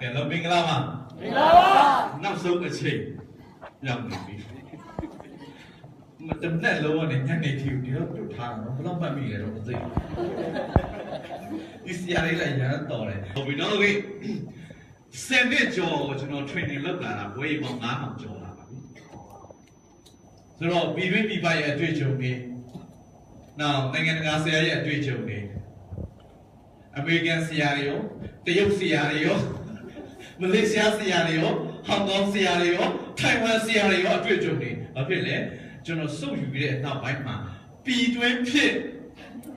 ကဲလုံးမင်္ဂလာပါမင်္ဂလာပါနောက်ဆုံးအချိန်ရောက်နေပြီမတမနဲ့လုံးဝနဲ့ညနေထီကိုဒီတော့ပြုတ်ထားတာနော်ဘယ်တော့မှတ်မိလဲတော့မသိဘူးဒီစရာလေးလည်းရမ်းတော်တယ်ဟုတ်ပြီနော်ခင်စင်တဲ့ကြောကျွန်တော် training လုပ်လာတာဝေးပေါင်း9000ကျော်လာပါပြီဆိုတော့ပြည်တွင်းပြည်ပရဲ့အတွေ့အကြုံတွေနောက်နိုင်ငံတကာဆရာရဲ့အတွေ့အကြုံတွေအမေရိကန်ဆရာတွေရောတရုတ်ဆရာတွေရောမလေးရှားဆရာတွေရောဟောင်ကောင်ဆရာတွေရောထိုင်ဝမ်ဆရာတွေရောအတွေ့အကြုံတွေဘာဖြစ်လဲကျွန်တော်စုပ်ယူပြီးတဲ့နောက်ပိုင်းမှာပြည်တွင်းဖြစ်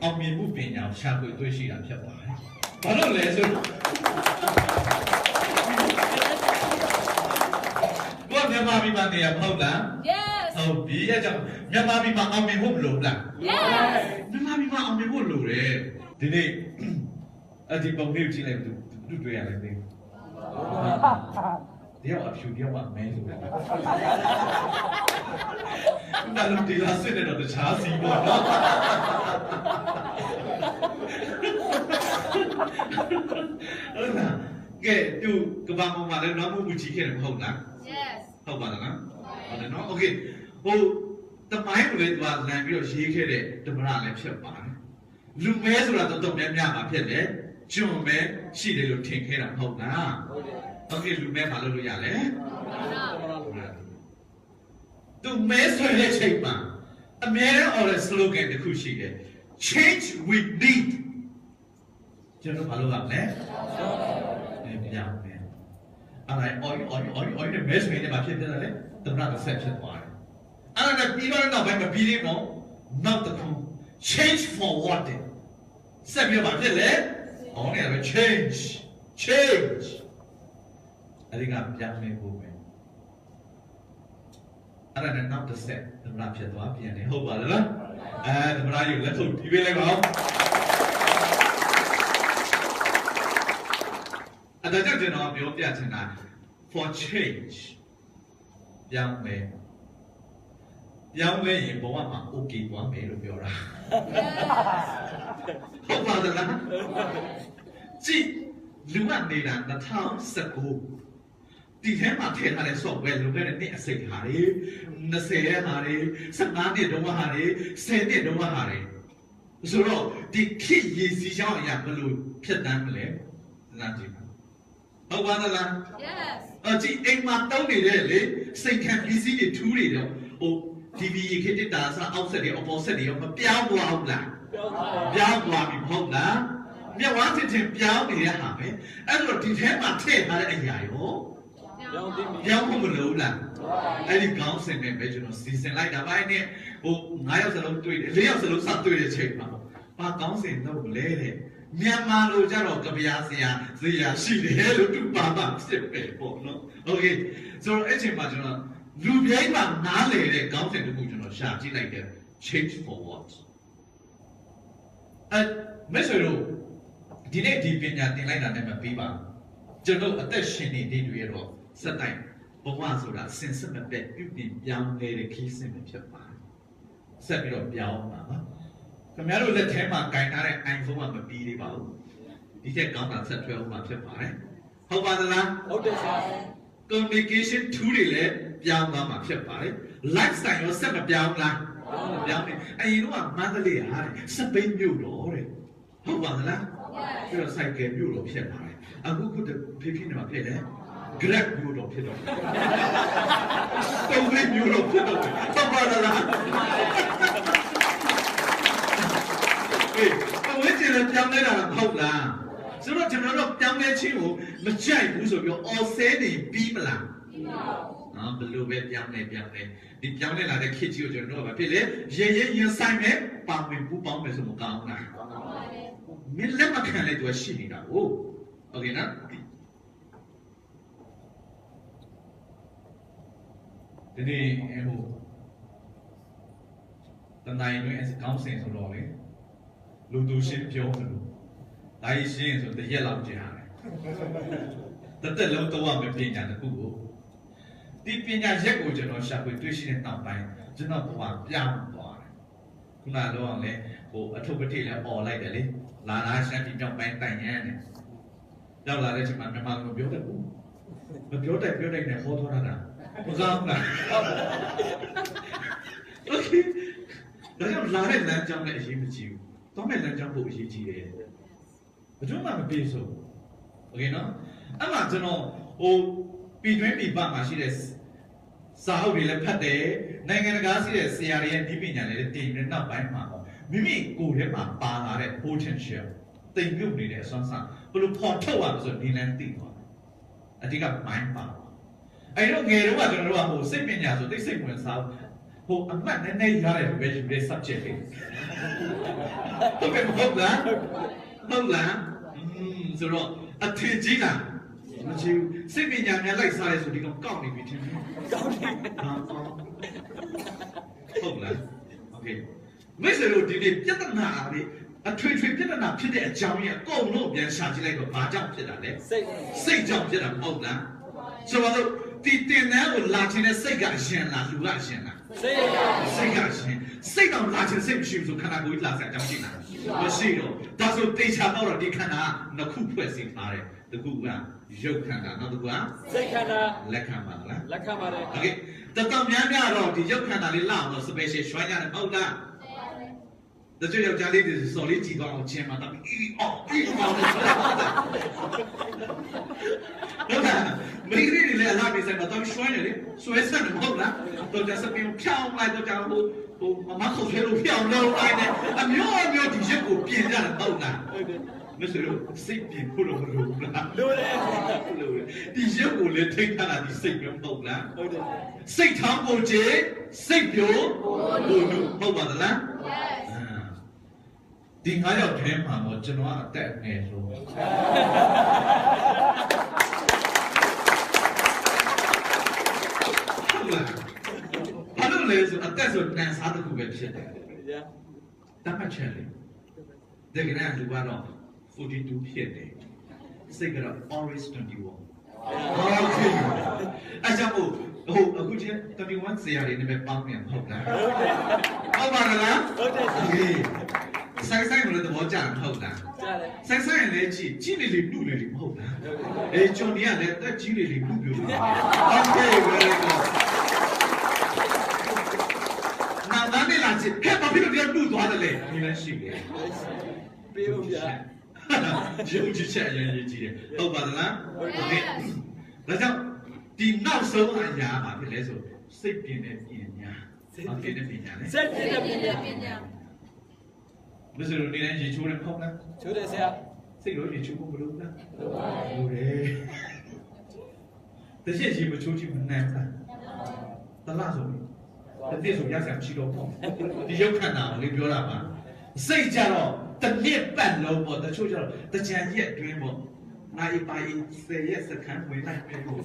အောင်မြင်မှုပညာကိုရှာဖွေတွေ့ရှိတာဖြစ်ပါတယ်။ဘာလို့လဲဆိုတော့ဘာမြန်မာပြည်မှာနေရမဟုတ်လား Yes ဟုတ်ပြီအဲကြောင့်မြန်မာပြည်မှာအောင်မြင်ဖို့မလိုဘူးလား Yes မြန်မာပြည်မှာအောင်မြင်ဖို့လိုတယ်ဒီနေ့ဒီပုံလေးကိုကြည့်လိုက်သူတွေ့ရလိုက်သေးတယောက်အဖြူတယောက်ကမဲဆိုတယ်ဒါလို့ဒီလားစစ်တယ်တော့တခြားစီပေါ့နော်ဟုတ်လားကဲသူကဘာမှမလည်းနောက်မှုကြီးခဲ့တယ်မဟုတ်လား Yes ဟုတ်ပါလားဟုတ်တယ်နော်โอเคဟိုတမိုင်းကိုလည်းသူကလမ်းပြီးတော့ရေးခဲ့တဲ့ဓမ္မရလည်းဖြစ်ပါတယ်လူမဲဆိုတာတော့များများမှာဖြစ်တယ်ကျွန်မဲရှိတယ်လို့ထင်ခဲ့တာမဟုတ်လားဟုတ်ကဲ့လူမဲမလုပ်လို့ရလဲသူမဲဆိုတဲ့ချိန်မှာအများနဲ့ order slogan တစ်ခုရှိတယ် change with need ကျွန်တော်ဘာလို့ရမလဲပြောင်းမယ်အဲ့ဒါ oil နဲ့မဲဆိုရင်ဘာဖြစ်တယ်လဲတမနာတစ်ဆက်ဖြစ်သွားတယ်အဲ့ဒါပြီးတော့နောက်ပိုင်းမပြီးသေးဘူးနောက်တစ်ခု change for what ဆက်ပြီးပါဖြစ်လေဟောနေရပဲ change အဲ့ဒီကပြောင်းလဲဖို့ပဲအဲ့ဒါနဲ့နောက်တစ်ဆက်သမဏဖြစ်သွားပြန်တယ်ဟုတ်ပါလားသမဏယူလက်ထုတ်တီးပေးလိုက်ပါဦးအဲ့ဒါကြောင့်ကျွန်တော်ပြောပြချင်တာ for change ပြောင်းလဲရင်ဘဝမှာ okay သွားမယ်လို့ပြောတာဟုတ်ပါလားကြည့်လူကနေတာ2019ဒီထဲမှာထည့်ထားတဲ့ software လုံခဲ့တဲ့နေ့အစိတ်ဟာတွေ20ရက်ဟာတွေ15နှစ်တုန်းကဟာတွေ10နှစ်တုန်းကဟာတွေဆိုတော့ဒီခေတ်ရည်စည်းကြောင်းအရာဘယ်လိုဖြစ်တမ်းမလဲနားကြည့်ပါဟုတ်ပါသလား Yes ကြည့်အိမ်မှာတုံးနေတဲ့လေစိတ်ခံပစ္စည်းတွေထူးတွေတော့ဟို TV ခေတ်တာစအောက်ဆက်တွေ opposite တွေရောမပြောင်းသွားဘူးလားပြောင်းသွားပြီမဟုတ်လားမြတ်ဝါတင်ပြောင်းနေတဲ့ဟာပဲအဲ့တော့ဒီထဲမှာထည့်ထားတဲ့အရာရောပြောင်းဖို့မလိုဘူးလားအဲ့ဒီခေါင်းစဉ်နဲ့ပဲကျွန်တော်စီစဉ်လိုက်တာပိုင်းနဲ့ဟို9ယောက်စလုံးတွေ့တယ်4ယောက်စလုံးစတွေ့တဲ့ချိန်မှာဘာခေါင်းစဉ်တော့လဲတဲ့မြန်မာလိုကြတော့ကြပြားစရာရှိတယ်လို့သူပါပါဖြစ်ပဲပေါ့နော်โอเคဆိုတော့အဲ့ချိန်မှာကျွန်တော်လူပြိုင်မှာနားလေတဲ့ခေါင်းစဉ်တစ်ခုကျွန်တော်ရှာကြည့်လိုက်တယ် change for what မဆွေတို့ဒီနေ့ဒီပညာသင်လိုက်တာနဲ့မပြီးပါကျွန်တော်အသက်ရှင်နေတဲ့တွေရတော့စက်တိုင်းဘဝဆိုတာစင်စစ်မပြတ်ပြုပြင်ပြောင်းလဲတဲ့ခီးစဉ်ပဲဖြစ်ပါတယ်ဆက်ပြီးတော့ပြောင်းပါနော်ခင်ဗျားတို့လက်ထဲမှာကင်ထားတဲ့ iPhone ကမပြီးသေးပါဘူးဒီထက်ကောင်းတာဆက်ထွဲအောင်မှာဖြစ်ပါတယ်ဟုတ်ပါသလားဟုတ်တယ်ဆရာ communication tool တွေလည်းပြောင်းသွားမှာဖြစ်ပါတယ် lifestyle ရောဆက်မပြောင်းလားပြောင်းတယ်အရင်တော့မန္တလေးဟာစပိန်မြို့တော်တဲ့ဟုတ်ပါသလားပြီးတော့ cycle မြို့တော်ဖြစ်ပါတယ်အခုဖိဖိနေမှာဖြစ်တယ် Grab မြို့တော်ဖြစ်တော့တုံးလေးမြို့တော်ဖြစ်တော့ဟုတ်ပါလားဝိဇ္ဇာပြောင်းလဲတာမဟုတ်လားဆိုတော့ကျွန်တော်တို့ပြောင်းလဲခြင်းကိုမကြိုက်ဘူးဆိုပြီးအော်ဆဲနေပြီးမလားဘယ်လိုပဲပြောင်းလဲဒီပြောင်းလဲလာတဲ့ခေတ်ကြီးကိုကျွန်တော်တို့ကဖြစ်လေရင်ဆိုင်မဲ့ပေါင်းပူပေါင်းမယ်ဆိုမကောင်းဘူးလားမင်းလက်မခံလဲသူရှိနေတာဟုတ်โอเคနော်ဒီနေ့ဟိုတန်တိုင်းတွင်ကောင်းစင်ဆိုတော့လေလူသူရှင်းပြောတယ်လို့ဒါကြီးရှင်းဆိုတရက်လောက်ကြာတယ်တက်လုံးတော့မပညာတခုကိုဒီပညာရက်ကိုကျွန်တော်ရှာဖွေတွေ့ရှိတဲ့နောက်ပိုင်းကျွန်တော်ဘဝပြောင်းသွားတယ်ခုနကတော့လေဟိုအထုပ်ပတိလည်းអော်လိုက်တယ်လေလာလာရှမ်းပြည်မြောက်ပိုင်းတိုင်ရမ်းတယ် ရောက်လာတဲ့အချိန်မှာမြန်မာလိုပြောတတ်ဘူးမပြောတတ်နဲ့ဟောထားတာမကောင်းလားโอเคဒါကြောင့်လာတဲ့လမ်းကြောင်းနဲ့အရေးမကြီးဘူးတော့မဲ့လမ်းကြောင်းကိုအရေးကြီးတယ်ဘယ်သူမှမပြေဆုံးโอเคနော်အဲ့မှာကျွန်တော်ဟိုပြည်တွင်းပြည်ပမှာရှိတဲ့စာအုပ်တွေလည်းဖတ်တယ်နိုင်ငံတကာရှိတဲ့ဆရာတွေရဲ့ဒီပညာတွေလည်းတင်ပြီးနောက်ပိုင်းမှာမိမိကိုယ်ထဲမှာပါလာတဲ့ potential တိမ်ပြုတ်နေတဲ့အစွမ်းစားဘယ်လိုပေါ်ထုတ်ရမလဲဆိုဒီလမ်းသိသွားတယ်အဓိက mind ပါအဲ့တော့ငယ်တော့ကျွန်တော်တို့ကဟိုစိတ်ပညာဆိုသိစိတ်ဝင်စားဟိုအမှတ်နည်းနည်းရတယ်လို့ပဲယူတဲ့ subject လေးဟုတ်လားဆိုတော့အထင်ကြီးလားမချီဘူးစိတ်ပညာများလိုက်စားရဲဆိုဒီကောင်ကောက်နေပြီထင်တယ်ကောက်နေဟုတ်လားโอเคမိတ်ဆွေတို့ဒီနေ့ပြဿနာလေးအထွေထွေပြဿနာဖြစ်တဲ့အကြောင်းကြီးအကုန်လုံးပြန်ရှာကြည့်လိုက်တော့ဘာကြောင့်ဖြစ်တာလဲစိတ်ကြောင့်ဖြစ်တာမဟုတ်လားဆိုတော့ဒီတင်တဲ့ကိုလာချင်တဲ့စိတ်ကအရှင်လားလူကအရှင်လားစိတ်ကအရှင်စိတ်တော့လာချင်စိတ်မရှိဘူးဆိုခန္ဓာကိုယ်ကြီးလာစရာအကြောင်းရှိလားမရှိတော့ဒါဆိုတေချာတော့ဒီခန္ဓာနှစ်ခုဖွဲ့စည်းထားတယ်တစ်ခုကရုပ်ခန္ဓာနောက်တစ်ခုကစိတ်ခန္ဓာလက်ခံပါလားလက်ခံပါတယ်โอเคတော်များတော့ဒီရုပ်ခန္ဓာလေးလောက်တော့ special ရွှမ်းရတယ်မဟုတ်လားတချို့ယောက်ျားလေးတွေစော်လေးကြည့်သွားအောင်ချင်းမှာတော့ဟုတ်လားမိန်းကလေးတွေလည်းအလားတူဆိုင်မှာတော့ရွှမ်းတယ်လေဆွဲဆက်တယ်မဟုတ်လားတော့ကြစပင်းဖြောင်းလိုက်တော့ကြဟိုမမခုတ်ထဲလို့ဖြောင်းလို့လိုက်တယ်အမျိုးဒီရုပ်ကိုပြင်ကြတယ်ဟုတ်လားမစလို့စိတ်ပြင်ဖို့လို့လို့လားလို့တယ်ဒီရုပ်ကိုလည်းထိတ်ထားတာဒီစိတ်မျိုးမဟုတ်လားဟုတ်တယ်စိတ်ထောင်းပုံချေစိတ်ပြိုလို့ဟုတ်ပါသလားဒီ9ယောက်ထဲမှာတော့ကျွန်တော်အသက်အငယ်ဆုံးဟုတ်လားဘာလို့လဲဆိုအသက်ဆိုတန်စားတစ်ခုပဲဖြစ်တယ်တတ်မှတ်ချက်လေဒီကနေ့လူကတော့42ဖြစ်တယ်စိတ်ကတော့ always 21ဟုတ်ကဲ့အကြောင်းဟိုအခုချင်း21ဆရာတွေနဲ့ပဲပေါင်းနေမှာဟုတ်လားဟုတ်ပါလားဟုတ်တယ်ဆိုင်မလို့သဘောကျတယ်မဟုတ်လားကြားတယ်ဆိုင်လည်းကြည့်နေလေနှုတ်လေမဟုတ်လားအေးကျွန်တော်ကလည်းတက်ကြီးလေနှုတ်ပြောတာဟုတ်ကဲ့ very good နာမည်လာချစ်ဟဲ့ဘာဖြစ်လို့ဒီနှုတ်သွားတယ်လဲဒီလည်းရှိတယ်ပြေဦးဗျာရုပ်ချစ်ချက်အရင်ကြီးတယ်ဟုတ်ပါသလားဟုတ်ကဲ့ဒါကြောင့်ဒီနောက်ဆုံးအရာပါဖြစ်လဲဆိုစိတ်ပြင်းတဲ့ပညာဟုတ်ကဲ့တဲ့ပညာလေစိတ်ပြင်းတဲ့ပညာမစလို့နေတိုင်းရေချိုးတယ်ပေါ့လားချိုးတယ်ဆရာစိတ်လို့ရေချိုးဖို့မလုပ်လားလုပ်တယ်တချို့ရေမချိုးချင်မနိုင်ဘူးတလားဆိုတတိဆိုရစရာမရှိတော့ဘူးဒီရုပ်ခန္ဓာကိုလေးပြောတာပါစိတ်ကြတော့တစ်နှစ်ပတ်လုံးပေါ့တချို့ကျတော့တကြံရက်အတွင်းပေါ့နိုင်ပါရင်10ရက်စခန်းဝင်လိုက်ပြီလို့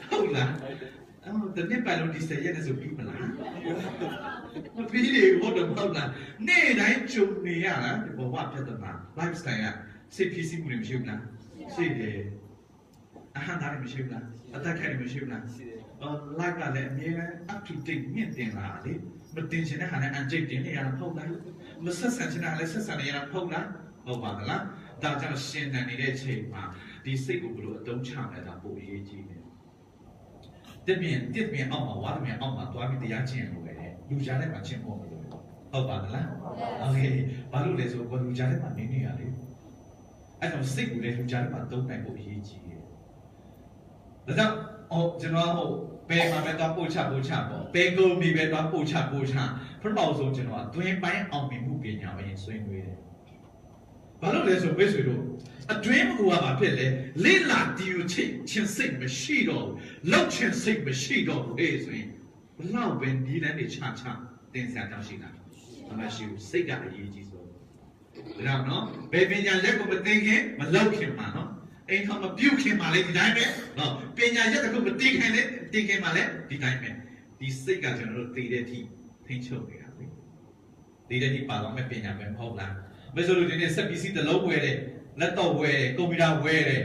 ဟုတ်လားတနေ့ပတ်လုံးဒီ10ရက်နဲ့ဆိုပြီးမလားမပြီးလေဟုတ်တော့ဟုတ်လားနေ့တိုင်းကြုံနေရတာဘဝပြဿနာ lifestyle ကစိတ်ဖြစ်စီမှုတွေမရှိဘူးလားရှိတယ်အဟံတာမရှိဘူးလားအသက်ခံမရှိဘူးလားရှိတယ်like ကလည်းအမြဲတမ်း up to date မြင့်တင်လာလေမတင်ချင်တဲ့ဟာနဲ့အန်ကျိတ်တင်နေရတာဟုတ်လားမဆက်ဆံချင်တာလည်းဆက်ဆံနေရတာဟုတ်လားဟုတ်ပါသလားဒါကြောင့်ရှင်းတန်နေတဲ့ချိန်မှာဒီစိတ်ကိုဘယ်လိုအသုံးချမလဲဒါပိုအရေးကြီးတယ်တစ်ပြင်အောက်မှာဝါရမြန်အောက်မှာတွားပြီးတရားကျင့်လို့ပဲလူကြားထဲမှာကျင့်ဖို့မလိုဘူးဟုတ်ပါသလားโอเคဘာလို့လဲဆိုတော့လူကြားထဲမှာနေနေရလေအဲ့တော့စိတ်ကိုလည်းလူကြားထဲမှာသုံးနိုင်ဖို့အရေးကြီးတယ်ဒါကြောင့်ကျွန်တော်ဘယ်မှာပဲတော့ပို့ချပေါ့ဘယ်ကုမ္ပဏီပဲတော့ပို့ချပထမဆုံးကျွန်တော်အတွင်းပိုင်းအောင်မြင်မှုပညာပဲဆွေးနွေးတယ်ဘာလို့လဲဆိုမိတ်ဆွေတို့အတွင်းကဘာဖြစ်လဲလိလာတီယူချင်းစိတ်မရှိတော့လောက်ချင်းစိတ်မရှိတော့ဘူးဆိုရင်ဘလောက်ပဲဒီတန်းတွေချတင်စရာတောင်းရှိတာမရှိဘူးစိတ်ကအရေးကြီးဆုံးဒါတော့နော်ဘယ်ပညာရက်ကိုမသိခင်မလောက်ခင်မှာနော်အိမ်ထောင်မပြုတ်ခင်မှာလေဒီတိုင်းပဲနော်ပညာရက်တစ်ခုမသိခင်လေသိခင်မှာလေဒီတိုင်းပဲဒီစိတ်ကကျွန်တော်တို့သိတဲ့အထိထိန်းချုပ်နေတာလေသိတဲ့အထိပါတော့မဲ့ပညာပဲမဟုတ်လားမဆိုလို့ဒီနေ့စက်ပစ္စည်းတစ်လုံးဝယ်တယ်လက်တော့ဝယ်တယ်ကွန်ပျူတာဝယ်တယ်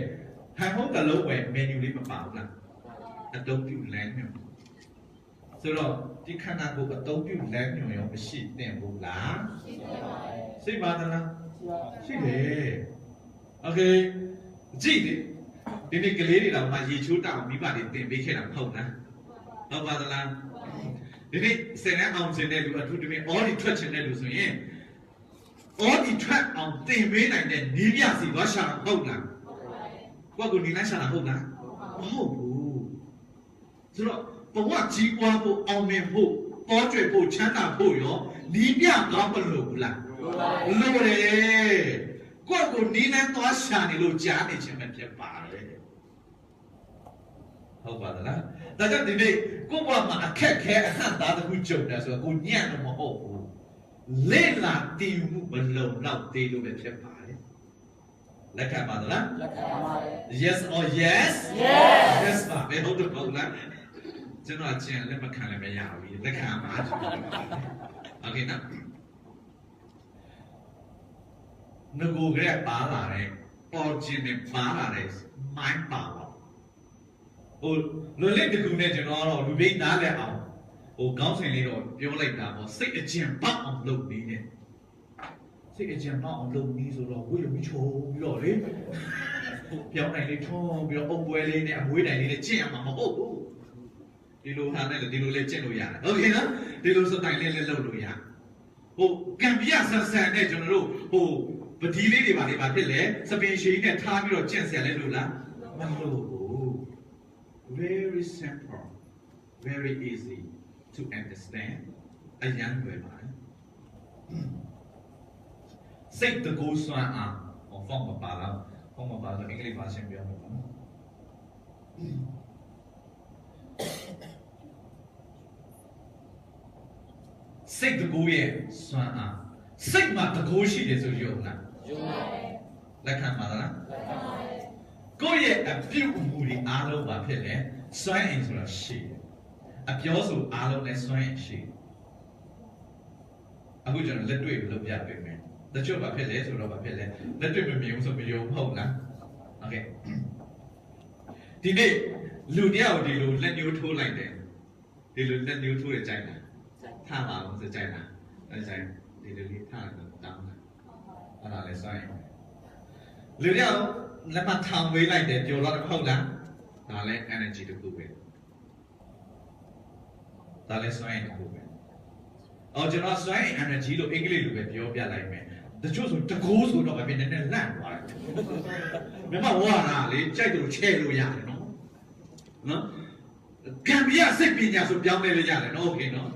ဟန်ဟုတ်တစ်လုံးဝယ်မန်နျူလေးမပါဘူးလားအသုံးပြုလမ်းညွှန်ဆိုတော့ဒီခန္ဓာကိုယ်အသုံးပြုလမ်းညွှန်ရောမရှိသင့်ဘူးလားရှိပါရဲ့စိတ်ပါသလားရှိတယ် Okay ကြည့်ဒီနေ့ကလေးတွေတော့မှရေချိုးတောင်မိဘတွေတင်ပေးခဲ့တာမဟုတ်လားဟုတ်ပါသလားဒီနေ့စင်နဲ့အောင်စင်တဲ့လူအထူးသဖြင့် all ဒီထွက်ချင်တဲ့လူဆိုရင် all ဒီထွက်အောင်တင်ပေးနိုင်တဲ့နီးပြစီသွားရှာတာဟုတ်လားကိုယ့်ကိုနီးလိုက်ရှာတာဟုတ်လားမဟုတ်ဘူးဆိုတော့ဘဝကြီးပွားဖို့အောင်မြင်ဖို့ပေါ်ကျွေဖို့ချမ်းသာဖို့ရောနီးပြကောင်းမလို့ဘူးလားလို့တယ်ကိုယ့်ကိုနီးနဲ့သွားရှာနေလို့ကြားနေခြင်းပဲဖြစ်ပါတယ်ဟုတ်ပါသလားဒါကြောင့်ဒီနေ့ကိုယ့်ဘဝမှာအခက်ခဲအဟန့်သားတစ်ခုကြုံတယ်ဆိုတော့ကိုညံ့တော့မဟုတ်ဘူးလေ့လာတည်မှုမလုံလောက်သေးလို့ပဲဖြစ်ပါတယ်လက်ခံပါသလားလက်ခံပါပါတယ် Yes or yes Yes ပါဘယ်ဟုတ်တော့ဟုတ်လားကျွန်တော်ကျန်လက်မခံလည်းမရဘူးလက်ခံပါ Okay နော်ငကိုကလေးပါလာတဲ့ origin နဲ့ပါလာတဲ့ mind power ဟိုလွယ်လင့်တကူနဲ့ကျွန်တော်ကတော့လူပိနားလဲအောင်ဟိုကောင်းစဉ်လေးတော့ပြောလိုက်တာပေါ့စိတ်အကျဉ်ပေါက်အောင်လုပ်နေတယ်စိတ်အကျဉ်ပေါက်အောင်လုပ်နေဆိုတော့ဝိရမချိုးပြီးတော့လေပြောင်းနိုင်လေးထုံးပြီးတော့အုပ်ပွဲလေးနဲ့အမွေးတိုင်လေးနဲ့ကျင့်ရမှာမဟုတ်ဘူးဒီလိုဟာနဲ့ဒီလိုလေးကျင့်လို့ရတယ်โอเคနော်ဒီလိုစတိုင်လေးလည်းလုပ်လို့ရဟိုကံပြဆန်ဆန်နဲ့ကျွန်တော်တို့ဟိုပတိလေးတွေပါလေပါဖြစ်လေစပင်ရှည်နဲ့ထားပြီးတော့ကျင့်ဆရာလဲလို့လားမလို့ဘူး very simple very easy to understand အရန်လွယ်ပါတယ်စိတ်တကူစွမ်းအားဟောဖောင်းမပါလားဖောင်းမပါတော့အင်္ဂလိပ်ပါရှင်းပြောမှာပါစိတ်တကူရဲ့စွမ်းအားစိတ်မှာတကူရှိတယ်ဆိုရုံလားယုံပါတယ်လက်ခံပါလားလက်ခံပါတယ်ကိုယ့်ရဲ့အပြုအမူတွေအားလုံးပါဖြစ်လေစွမ်းအင်ဆိုတာရှိတယ်အပြောဆိုအားလုံးနဲ့စွမ်းအင်ရှိတယ်အခုကျွန်တော်လက်တွေ့လုပ်ပြပေးမယ်တချို့ဘာဖြစ်လဲဆိုတော့ဘာဖြစ်လဲလက်တွေ့မမြင်ဘူးဆိုမယုံဟုတ်လားโอเคဒီနေ့လူတယောက်ဒီလိုလက်ညှိုးထိုးလိုက်တယ်ဒီလိုလက်ညှိုးထိုးရကြိုက်တာထားပါအောင်ဆိုကြိုက်တာအဲကြိုက်ဒီလိုလေးထားတော့တောင်းတာအဲ့ဒါလည်းစွမ်းအင်လူတယောက်လက်မထောင်ဝေးလိုက်တယ်ပြောတော့ဟုတ်လားဒါလည်း energy တစ်ခုပဲဒါလည်းစွမ်းအင်တစ်ခုပဲအော်ကျွန်တော်စွမ်းအင် energy လို့အင်္ဂလိပ်လိုပဲပြောပြလိုက်မယ်တချို့ဆိုတကိုးဆိုတော့ပဲနည်းနည်းလန့်သွားတယ်မြန်မာဝါတာလေကြိုက်လို့ချဲ့လို့ရတယ်နော်ကံပြစိတ်ပညာဆိုပြောင်းလဲလို့ရတယ်နော်โอเคနော်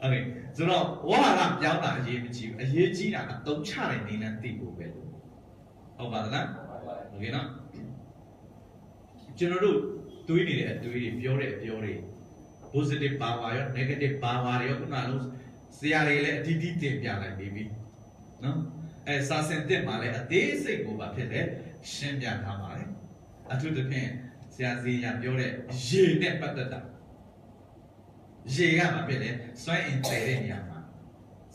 โอเคဆိုတော့ဝါတာပြောင်းတာအရေးမကြီးဘူးအရေးကြီးတာအသုံးချတဲ့နေလမ်းသိဖို့ပဲဟုတ်ပါသလားโอเคနော်ကျွန်တော်တို့တွေးနေတဲ့အတွေးတွေပြောတဲ့အပြောတွေ positive power ရော negative power ရောခုနကလုံးဆရာတွေလည်းအတီးတီးတင်ပြလိုက်ပြီးပြီနော်အဲစာစင်တက်မှာလည်းအသေးစိတ်ကိုပါဖြစ်တယ်ရှင်းပြထားပါတယ်အထူးသဖြင့်ဆရာစီရပြောတဲ့ရေနဲ့ပတ်သက်တာရေကမှာဖြစ်တယ်စွမ်းအင်တည်တဲ့နေရာမှာ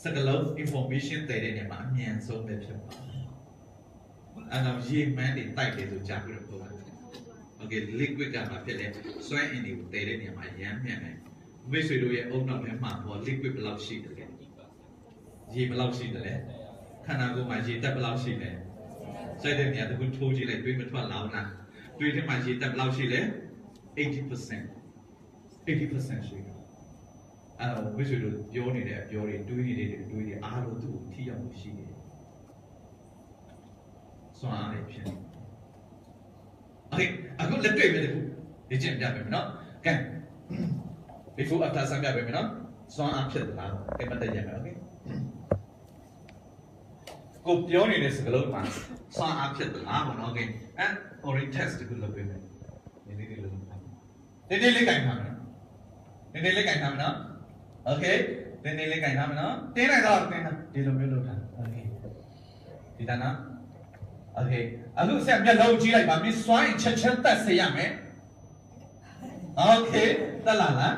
စကလုံး information တည်တဲ့နေရာမှာအမြန်ဆုံးပဲဖြစ်ပါတယ်အဲ့တော့ရေမှန်းတွေတိုက်တယ်ဆိုကြားပြီးတော့ပြောပါတယ်Okay, liquid ကမှာဖြစ်တယ်စွမ်းအင်တွေကိုတည်တဲ့နေရာမှာရမ်းမြန်တယ်မိတ်ဆွေတို့ရဲ့အုံနောက်ထဲမှာပေါ် liquid ဘယ်လောက်ရှိတယ်လဲရေဘယ်လောက်ရှိတယ်လဲခန္ဓာကိုယ်မှာရေတက်ဘယ်လောက်ရှိလဲစိုက်တဲ့နေရာတခုထိုးကြည့်လိုက်တွေးမထွက်လောင်းလားတွေးထဲမှာရေတက်ဘယ်လောက်ရှိလဲ 80% 80% ရှိတယ်အဲ့တော့မိတ်ဆွေတို့ပြောနေတဲ့အပြောတွေတွေးနေတဲ့တွေးတွေအားလုံးသူ့ကိုထိရောက်မှုရှိတယ်စွမ်းအားတွေဖြစ်တယ်Okay, aku letih macam tu. Dia cakap macam mana? Kan? Before after sampai macam mana? Soal apa lah? Kita tak jangan, okay? Kau pion ini segala macam. Soal apa lah, mana? Okay? And orang test tu lebih macam. Ini dia lebih macam. Ini dia lekang mana? Ini lekang mana? Okay? Ini lekang mana? Tiada dah, tiada. Dia lebih lebih. Okay? Kita nak? Okay. အခုဆက်မျက်လုံးကြည့်လိုက်ပါမင်းစွမ်းရင်ချက်ချက်တက်စေရမယ်โอเคတက်လာလား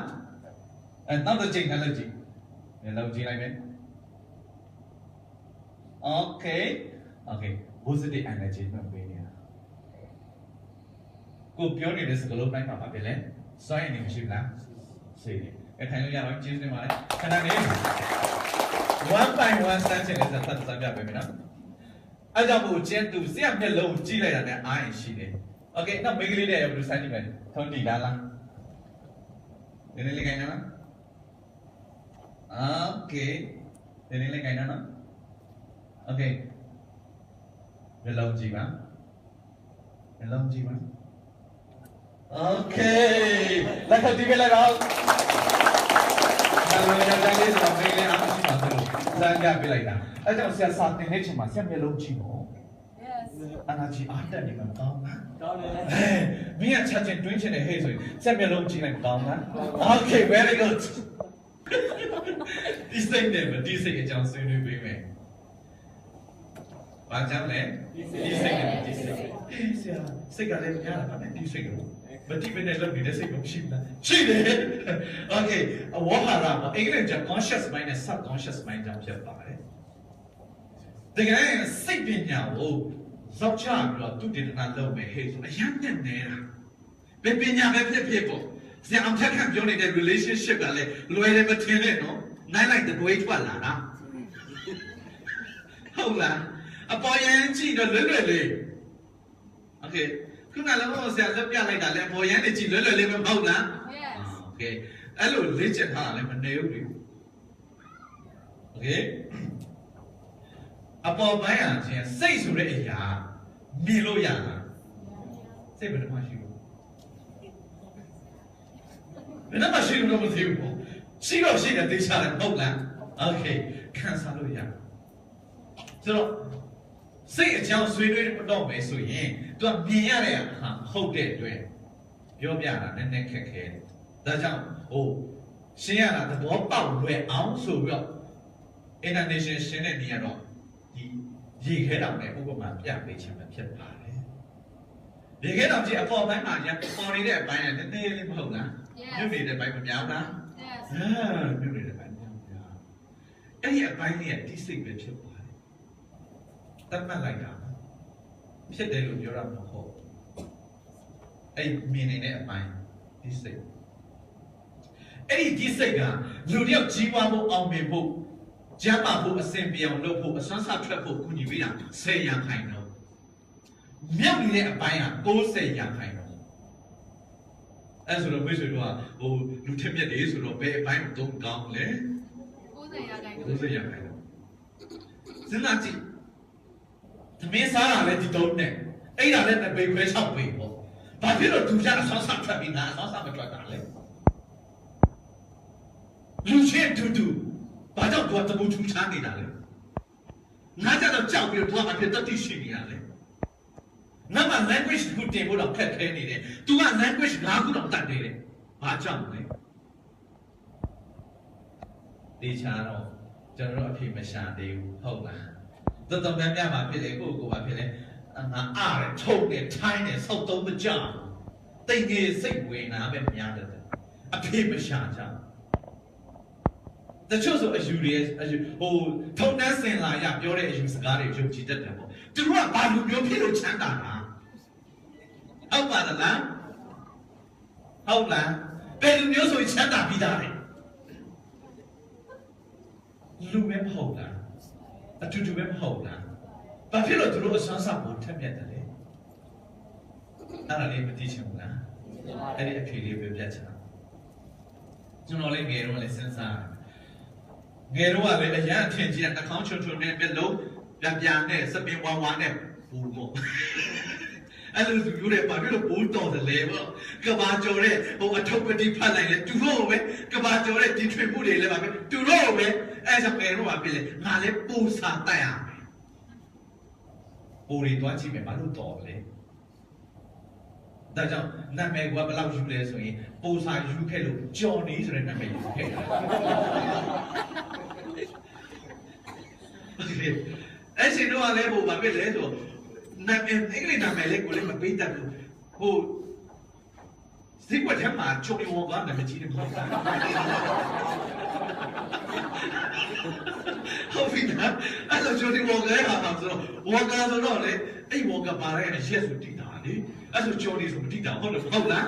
အဲနောက်တစ်ချိန်နဲ့လုပ်ကြည့်မျက်လုံးကြည့်လိုက်မယ်โอเค positive energy နဲ့ပေးနေတာကိုပြောနေတဲ့စကားလုံးတိုင်းမှာပါပဲလေစွမ်းရင်နေမရှိဘူးလားစေတယ်အဲထိုင်လို့ရပါကျေးဇူးတင်ပါတယ်ခဏလေး1 by 1စမ်းချင်တဲ့စက်သက်ပြပေးမယ်နော် အဲ့ကြောင့်မို့ကျင်းသူဆရာမျက်လုံးကြည့်လိုက်တာနဲ့အားရင်ရှိတယ်โอเคနောက်မိန်းကလေးတွေရဘယ်လိုဆိုင်ကြည့်မလဲထုံးတီလားနည်းနည်းလေးခိုင်းနော်โอเคနည်းနည်းလေးခိုင်းနော်โอเคမျက်လုံးကြည့်ပါမျက်လုံးကြည့်ပါโอเคလက်ထပ်ကြည့်ပြလိုက်တော့အဲ့လိုကြတဲ့လေးဆိုမိန်းကလေးအားမရှိပါဘူးစမ်းပြပြလိုက်တာအဲ့ကြောင့်ဆရာစာတင်နေချိန်မှာဆရာမျက်လုံးကြည့်တော့အနာကြီးအားတက်နေမှာကောင်းလားကောင်းတယ်မင်းကချက်ချင်းတွင်းချင်တဲ့ဟဲ့ဆိုရင်စက်မျက်လုံးကြည့်လိုက်ကောင်းလား Okay very good ဒီစိတ်နဲ့ဒီစိတ်အကြောင်းဆွေးနွေးပေးမယ်ဘာကြောင့်လဲဒီစိတ်နဲ့ဒီစိတ်ဆရာစိတ်ကလည်းများတာဗျဒီစိတ်ကိုမတိမနဲ့လုပ်နေတဲ့စိတ်ကိုရှိလားရှိတယ် Okay ဝါဟာရမှာအင်္ဂလိပ်ကျ conscious mind နဲ့ subconscious mind ကြောင့်ဖြစ်ပါတယ်တကယ်စိတ်ပညာကိုဇောက်ချပြီးတော့သူတည်တနာလုပ်မယ်ဟဲ့ဆိုအရင်နဲ့နေတာဘယ်ပညာပဲဖြစ်ဖြစ်ပေါ့ဆရာအောင်ထက်ခံပြောနေတဲ့ relationship ကလည်းလွယ်တယ်မထင်နဲ့နော်နိုင်လိုက်တဲ့ဘွေးထွက်လာတာဟုတ်လားအပေါ်ယံကြည့်တော့လွယ်လွယ်လေးโอเคခုနလည်းဆရာလက်ပြလိုက်တာလည်းအပေါ်ယံနဲ့ကြည့်လွယ်လွယ်လေးပဲမဟုတ်လား Yes โอเคအဲ့လိုလေ့ကျင့်ထားတာလည်းမနေဘူးလေโอเคအပေါ်ပိုင်းအချင်းစိတ်ဆိုတဲ့အရာမြင်လို့ရတာစိတ်ဘယ်တော့မှရှိဘူးဘယ်တော့မှရှိလို့မသိဘူးပေါ့ရှိတော့ရှိတယ်သိချတယ်ဟုတ်လားโอเคခံစားလို့ရဆိုတော့စိတ်အကြောင်းဆွေးနွေးတော့မယ်ဆိုရင်သူကမြင်ရတဲ့ဟာဟုတ်တဲ့အတွက်ပြောပြတာနည်းနည်းခက်ခဲဒါကြောင့်ရှင်းရတာသဘောပေါက်လွယ်အောင်ဆိုပြီးတော့ international ရှင်းတဲ့နေရာတော့ဒီရေခဲတောင်နဲ့ဥပမာပြပေးခြင်းပဲဖြစ်ပါတယ်ရေခဲတောင်ကြီးအပေါ်ပိုင်းမှာပေါ်နေတဲ့အပိုင်းနဲ့နည်းနည်းလေးမဟုတ်လားမြုပ်နေတဲ့ပိုင်းမများလား Yes မြုပ်နေတဲ့ပိုင်းများအဲ့ဒီအပိုင်းလေးကတိစိတ်ပဲဖြစ်ပါတယ်တတ်မှတ်လိုက်တာဖြစ်တယ်လို့ပြောတာမဟုတ်အဲ့မြင်နေတဲ့အပိုင်းတိစိတ်အဲ့ဒီတိစိတ်ကလူတယောက်ကြီးပွားဖို့အောင်မြင်ဖို့ကျမ်းမာဖို့အစဉ်ပြောင်းလုပ်ဖို့အစွမ်းစားထွက်ဖို့ကူညီပေးတာ10ရာခိုင်နှုန်းမြောက်နေတဲ့အပိုင်းက90ရာခိုင်နှုန်းအဲ့ဆိုတော့မိတ်ဆွေတို့ကလူထက်မြက်တယ်ဆိုတော့ဘယ်အပိုင်းကိုသုံးကောင်းလဲ90ရာခိုင်နှုန်း90ရာခိုင်နှုန်းစဉ်းစားကြည့်သမင်းစားတာလည်းဒီတုံးနဲ့အဲ့ဒါလည်း2ပေခွဲ6ပေပေါ့ဘာဖြစ်လို့သူကြအစွမ်းစားထွက်ပြီးငါအစွမ်းစားမထွက်တာလဲလူချင်းတူဘာကြောင့်သူကတပူထူချားနေတာလဲငါကြတော့ကြောက်ပြီးတော့သူကမဖြစ်တတိရှိနေတာလဲငါမှ language ကိုတင်ဖို့တော့ခက်ခဲနေတယ်သူက language 5ခုတော့တတ်နေတယ်ဘာကြောင့်လဲဒီချာတော့ကျွန်တော်တို့အဖေမရှာသေးဘူးဟုတ်လားတော်တော်များများမှာဖြစ်တယ်ကိုယ့်ဘာဖြစ်လဲငါအားရထုံတယ်ထိုင်းတယ်စောက်သုံးမကြဘူးတိတ်ငယ်စိတ်ဝင်တာပဲများတယ်အဖေမရှာကြတချို့ဆိုအယူတွေထုံတန်းစင်လာရပြောတဲ့အယူစကားတွေယုံကြည်တတ်တယ်ပေါ့သူတို့ကဘာလို့မျိုးဖြစ်လို့ချမ်းသာတာဟုတ်ပါသလားဟုတ်လားဘယ်လိုမျိုးဆိုချမ်းသာပြီးသားလဲလူပဲမဟုတ်လားအတူတူပဲမဟုတ်လားဘာဖြစ်လို့သူတို့အစွမ်းစားဖို့ထက်မြက်တယ်လဲအဲ့ဒါလေးမသိချင်ဘူးလားအဲ့ဒီအဖြေလေးပဲပြချင်တာကျွန်တော်လည်းငယ်တော့လည်းစဉ်းစားငယ်တော့လည်းအရန်အထင်ကြီးတဲ့နှာခေါင်းချွန်ချွန်နဲ့မျက်လုံးပြနဲ့စပင်ဝါနဲ့ဘူးပေါ့အဲ့လိုသူပြောတယ်ဘာဖြစ်လို့ဘူးတော်တယ်လဲပေါ့ကဘာကျော်တဲ့အထုပ်ပတိဖတ်လိုက်လေသူတို့ပဲကဘာကျော်တဲ့ဒီထွေမှုတွေလည်းပါပဲသူတို့ပဲအဲ့ကြောင့်ငယ်တော့ပြလေငါလည်းပူစာတက်ရမယ်ပူရီသွားကြည့်မယ်ဘာလို့တော်လဲဒါကြောင့်နာမည်ကဘယ်လောက်ယူလဲဆိုရင်ပူစာယူခဲ့လို့ကြော်နေဆိုတဲ့နာမည်ယူခဲ့တာအဲ့ဒီတော့လည်းဘာဖြစ်လဲဆိုနာမည်အင်္ဂလိပ်နာမည်လေးကိုလည်းမပေးတတ်ဘူးစိတ်ကတည်းကချိုးဝါကနာမည်ကြီးတယ်မဟုတ်လားဟုတ်ပြီလားအဲ့လိုချိုးဝါကလည်းဟာဆိုတော့ဝါကဆိုတော့လေအဲ့ဝါကပါရဲနဲ့ရက်ဆိုတည်တာလေအဲ့ဆိုဂျော်ဒီဆိုမတည်တာဟုတ်လား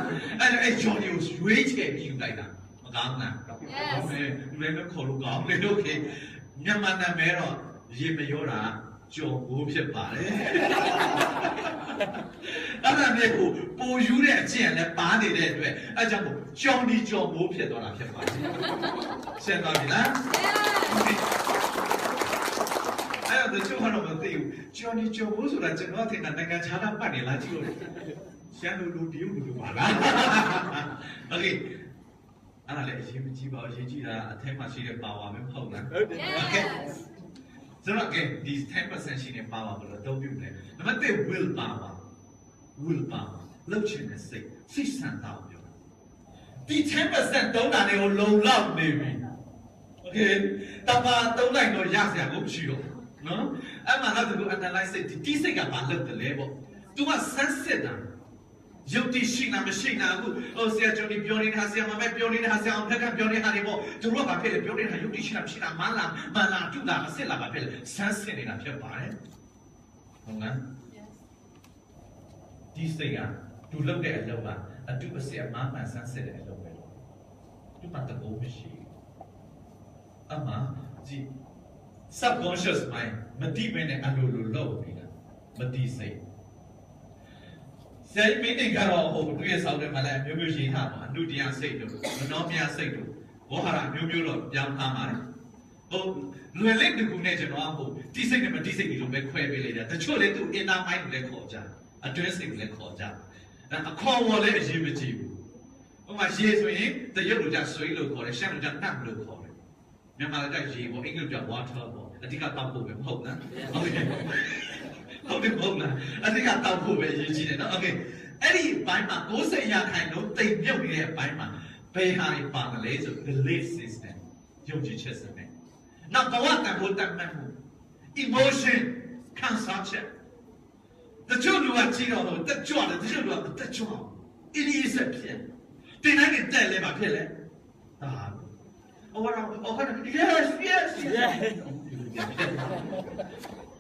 အဲ့ဂျော်ဒီကိုရွေးချယ်ပြီးယူလိုက်တာမကောင်းလား Yes လူလည်းခေါ်လို့ကောင်းလေโอเคမြန်မာနာမည်တော့ရေမရောတာ ကြော်မိုးဖြစ်ပါတယ်အဲ့ဒါနဲ့ကိုပိုယူတဲ့အကျင့်လည်းပါနေတဲ့အတွက်အဲ့ကြောင့်ကိုကြော်ဒီကြော်မိုးဖြစ်သွားတာဖြစ်ပါတယ်ရှင်းသွားပြီလားအဲ့တော့သူကတော့မသိဘူးကြော်ဒီကြော်မိုးဆိုတာကျွန်တော်ထင်တာနိုင်ငံခြားသားပတ်နေလားကြည့်လို့ရှမ်းလူတရုတ်လူပါလားโอเคအဲ့ဒါလည်းအရေးမကြီးပါဘူးအရေးကြီးတာအထက်မှာရှိတဲ့ power ပဲမဟုတ်လားဟုတ်တယ် okay ဆိုတော့ again ဒီ 10% ရှိနေ power ကိုတော့ပြုတယ်နံပါတ်1 will power လောက်ချင်တဲ့စိတ်ဆန္ဒပြောဒီ 10% တုံးတာတွေကိုလုံလောက်နေပြီ okay တပါတုံးလိုက်တော့ရစရာကိုမရှိတော့နော်အဲ့မှာတော့သူ analyze ဒီစိတ်ကဘာလုပ်တယ်လဲပေါ့ तू က sense တာယုတ်တိရှိနာမရှိနာအခုဟိုဆရာကျော်ဒီပြောနေတာဆရာမမဲပြောနေတာဆရာအောင်ဖက်ကပြောနေတာတွေပေါ့သူတို့ကဘာဖြစ်လဲပြောနေတာယုတ်တိရှိနာမရှိနာမလာတူတာအစ်စ်လာဘာဖြစ်လဲဆန်းစစ်နေတာဖြစ်ပါတယ်ဟုတ်လားဒီစိတ်ကသူလုပ်တဲ့အလုပ်ကအတူအစစ်အမှန်မှန်ဆန်းစစ်တဲ့အလုပ်ပဲသူမှတကူမရှိအမှဒီ subconscious mind မတိမနဲ့အလိုလိုလုပ်နေတာမတိစိတ်ဆရာမင်းတွေကတော့ဟိုတွေ့ရဆောင်တယ်မလားမျိုးမျိုးရေးထားပါအနုတရားစိတ်တို့မနောမြာစိတ်တို့ဘောဟာရမျိုးမျိုးတော့ပြောင်းထားပါတယ်ဟိုလွယ်လက်တကူနဲ့ကျွန်တော်ဟိုတိစိတ်နဲ့မတိစိတ်တွေလိုပဲခွဲပေးလိုက်တာတချို့လေသူ inner mind ကိုလည်းခေါ်ကြအတွင်းစိတ်ကိုလည်းခေါ်ကြအခေါ်ဝေါ်လည်းအရေးမကြီးဘူးဟိုမှာရေဆိုရင်တရုတ်လိုကြဆွေးလို့ခေါ်တယ်ရှမ်းလိုကြနှံ့လို့ခေါ်တယ်မြန်မာလိုကြရေပေါ့အင်္ဂလိပ်ကြ water ပေါ့အဓိကတောက်ဖို့ပဲမဟုတ်လားဟုတ်ကဲ့ဟုတ်တယ်မဟုတ်လားအဓိကတောက်ဖို့ပဲအရေးကြီးတယ်နော်โอเคအဲ့ဒီဘိုင်းမှာ90ရာခိုင်နှုန်းတိမ်မြုပ်နေတဲ့ဘိုင်းမှာဘယ်ဟာတွေပါမလဲဆို belief system ယုံကြည်ချက်စနစ်နောက်ဘဝတန်ဖိုးတတ်မှတ်မှု emotion ခံစားချက်တချို့လူကကြည့်တော့တက်ကြွတယ်တချို့လူကမတက်ကြွဘူး it is a ဖြစ်တင်နိုင်တဲ့တက်လဲမှာဖြစ်လဲဟာဟိုကတော့ yes yes yes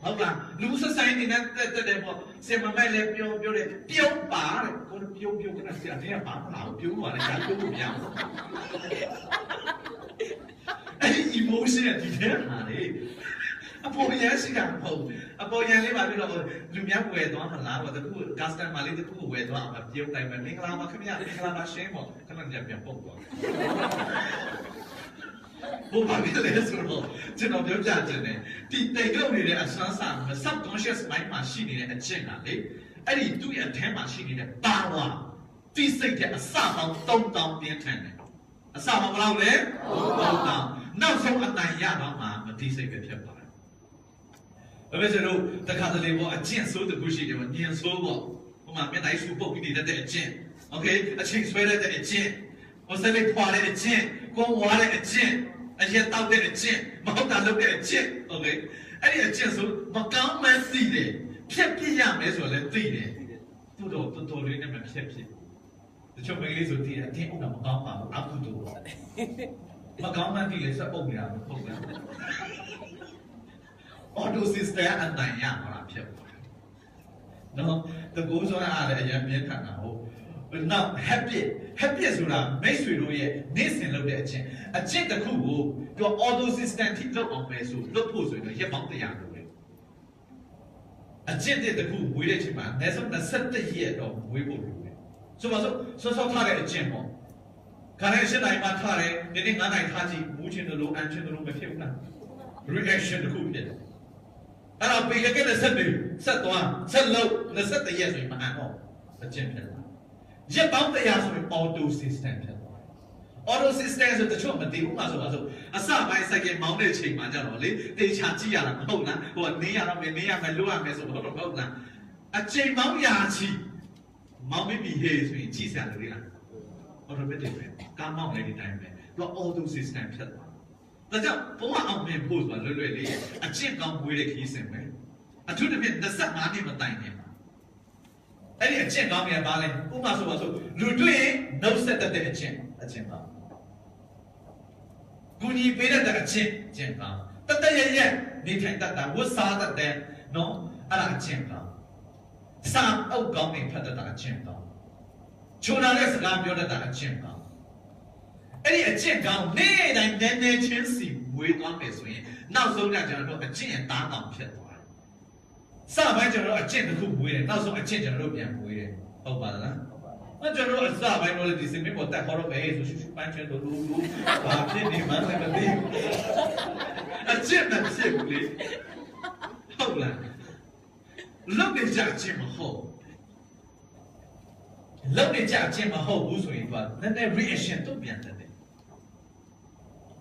ဟုတ်လားလူစဆိုင်နေတဲ့တဲ့ပေါ့ဆင်မမဲလည်းပြောတယ်ပြုံးပါတဲ့ကိုပြုံးကဆရာတဲ့ပါမလားပြုံးပါလေကြာပြုံးလို့မရဘူးအဲ့ဒီ emotion ဒီတဲ့ဟာလေအပေါ်ရရှိတာမဟုတ်အပေါ်ရလေးပါပြီးတော့လူများဝယ်သွားမလားပေါ့တခု customer လေးတခုဝယ်သွားအောင်ပြုံးတိုင်းပဲမင်္ဂလာပါခင်ဗျာမင်္ဂလာပါရှင်းပေါ့ခဏပြန်ပုတ်သွားဘုရားပြလဲဆိုတော့ကျွန်တော်ပြောပြချင်တယ်ဒီတိတ်ထုတ်နေတဲ့အစွမ်းစား subconscious mind မှာရှိနေတဲ့အကျင့်ကလေအဲ့ဒီသူ့ရဲ့အထဲမှာရှိနေတဲ့ power တိစိတ်တဲ့အစပေါင်း3000ပြင်းထန်တယ်အစပေါင်းဘယ်လောက်လဲ3000နောက်ဆုံးအတိုင်ရတော့မှမတိစိတ်ပဲဖြစ်ပါတယ်ဒါပေမဲ့ကျွန်တော်တခါတလေပေါ့အကျင့်ဆိုးတခုရှိတယ်ပေါ့ညင်ဆိုးပေါ့ဟိုမှာမျက်နှာစုပုတ်ပြီးနေတဲ့အကျင့် okay အချိန်ဆွဲတဲ့အကျင့်ဟိုစလေးဖွာတဲ့အကျင့်ကိုဝါတဲ့အကျင့်အရင်တောက်တဲ့အကျင့်မဟုတ်တာလုပ်တဲ့အကျင့်โอเคအဲ့ဒီအကျင့်ဆိုမကောင်းမှန်းသိတယ်ဖြတ်ပြရမယ်ဆိုလည်းသိတယ်သူတော့တော်တော်လေးနဲ့မဖြတ်ဖြစ်တချို့မိန်းကလေးဆိုသိတယ်အတင်းအုပ်တာမကောင်းပါဘူးအကုသို့မကောင်းမှန်းသိလေစက်ပုတ်နေတာမဟုတ်လားအော်တိုစစ္စတယ်အတိုင်းရမှာဖြစ်ပါတယ်နော်တကူဆိုတာလည်းအရင်မြင်ထန်တာဟုတ်နောက် habit ဆိုတာမိတ်ဆွေတို့ရဲ့နေ့စဉ်လုပ်တဲ့အကျင့်တစ်ခုကိုပြော auto system ထိလုပ်အောင်ပဲဆိုလုပ်ဖို့ဆိုရင်ရက်ပေါင်း100လို့ပဲအကျင့်တစ်ခုဝေးတဲ့အချိန်မှာအနည်းဆုံး21ရက်တော့ဝေးဖို့လိုတယ်ဆိုပါစို့စောထားတဲ့အကျင့်ပေါ့ခါတိုင်း7နိုင်မှထားတယ်ဒီနေ့9နိုင်ထားကြည့်မူးချင်းတို့လိုအန်ချင်းတို့လိုမဖြစ်ဘူးလား reaction တစ်ခုဖြစ်တယ်အဲ့တော့ပေကကနဲ့ဆက်သွားဆက်လို့21ရက်ဆိုရင်မအံ့တော့အကျင့်ဖြစ်လာရက်ပေါင်း100ဆိုရင် auto system ဖြစ်သွားတယ် auto system ဆိုတချို့မသိဘူးမှဆိုပါဆိုအစပိုင်းစိုက်ကမောင်းတဲ့အချိန်မှာကြတော့လေတေချာကြည့်ရတာမဟုတ်လားဟိုကနေရတော့နေရမယ်လို့ရမယ်ဆိုတော့မဟုတ်လားအချိန်မောင်းရာချီမောင်းမိဟေးဆိုရင်ကြည့်စရာလိုလား automatic ပဲကားမောင်းနေတဲ့အတိုင်းပဲသူက auto system ဖြစ်သွားတယ်ဒါကြောင့်ဘဝအောင်မြင်ဖို့ဆိုတာလွယ်လွယ်လေးအကျင့်ကောင်းမွေးတဲ့ခရီးစဉ်ပဲအထူးသဖြင့်25နှစ်မတိုင်ခင်အဲ့ဒီအကျင့်ကောင်းမြန်ပါလဲဥပမာဆိုပါဆိုလူတွေ့ရင်နှုတ်ဆက်တဲ့အကျင့်ပါဂုဏီပေးတဲ့အကျင့်ပါတတရရနေထိုင်တတ်တာဝတ်စားတတ်တဲ့နော်အဲ့ဒါအကျင့်ပါစာအုပ်ကောင်းနေဖတ်တတ်တာအကျင့်ပါချိုနာတဲ့စကားပြောတတ်တာအကျင့်ပါအဲ့ဒီအကျင့်ကောင်းနေ့တိုင်းနည်းနည်းချင်းစီဝေးသွားမယ်ဆိုရင်နောက်ဆုံးကကျွန်တော်တို့အကျင့်တားတောင်ဖြစ်သွားတယ် ပိုင်းကျွန်တော်တို့အကျင့်တစ်ခုမွေးတယ်နောက်ဆုံးအကျင့်ကျွန်တော်တို့ပြန်မွေးတယ်ဟုတ်ပါလားကျွန်တော်တို့အစပိုင်းတော့လေဒီစမင်းပေါ်တက်ခေါ်တော့ပဲဆိုရှူပန်းချဲတို့လူဘာဖြစ်နေမှန်းလည်းမသိဘူးအကျင့်မဖြစ်ဘူးလေဟုတ်လားလုံနေကြခြင်းမဟုတ်လုံနေကြခြင်းမဟုတ်ဘူးဆိုရင်သူကနည်းနည်း reaction တော့ပြန်တယ်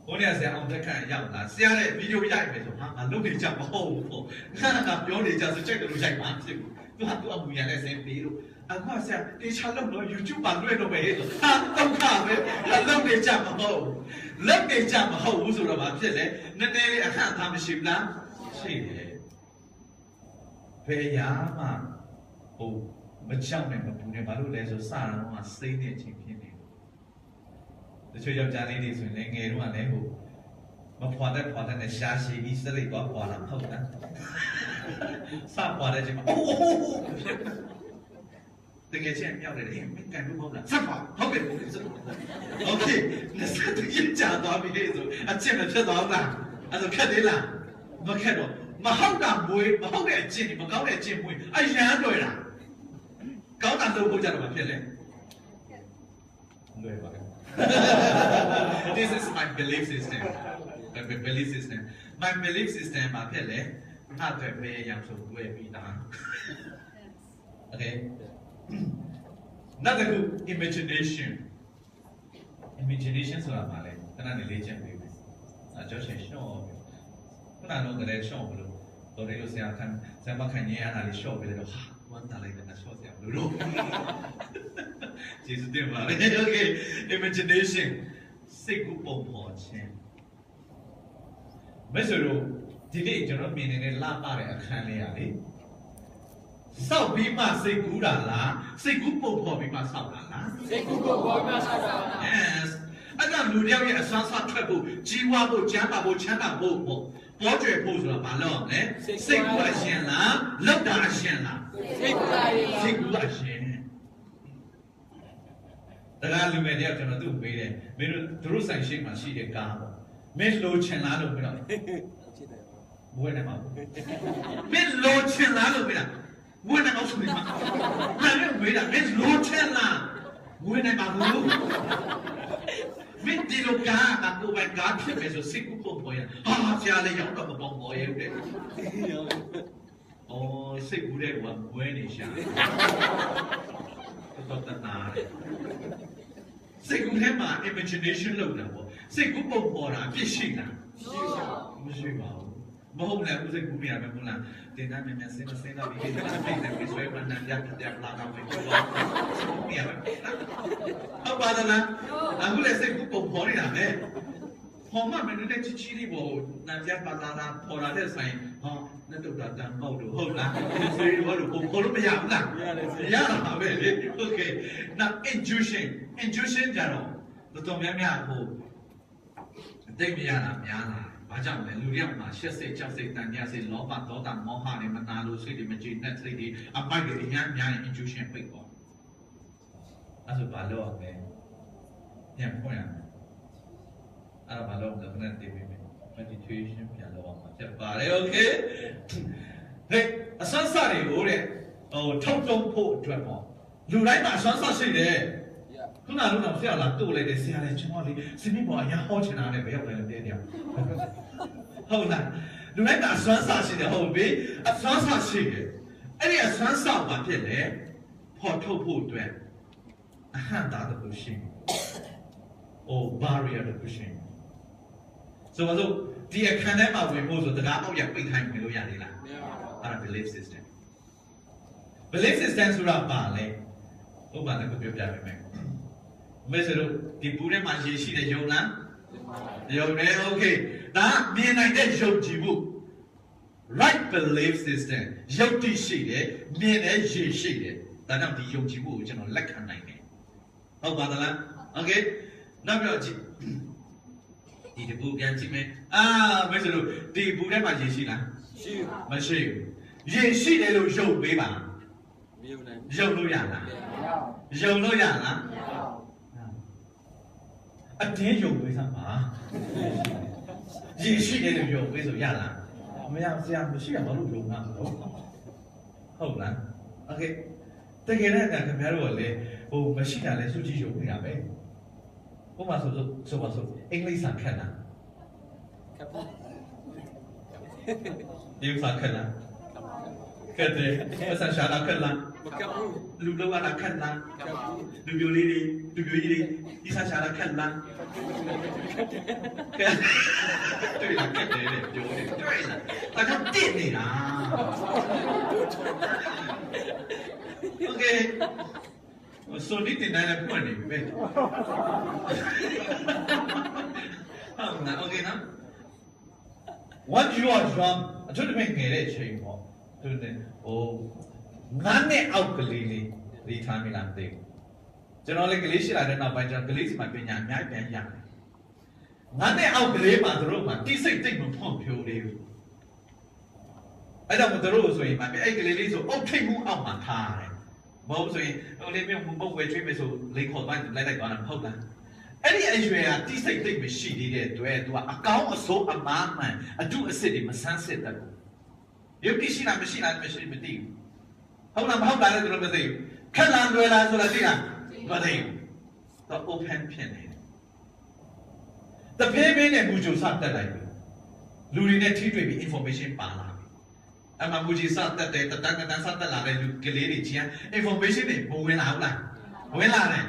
ဘုရားဆရာအောင်တက်ခန့်ရောက်လာဆရာတဲ့ဗီဒီယိုရိုက်မယ်ဆိုဟာငါလုံနေကြမဟုတ်ဘူးပေါ့ခဏကပြောနေကြဆိုချက်တယ်လို့ရိုက်ပါဖြစ်ဘူးသူကအမူအရာနဲ့ဆင်းပြီးလို့အခုဆရာတေချာလုံတော့ YouTube မှာလွှင့်တော့ပဲဆိုဟာတော့ခါပဲလုံနေကြမဟုတ်လုံနေကြမဟုတ်ဘူးဆိုတော့ဘာဖြစ်လဲနည်းနည်းလေးအခန့်သားမရှိဘူးလားရှိတယ်ဘယ်ရာမှဟိုမကြောက်နဲ့မပူနဲ့ဘာလို့လဲဆိုစတာတော့စိတ်နဲ့ချင်းဖြစ်နေတချို့ယောက်ျားလေးတွေဆိုရင်လည်းငယ်တော့လည်းဟိုမဖွာတဲ့နဲ့ရှားရှိပြီးစရိတ်တော့ဖွာလာဟုတ်လားစဖွာတဲ့ချိန်မှာအိုးတကယ်ချင်းမြောက်တယ်ဟင်မင်းကန်လို့မဟုတ်လားစဖွာဟုတ်ကဲ့ဟုတ်ကဲ့โอเคလက်စရကြသွားပြီလေဆိုအချက်မဖြစ်သွားလားအဲ့ဒါခက်သေးလားမခက်တော့မဟုတ်တာမွေးမဟုတ်တဲ့အချင်းဒီမကောင်းတဲ့အချင်းမွေးအရန်လွယ်တာကောင်းတာလုပ်ဖို့ကြတော့မဖြစ်လေလွယ်ပါလေThis is my belief system. My belief system မှာဖြစ်လေအဲ့ဒါပဲရအောင်ဆိုတွဲပြီးတာ Okay. နောက်တစ်ခု imagination ဆိုတာပါလေခဏနေလေ့ကျင့်ပေးမယ်အကျော်ရှင်ရှော့ခဏလုံးတည်းရှော့ဘလို့တော်တယ်လို့ဆရာမခံရရတာလေးရှော့ပေးတယ်တော့ဟာဝမ်းသာလိုက်တယ်ရှော့ဆရာဘလို့ကျေးဇူးတင်ပါတယ် Okay imagination စိတ်ကူးပုံဖော်ခြင်းမဆိုလို့ဒီနေ့ကျွန်တော်မြင်နေတဲ့လှပတဲ့အခန်းလေးရလေစောက်ပြီးမှစိတ်ကူးတာလားစိတ်ကူးပုံဖော်ပြီးမှစောက်တာလားစိတ်ကူးပုံဖော်ပြီးမှစောက်တာ Yes အဲ့ဒါလူတယောက်ရဲ့အစွမ်းစားထွက်ဖို့ကြီးဝါဖို့ကျမ်းပါဖို့ချမ်းသာဖို့ပေါ့ပေါ်ကျွယ်ဖို့ဆိုတာဘာလို့လဲစိတ်ကူးအရှင်လားလောက်တာအရှင်လားစိတ်ကူးအရှင်တရားလူငယ်တယောက်ကျွန်တော်သူ့ပေးတယ်မင်းတို့သူတို့ဆိုင်ရှိမှရှိတဲ့ကားပေါ့မင်းလိုချင်လားလို့ပြောဘွေးနေမှာမင်းလိုချင်လားလို့ပြောဘွေးနေမှာဆိုရင်မင်းဝေးတာမင်းလိုချင်လားဘွေးနေမှာဘူးမင်းဒီလိုကားကကိုယ်ကကားဖြစ်မယ်ဆိုစိတ်ကူးပုံပေါ်ရဟာဆရာလေးရောက်တော့မပေါပေါ်ရဲ့တဲ့အော်စိတ်ကူးတဲ့ကဘွေးနေရှာတော့တနာစိတ်ကူးထဲမှာ imagination လုပ်တာပေါ့စိတ်ကူးပုံပေါ်တာအပြစ်ရှိလားမရှိပါဘူးမဟုတ်လားစိတ်ကူးပြရမယ်မဟုတ်လားတင်တာမြန်စင်းလာပြီးဒီမှာပြင်တယ်ဆွဲမှန်းတယ်ပြလာတာပဲပြောပြရမယ်ဟုတ်ပါသလားအခုလည်းစိတ်ကူးပုံပေါ်နေတာပဲဟောမမင်းတို့ချီချီလေးပေါ်နာပြပါလာတာပေါ်လာတဲ့ဆိုင်ဟောနဲ့တော့တန်ပေါက်လို့ဟုတ်လားဆွေးတော့ပုံပေါ်လို့မရဘူးလားရတာပဲလေ Okay now intuition ကြတော့တော်များများဟိုအသိမရတာများလားဘာကြောင့်လဲလူတွေကမှာရှက်စိတ်ကြောက်စိတ်တန်တရားစိတ်လောဘဒေါသမောဟတွေမနာလို့စိတ်တွေမကြည်နဲ့စိတ်တွေအပိုက်တွေအများကြီး intuition ပိတ်သွားအဲ့ဒါဘာလို့လဲပြန်ဖွင့်ရမယ်အဲ့ဒါဘာလို့လဲခဏတည်ပေးမယ် meditation ပြန်လုပ်အောင်ဖြစ်ပါတယ် Okay ဟဲ့အဆန်းစားတွေကိုတဲ့ဟိုထုတ်တုံးဖို့အတွက်ပေါ့လူတိုင်းမှာအဆန်းစားရှိတယ်ခုနကတော့ဆရာလာတို့လိုက်တယ်ဆရာလည်းကျွန်တော်လေးစမင်းပေါ်အရာဟောချင်တာနဲ့ဘယ်ရောက်လဲတဲ့တရားဟုတ်လားလူတိုင်းကအစွမ်းစားရှိတယ်ဟုတ်ပြီအစွမ်းစားရှိတယ်အဲ့ဒီအစွမ်းစားဘာဖြစ်လဲဖော်ထုတ်ဖို့အတွက်အဟံတာတခုရှိအို barrier တခုရှိဆိုတော့ဒီအခန်းထဲမှာဝင်ဖို့ဆိုတရားပေါက်ရပိတ်ထိုင်ဝင်လို့ရသေးလားမရပါဘူးအဲ့ဒါ belief system ဆိုတာပါလေဥပမာတစ်ခုပြောပြပေးမယ်မဲဆိုတော့ဒီဘူးထဲမှာရေရှိတဲ့ယုံလားယုံတယ် Okay ဒါမြင်နိုင်တဲ့ယုံကြည်မှု right belief system ယုံတည်ရှိတယ်မြင်တယ်ရေရှိတယ်ဒါကြောင့်ဒီယုံကြည်မှုကိုကျွန်တော်လက်ခံနိုင်တယ်ဟုတ်ပါသလား Okay နောက်ပြီးတော့ကြည့်ဒီတပူပြန်ကြည့်မယ်မဲဆိုတော့ဒီဘူးထဲမှာရေရှိလားရှိမရှိဘူးရေရှိတယ်လို့ယုံပေးပါမယုံနိုင်ယုံလို့ရလားယုံလို့ရလားအတင်းယုံပေးစမ်းပါရေရှိတယ်လို့ယုံပေးဆိုရလားမရဆရာမရှိရဘာလို့ယုံတာမလို့ ဟုတ်လားโอเคတကယ်လည်းခင်ဗျားတို့ကလေဟိုမရှိတာလဲစုကြည့်ရုံနေတာပဲဘုမဆိုအင်္ဂလိပ်စာခက်လား ครับ ဒီဥစ္စာခက်လားခက်တယ်အဆန်ရှာလာခက်လား မကပ်ဘူး လူလောကလာခက်လား ကပ်ဘူး လူမျိုးလေးတွေလူမျိုးကြီးတွေဒီဆန်ရှာလာခက်လားခက်တွေ့လားခက်တယ်တဲ့ပြောတယ်တွေ့လားဒါကြောင့်တင့်နေတာโอเคဆိုဒီတင်တယ်ပွင့်နေပြီပဲဟုတ်လားโอเคနော် What you are from အထူးသဖြင့်ငယ်တဲ့အချိန်ပေါ့သူတင်ဟိုငါးနဲ့အောက်ကလေးလေးဒီထားမိလားမသိဘူးကျွန်တော်လည်းကလေးရှိလာတဲ့နောက်ပိုင်းကျွန်တော်ကလေးစီမှာပညာအများကြီးပြန်ရတယ်ငါးနဲ့အောက်ကလေးမှာတို့မှာတိစိတ်တိတ်မဖွံ့ဖြိုးလေးဘူးအဲ့တော့တို့ဆိုရင်အဲ့ကလေးလေးဆိုအုတ်ထိတ်မှုအောက်မှာထားတယ်မဟုတ်ဆိုရင်ဟိုလေးမျိုးမဟုတ်ဝယ်ချွေးမယ်ဆိုလိန်ခေါ်သွားလိုက်သွားတာမဟုတ်လားအဲ့ဒီအရွယ်ကတိစိတ်တိတ်မရှိသေးတဲ့အတွက်သူကအကောင်းအဆိုးအမားမှန်အတုအစစ်တွေမဆန်းစစ်တတ်ဘူးယုတ်တိရှိလားမရှိလားမရှိမသိဘူးဟုတ်လားမဟုတ်လားလည်းသူတို့မသိဘူးခက်လားလွယ်လားဆိုတာသိလားမသိဘူးတော့ open ဖြစ်နေတယ်တဖေးဖေးနဲ့မူဂျိုစတက်လိုက်ပြီလူတွေနဲ့ထိတွေ့ပြီး information ပါလာပြီအမှမူဂျီစတက်တဲ့တန်စတက်လာတဲ့လူကလေးတွေချင်း information တွေမဝင်လာဘူးလားဝင်လာတယ်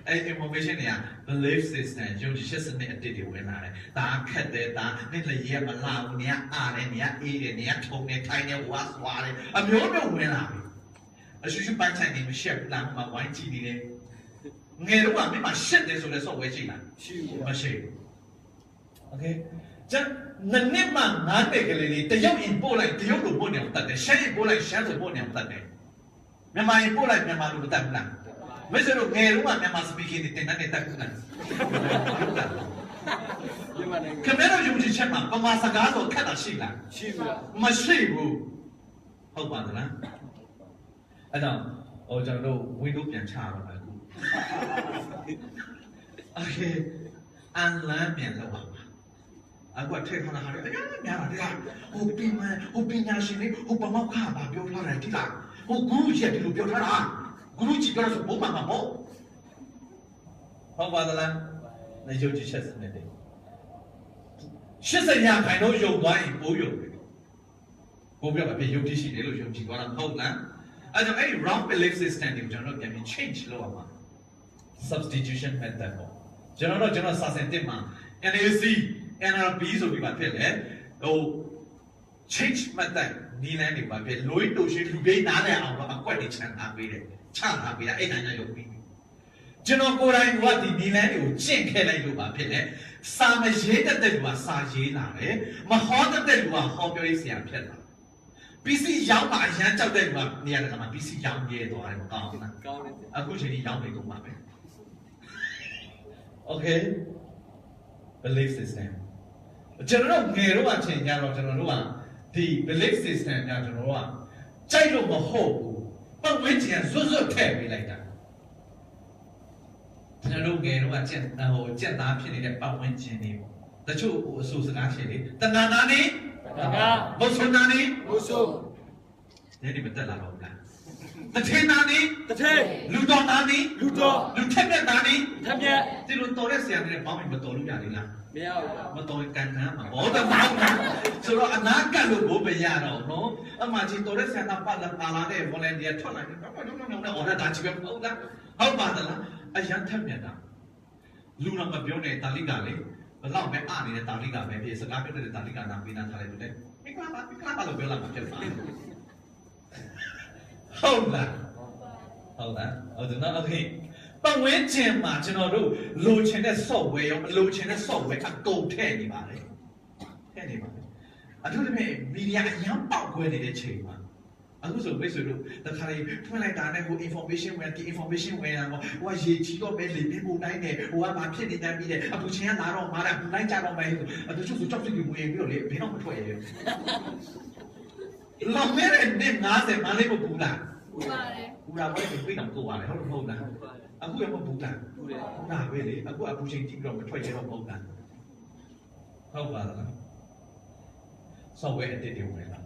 အဲ့ information တွေက belief system ယုံကြည်ချက်စနစ်အတစ်တွေဝင်လာတယ်ဒါခက်တယ်ဒါနေ့လည်းရမလာဘူးနေရအားတယ်နေရအေးတယ်နေရထုံတယ်ထိုင်တယ်ဝါဆွာတယ်အမျိုးမျိုးဝင်လာပြီအရှုရှုပိုင်းဆိုင်နေမရှက်ဘူးလားမှဝိုင်းကြည့်နေတယ်ငယ်တော့ကမင်းမရှက်တယ်ဆိုလဲဆော့ဝဲကြည့်လားရှိဘူး မရှိဘူးโอเคကျန်နစ်မှငါးတဲ့ကလေးလေးတရုတ်ရင်ပို့လိုက်တရုတ်လိုပို့နေအောင်တတ်တယ်ရှမ်းရင်ပို့လိုက်ရှမ်းလိုပို့နေအောင်တတ်တယ်မြန်မာရင်ပို့လိုက်မြန်မာလိုမတတ်ဘူးလားမင်းတို့ငယ်တော့မြန်မာ speaking တင်တဲ့တက်ကူလားမြန်မာနိုင်ငံ ခင်ဗျားတို့ယုံကြည်ချက်မှာပမာစကားဆိုခက်တာရှိလား ရှိဘူးလား မရှိဘူးဟုတ်ပါသလားအဲ့တော့ဟိုကျွန်တော်တို့ window ပြန်ချတော့မယ်အခုโอเคအန်လန်ပြန်လောက်ပါအခုထည့်ခါလာဟာအများများတာဒီလားဟိုပညာရှင်လေးဟိုပမောက္ခပါပြောထားတယ်ဒီလားဟိုဂုရုကြီးကဒီလိုပြောထားတာဂုရုကြီးပြောဆိုဘုံမှာမဟုတ်ဟုတ်ပါသလားနေယုံကြည်ချက်စနစ်တွေ80ရာခိုင်နှုန်းယုံသွားရင်ပိုးယုံတယ်ပိုးပြောမှာပြယုံကြည်ရှိတယ်လို့ယုံကြည်သွားတာမဟုတ်လားအဲ့တော့အဲ့ဒီ wrong belief system တွေကိုကျွန်တော်တို့ပြန်ပြီး change လုပ်ရမှာ substitution method ပေါ့ကျွန်တော်စာစင်တစ်မှာ NAC NRB ဆိုပြီးပါဖြစ်လေဟို change method နီလန်းတွေပါဖြစ်လိုတို့ရှိလူပိနားလဲအောင်တော့အကွက်တွေချန်ထားပေးတယ်ချထားပေးတာအဲ့နိုင်ငံရုပ်ပြီးကျွန်တော်ကိုယ်တိုင်ကဒီနီလန်းတွေကိုကျင့်ခဲ့လိုက်လို့ပါဖြစ်လေစာမရေးတတ်တဲ့လူကစာရေးလာတယ်မဟောတတ်တဲ့လူကဟောပြောရေးဆရာဖြစ်လာPC ရောင်းမှာအရန်ကြောက်တဲ့လူကနေရာကမှာ PC ရောင်းရဲသွားတယ်မကောင်းဘူးလား ကောင်းတယ် အခုချိန်ကြီးရောင်းနေကုန်ပါပဲ Okay belief system ကျွန်တော်တို့ငယ်တော့အချိန်ကြတော့ကျွန်တော်တို့ကဒီ belief system ကကျွန်တော်တို့ကကြိုက်လို့မဟုတ်ဘူးပတ်ဝန်းကျင်ဇွတ်ထည့်ပေးလိုက်တာကျွန်တော်တို့ငယ်တော့ကြက်သားဖြစ်နေတဲ့ပတ်ဝန်းကျင်တွေပေါ့တချို့အဆိုစကားရှိတယ်တဏ္ဍာနာနေဘုဆုနာနေ ဘုဆို ဒီမတက်လာတော့ဘူးလားတထေနာနေ တစ်ထည့် လူတော်နာနေ လူတော် လူထက်မြက်နာနေ ထက်မြက် ဒီလိုတော်တဲ့ဆရာတွေပေါင်းပြီးမတော်လို့ရတယ်လား မရဘူး မတော်ကန်ကမ်းမှာဘောတော့မဟုတ်ဘူးဆိုတော့အနာကတ်လို့ဘိုးမရတော့နော်အမှကြီးတော်တဲ့ဆရာကပတ်လာတဲ့ volunteer ထွက်လာတယ်ဘာလို့လဲအော်ဒါချီပဲဟုတ်လားဟုတ်ပါသလားအရန်ထက်မြက်တာလူတော့မပြောနဲ့တာလိကလေဘလောက်ပဲအနေတဲ့တာလိကပဲဖြစ်စကားပြောတဲ့တာလိကနာပေးနာထားလိုက်တယ်မိကလာလို့ပြောလာမှာဖြစ်ပါဟုတ်လားဟုတ်လားဟုတ်တယ်နော်โอเคပတ်ဝန်းကျင်မှာကျွန်တော်တို့လိုချင်တဲ့ software ရောမလိုချင်တဲ့ software အကုန်ထည့်နေပါတယ်ထည့်နေပါတယ်အထူးသဖြင့်မီဒီယာအရန်ပေါက်ခွဲနေတဲ့ချိန်မှာအခုဆိုမိတ်ဆွေတို့တခါလေဖွင့်လိုက်တာနဲ့ဟို information ဝင်ဒီ information ဝင်လာတော့ဟိုကရေကြီးတော့ပဲလေပြဖို့တိုင်းနဲ့ဟိုကမှဖြစ်နေတတ်ပြီးတဲ့အပူချင်းကလာတော့မာတာပူတိုင်းကြတော့ပဲဆိုအတူတူဆိုကြောက်စိတ်ကြီးဝင်ပြီးတော့လေဘယ်တော့မထွက်ရဘူးလောင်မဲ့နဲ့90မလေးမပူလား ဟုတ်ပါတယ် ပူတာပဲပြိတောင်ကိုပါတယ်ဟုတ်မဟုတ်လားအခုရမပူတာ ဟုတ်တယ် ပူတာပဲလေအခုအပူချင်းကြည့်ပြီးတော့မထွက်ရတော့မဟုတ်လားဟုတ်ပါလား software အတစ်တွေဝင်လာ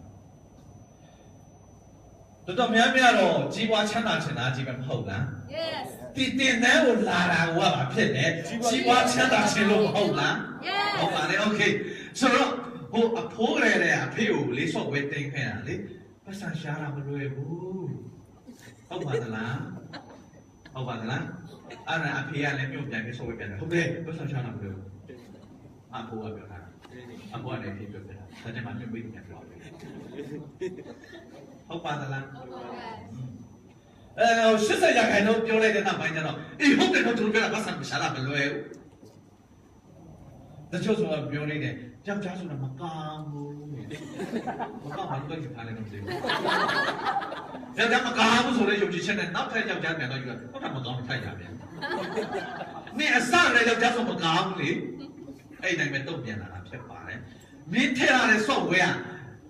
တော်များများတော့ကြီးပွားချမ်းသာချင်တာကြီးပဲမဟုတ်လား Yes. ဒီတင်တန်းကိုလာတာကဘာဖြစ်လဲကြီးပွားချမ်းသာချင်လို့မဟုတ်လား Yes. ဟုတ်ပါလေโอเคဆိုတော့ဟိုအဖိုးကလေးတဲ့အဖေကိုလေးဆော့ဝဲတင်ခဲ့တာလေပတ်စံရှားတာမလွယ်ဘူးဟုတ်ပါသလားဟုတ်ပါသလားအဲ့ဒါအဖေကလည်းမြို့ပြန်ပြီးဆော့ဝဲပြန်တယ်ဟုတ်တယ်ပတ်စံရှားတာမလွယ်ဘူးအဖိုးကပြောတာအဖိုးကလည်းပြောတာဒါကြောင့်မှမြို့ပြီးပြန်ပြောတယ်ဟုတ်ပါသလား80ရာခိုင်နှုန်းပြောလိုက်တဲ့နောက်ပိုင်းကျတော့အေးဟုတ်တယ်တော့သူပြောတာပတ်စံရှားတာမလွယ်ဘူးတချို့ဆိုပြောနေတယ်ကြောက်ကြားဆိုတာမကောင်းဘူးမကောင်းမှတော့ကြည့်ထားလိုက်တော့မသိဘူးကြောက်ကြားမကောင်းဘူးဆိုတဲ့ယုံကြည်ချက်နဲ့နောက်ထပ်ကြောက်ကြားပြန်တော့ယူတာဟုတ်တာမကောင်းထိုက်ကြပြန်မင်းအစလည်းကြောက်ကြားဆိုမကောင်းလေအဲ့တိုင်းပဲတုတ်ပြန်လာတာဖြစ်ပါတယ်မင်းထည့်ရတဲ့ software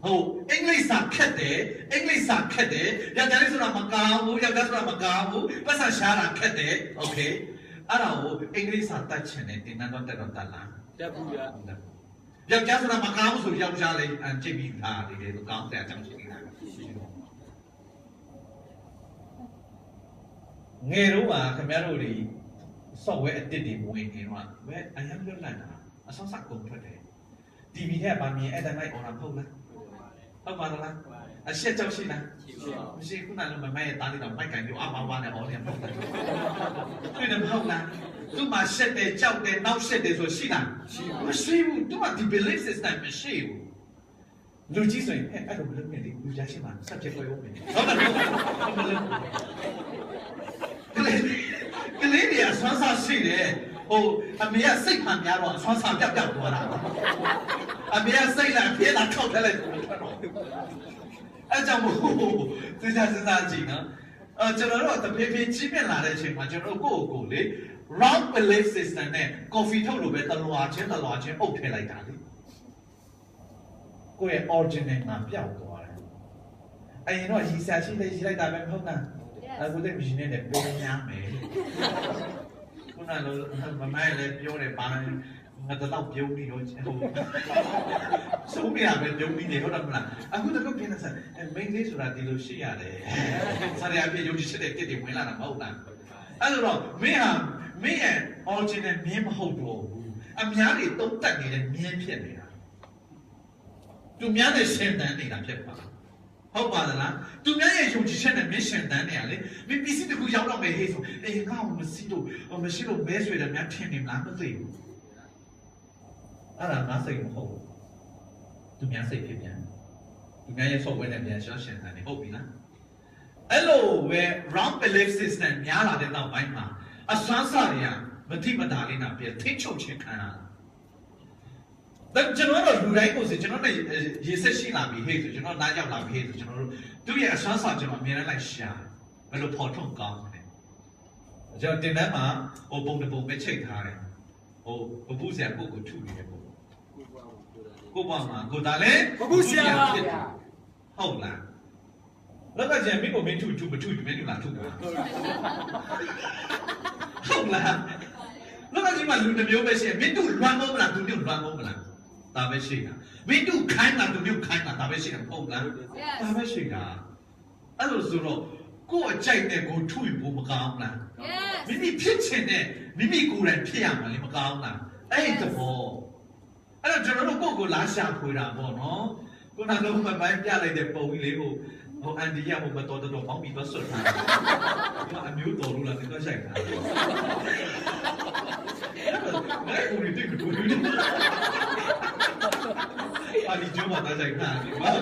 ဟိုအင်္ဂလိပ်စာခက်တယ်အင်္ဂလိပ်စာခက်တယ်ယောက်ျားလေးဆိုတာမကောင်းဘူးယောက်ျားဆိုတာမကောင်းဘူးပတ်စံရှားတာခက်တယ်โอเคအဲ့ဒါကိုအင်္ဂလိပ်စာတတ်ချင်တယ်တင်တော့တက်တော့တက်လား တက်ဘူးရ ယောက်ျားဆိုတာမကောင်းဘူးဆိုယောက်ျားလေးကြည့်ပြီးသားတယ်လေကောင်းတဲ့အကြောင်းရှိနေတာငယ်တော့ပါခင်ဗျားတို့တွေ software အတစ်တွေဝင်နေတော့ဘယ်အရင်လွတ်လပ်တာအဆောက်အအုံကုန်ထွက်တယ် TV ထဲမှာမြင်အဲ့တိုင်းလိုက် order မဟုတ်လားဟုတ်ပါလားအရှက်ကြောက်ရှိလားမရှိခုနကလည်းမမဲတားလိုက်တော့မိုက်ကန်ပြောအမဝါနဲ့ order မဟုတ်လားတွေ့တယ်မဟုတ်လားသူ့မှာရှက်တယ်ကြောက်တယ်နောက်ရှက်တယ်ဆိုရှိလားမရှိဘူးသူ့မှာဒီ belief system မရှိဘူးလူကြီးဆိုရင်အဲ့လိုမလုပ်နဲ့လေလူကြားရှိမှာ subject ကိုရုံးမယ်ဟုတ်လားမလုပ်ကလေးတွေအဆွမ်းစားရှိတယ်ဟိုအမေကစိတ်ခံများတော့အဆွမ်းစားပြောက်သွားတာအမေကစိတ်လာပြေးလာထောက်ထက်လိုက်အဲ့ကြောင့်မို့စဉ်းစားကြည့်နော်ကျွန်တော်တို့တဖြည်းဖြည်းကြီးပြင်းလာတဲ့အချိန်မှာကျွန်တော်တို့ကိုယ့်လေ wrong belief system နဲ့ coffee ထုတ်လို့ပဲတလွာချင်းအုပ်ထည့်လိုက်တာလေကိုယ့်ရဲ့ original မှာပျောက်သွားတယ်အရင်တော့ရီစာရှိလေရီလိုက်တာပဲမဟုတ်လားအခုတည်းမရှိနေတဲ့ပုံများမယ်ခုနလိုမမိုင်းလည်းပြောတယ်ပါငါတော့ပြုံးပြီးတော့ဟိုဆုံးပြရမယ်ပြုံးပြီးနေဟုတ်တယ်မလားအခုတော့ပြင်နေစမိန်းလေးဆိုတာဒီလိုရှိရတယ်ဆရာပြရုပ်ရှိတဲ့တစ်တွေဝင်လာတာမဟုတ်လားအဲ့တော့မင်းရဲ့ original မင်းမဟုတ်တော့ဘူးအများတွေတုံးတက်နေတဲ့မင်းဖြစ်နေတာသူများနဲ့ရှင်းတန်းနေတာဖြစ်ပါဟုတ်ပါလားသူများရဲ့ယုံကြည်ချက်နဲ့မင်းရှင်တန်းနေရလေမင်းပစ္စည်းတစ်ခုရောက်တော့မယ်ဟေးဆိုအေးငါ့ကိုမရှိလို့မဲဆွေတယ်များထင်နေမလားမသိဘူးအဲ့ဒါငါစိတ်မဟုတ်ဘူးသူများစိတ်ဖြစ်ပြန်သူများရဲ့ software နဲ့ပြန်ရှင်းရှင်တန်းနေဟုတ်ပြီလားအဲ့လိုပဲ wrong belief system များလာတဲ့နောက်ပိုင်းမှာအစွမ်းစားတွေကမတိမတာလေးနာပြထိချုပ်ခြင်းခံရတာကျွန်တော်တို့လူတိုင်းကိုဆိုကျွန်တော်တို့ရေဆက်ရှိလာပြီဟဲ့ဆိုကျွန်တော်နားရောက်လာပြီဟဲ့ဆိုကျွန်တော်တို့သူ့ရဲ့အစွမ်းစာကျွန်တော်အမြဲတမ်းလိုက်ရှာဘယ်လိုပေါ်ထုတ်ကောင်းလဲကျွန်တော်တင်တန်းမှာဟိုပုံတစ်ပုံပဲချိတ်ထားတယ်ဟိုဘပူးဆရာကိုထုနေတယ်ကိုပေါ့မှာကိုဒါလည်း ဘဘူးဆရာပါဗျာ ဟုတ်လားလောကကျန်မင်းကိုမင်းထုမထုမင်းတို့လာထုတာဟုတ်လားလောကကြီးမှာလူတစ်မျိုးပဲရှိရင်မင်းတို့လွမ်းမိုးမလားသူတို့လွမ်းမိုးမလားဒါပဲရှိတာမင်းတို့ခိုင်းတာသူတို့ခိုင်းတာဒါပဲရှိတာဟုတ်လားဒါပဲရှိတာအဲ့လိုဆိုတော့ကိုယ်အကြိုက်တဲ့ကိုထုဖို့မကောင်းလားမိမိဖြစ်ချင်တဲ့မိမိကိုယ်တိုင်ဖြစ်ရမှာလေမကောင်းလားအဲ့ဒီဘောအဲ့တော့ကျွန်တော်တို့ကိုယ်လာရှာဖွေတာပေါ့နော်ခုနကလုံးမပိုင်းပြလိုက်တဲ့ပုံကြီးလေးကိုဟိုအန်ဒီရဟိုမတော်ပေါင်းပြီးတော့ဆွတ်ထားတယ်။ဘာအမျိုးတော်လို့လားဒီတော့ဆိုင်တာ။အဲ့ကိုရီတိတ်ကိုရီ။အာဒီကျမတာဆိုင်တာ။ဘာလဲ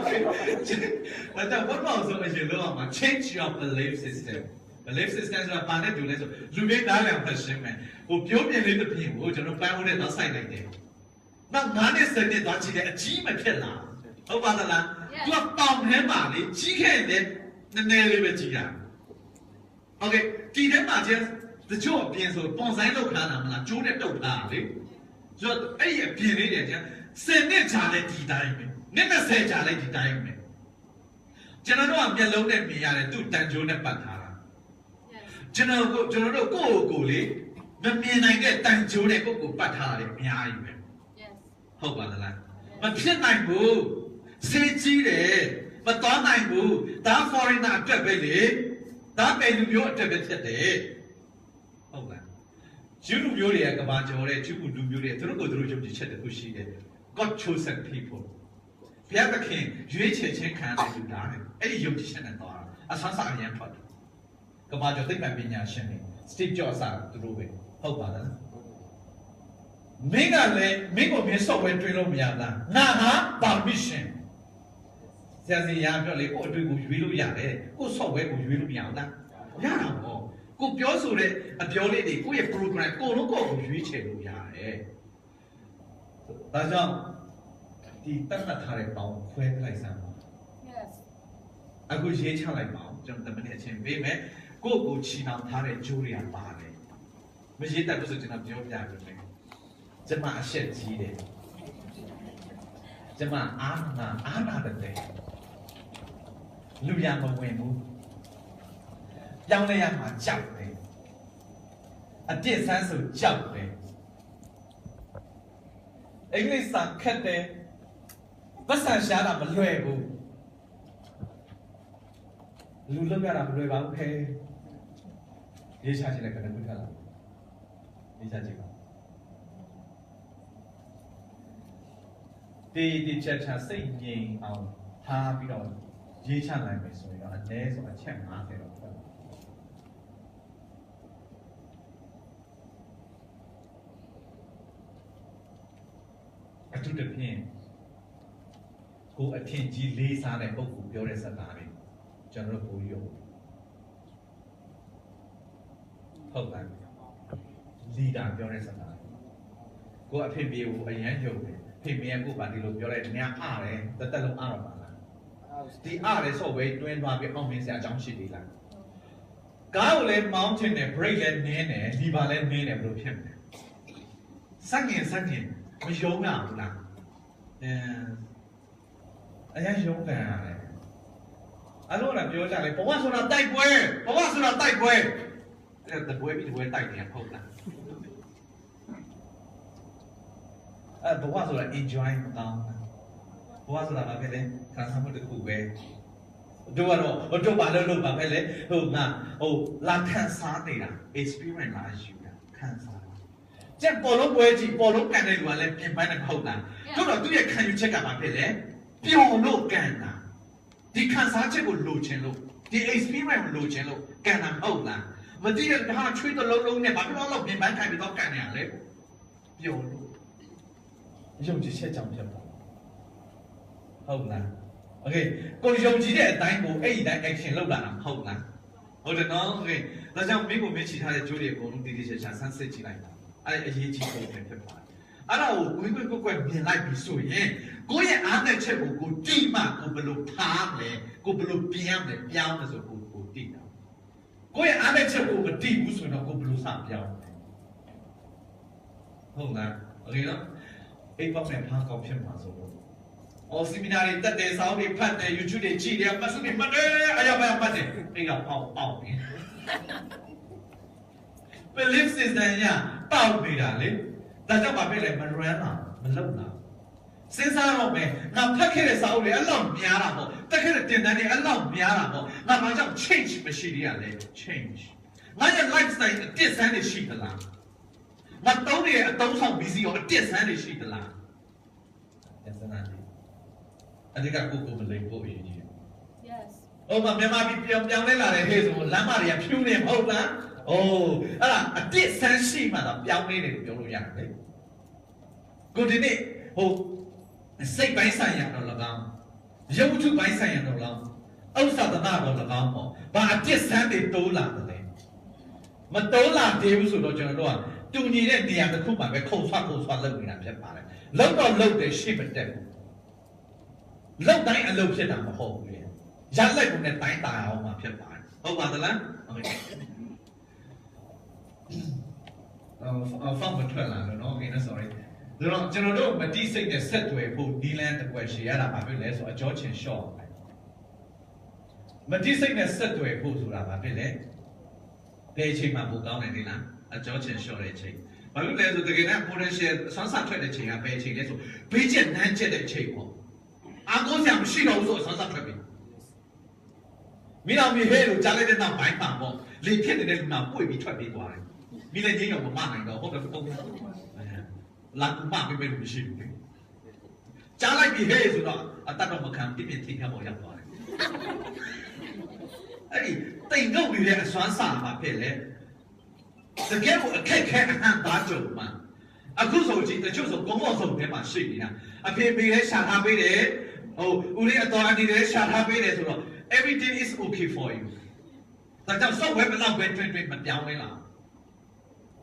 ။ဒါတော့ဘာလို့ဆိုအရင်လောမှာ change your belief system belief system ဆိုတာဘာနဲ့တူလဲဆိုလူတွေနားလည်အောင်ရှင်းမယ်။ဟိုပြောပြလေးတစ်ပြင်ကိုကျွန်တော်ပန်းဟုတ်တဲ့တော့ဆိုင်လိုက်တယ်။နောက်9နှစ်10နှစ်သွားကြည့်တယ်အကြီးမဖြစ်လာ။ဟုတ်ပါသလား။ तू ကပေါင်ထဲမှာလေကြီးခဲ့တယ်နည်းနည်းလေးပဲကြီးတာ။ Okay ဒီထဲမှာကျတချို့အပြင်ဆိုပွန်ဆိုင်လောက်ခါတာမလားကျိုးနဲ့တုတ်ထားတာလေ။ဆိုတော့အဲ့ဒီအပြင်လေးတွေကျ10နှစ်ကြာလဲဒီတိုင်းပဲ။နှစ်20ကြာလဲဒီတိုင်းပဲ။ကျွန်တော်တို့ကမျက်လုံးနဲ့မြင်ရတယ်သူ့တန်ကြိုးနဲ့ပတ်ထားတာ။ကျွန်တော်တို့ကိုလေမမြင်နိုင်တဲ့တန်ကြိုးနဲ့ကိုပတ်ထားတာလေအများကြီးပဲ။ ဟုတ်ပါလားမဖြစ်နိုင်ဘူးစေးကြီးတယ် မတော်နိုင်ဘူးဒါ foreigner အတွက်ပဲလေဒါပဲလူမျိုးအတွက်ပဲဖြစ်တယ်ဟုတ်လားယူလူမျိုးတွေကကဘာကျော်တဲ့ကျူလူမျိုးတွေသူတို့ကိုသူတို့ယုံကြည်ချက်တခုရှိတယ် God chosen people ဘုရားသခင်ရွေးချယ်ခြင်းခံရတဲ့လူသားတွေအဲ့ဒီယုံကြည်ချက်နဲ့သွားတာအဆန်းစာအရင်ဖတ်တယ်ကဘာကျော်သိပ္ပံပညာရှင်တွေ Steve Jobs သူတို့ပဲဟုတ်ပါလားမင်းကလည်းမင်းကိုမင်း software တွင်းလို့မရလားငါဟာ permission ဆရာစီရပြောလေကိုအတွေ့ကိုရွေးလို့ရတယ်ကို software ကိုရွေးလို့မရဘူးလားရတာပေါ့ကိုပြောဆိုတဲ့အပြောလေးတွေကိုယ့်ရဲ့ program ကိုလုံးကိုရွေးချယ်လို့ရတယ်ဒါကြောင့်ဒီတတ်မှတ်ထားတဲ့ပေါင်းခွဲလိုက်စမ်းပါ Yes အခုရေးချလိုက်ပါအောင်ကျွန်တော်တမန်အချင်းပေးမယ်ကိုကိုချီနှောင်ထားတဲ့ဂျိုးတွေကပါတယ်မရေးတတ်ဘူးဆိုကျွန်တော်ပြောပြပေးမယ်ကျွန်မအရှက်ကြီးတယ်ကျွန်မအာနာတဲ့လူရမဝင်ဘူးပြောင်းလဲရမှာကြောက်တယ်အပြစ်ဆန်းဆိုကြောက်တယ်အင်္ဂလိပ်စာခက်တယ်ပတ်စံရှားတာမလွယ်ဘူးလူလောက်ရတာမလွယ်ပါဘူးခဲရေးချချင်တဲ့ကနဦးထားလားရေးချချင်ပါဒီချက်ချစိတ်ငြိမ်အောင်ထားပြီးတော့ရေးချနိုင်မယ်ဆိုရင်တော့အနည်းဆုံးအချက်50တော့ဖြစ်တယ်အထူးသဖြင့်ကိုအထင်ကြီးလေးစားတဲ့ပုံကိုပြောတဲ့စကားတွေကျွန်တော်တို့ကိုရုပ်ဟုတ်တယ်လီဒါပြောတဲ့စကားကိုအဖေပြေကိုအရန်ယုံတယ်ဖေမေကကိုပါဒီလိုပြောလိုက်တယ်များအားတယ်တက်လုံးအားတော့ပါလားဒီအားတယ်ဆိုဝဲတွင်းသွားပြီးအောင်မင်းစရာအကြောင်းရှိသေးလားကားကိုလည်းမောင်းချင်တယ် brake လည်းနင်းတယ်လီဗာလည်းနင်းတယ်ဘယ်လိုဖြစ်မလဲစက်ငင်မယုံရဘူးလားအရင်ယုံတယ်အဲ့လိုလားပြောကြလေဘဝဆိုတာတိုက်ပွဲအဲ့တပွဲပြီးတပွဲတိုက်တယ်ဟုတ်လားအဲ့ဘဝဆိုတာ enjoy မကောင်းဘဝဆိုတာဘာဖြစ်လဲခံစားမှုတစ်ခုပဲတို့ကတော့ဘာလို့ပါပဲလေဟုတ်ငါလာခံစားနေတာ experience လာယူတာခံစားကျက်ပေါ်လုံးပွဲကြီးပေါ်လုံးကန်တဲ့လူကလည်းပြင်ပန်းနေမဟုတ်လားတို့တော့သူ့ရဲ့ခံယူချက်ကဘာဖြစ်လဲပျော်လို့ကန်တာဒီခံစားချက်ကိုလိုချင်လို့ဒီ experience ကိုလိုချင်လို့ကန်တာမဟုတ်လားမသိတဲ့ဟာချွေးတလုံးနဲ့ဘာဖြစ်လို့ပြင်ပန်းခိုင်ပြီးတော့ကန်နေရလဲပျော်လို့ယုံကြည်ချက်ကြောင့်ဖြစ်ပါဟုတ်လားโอเคကိုယုံကြည်တဲ့အတိုင်းကိုအဲ့ဒီတိုင်း action လုပ်လာတာမဟုတ်လားဟုတ်တယ်နော်โอเคဒါကြောင့်မင်းကိုမင်းချီထားတဲ့ကြိုးတွေအကုန်လုံးတည်တည်ချာချာဆန်းစစ်ကြည့်လိုက်တာအဲ့အရေးကြီးဆုံးဖြစ်ပါတယ်အဲ့ဒါကိုကွယ်မြင်လိုက်ပြီဆိုရင်ကိုယ့်ရဲ့အားနဲ့ချက်ကိုတိမှကိုဘယ်လိုထားမလဲကိုဘယ်လိုပြောင်းလဲဆိုကိုတိတာကိုယ့်ရဲ့အားနဲ့ချက်ကိုမတိဘူးဆိုတော့ကိုဘယ်လိုစပြောင်းလဲဟုတ်လားโอเคနော်အိပ်ပေါက်နဲ့ဖားကောင်းဖြစ်မှာဆိုတော့ဆီမီနာတွေတက်တယ်စောင်းတွေဖတ်တယ် YouTube တွေကြည့်တယ်ပတ်စတွေမှတ်တယ်အရာမှတ်တယ်အိပ်ကပေါက်နေbelief system ညပေါက်နေတာလေဒါကြောင့်ဘာဖြစ်လဲမရမ်းတာမလုံတာစဉ်းစားတော့မယ်ငါဖတ်ခဲ့တဲ့စာအုပ်တွေအဲ့လောက်များတာပေါ့တက်ခဲ့တဲ့တင်တန်းတွေအဲ့လောက်များတာပေါ့ငါဘာကြောင့် change မရှိရလဲ change ငါရဲ့ lifestyle အတစ်ဆန်းတွေရှိသလားငါတုံးနေတဲ့အတုံးဆောင် busy ရောအတစ်ဆန်းတွေရှိသလားယသနာဒီအဒီကကိုမလိမ့်ဖို့အရေးကြီးတယ် Yes ဟိုမှာမြန်မာပြည်ပြောင်းလဲလာတဲ့ဟဲ့ဆိုလမ်းမတွေကဖြူနေမဟုတ်လား။အိုးအဲ့ဒါအတစ်ဆန်းရှိမှတော့ပြောင်းနေတယ်လို့ပြောလို့ရတယ်လေ။ကိုဒီနေ့စိတ်ပိုင်းဆိုင်ရာတော့၎င်းရုပ်ထုပိုင်းဆိုင်ရာတော့၎င်းဥစ္စာသနာတော့၎င်းပေါ့။ဘာအတစ်ဆန်းတွေတိုးလာတယ်လဲ။မတိုးလာသေးဘူးဆိုတော့ကျွန်တော်တို့ကတူညီတဲ့နေရာတစ်ခုမှာပဲခုံဆွလုပ်နေတာဖြစ်ပါတယ်။လောက်တော့လောက်တယ်ရှိမတက်ဘူး။လောက်တိုင်းအလုပ်ဖြစ်တာမဟုတ်ဘူးလေ။ရလိုက်ကုန်နဲ့တိုင်းတာအောင်မှာဖြစ်ပါတယ်။ဟုတ်ပါသလား။ဟုတ်ကဲ့ဖောက်မထွက်လာလို့နော် okay no sorry ကျွန်တော်တို့မတိစိတ်နဲ့ဆက်သွယ်ဖို့ဒီလန်တစ်ခွက်ရှည်ရတာဘာဖြစ်လဲဆိုအကြောချင်း short မတိစိတ်နဲ့ဆက်သွယ်ဖို့ဆိုတာဘာဖြစ်လဲဘယ်အချိန်မှပိုကောင်းတယ်ဒီလားအကြောချင်း short တဲ့အချိန်ဘာလို့လဲဆိုတကယ်နဲ့ potential ဆန်းဆထွက်တဲ့အချိန်ကဘယ်အချိန်လဲဆိုဘေးကျက်နန်းကျက်တဲ့အချိန်ပေါ့အာကိုစရာမရှိတော့ဘူးဆိုဆန်းဆထွက်ပြီ မင်းအောင်မြေဟဲလို့ကြားလိုက်တဲ့နောက်ပိုင်းမှာပေါ့လေဖြစ်နေတဲ့လူနာပွေပြီးထွက်ပြေးသွားတယ်မိလည်းချင်းတော့မမနိုင်တော့ဟုတ်တယ်ဟုတ်တယ်လာကူမပေးလို့မရှိဘူးကြားလိုက်ပြီဟဲဆိုတော့အတတ်တော့မခံပြင်းထိခတ်ပေါ်ရောက်သွားတယ်အဲ့ဒီတိမ်ငုတ်ပြီးတဲ့အစွမ်းစာမှာဖြစ်လေတကယ်ကိုအခက်ခဲအဟံသားကြုံမှာအခုဆိုကြည့်တချို့ဆိုကုန်းပေါ်ဆုံးထဲမှာရှိနေတာအဖေမေလည်းရှာထားပေးတယ်ဟိုဦးလေးအတော်အန်ဒီလည်းရှာထားပေးတယ်ဆိုတော့ everything is okay for you ဒါကြောင့် software ဘယ်လောက်ပဲတွင်တွင်မပြောင်းလဲလား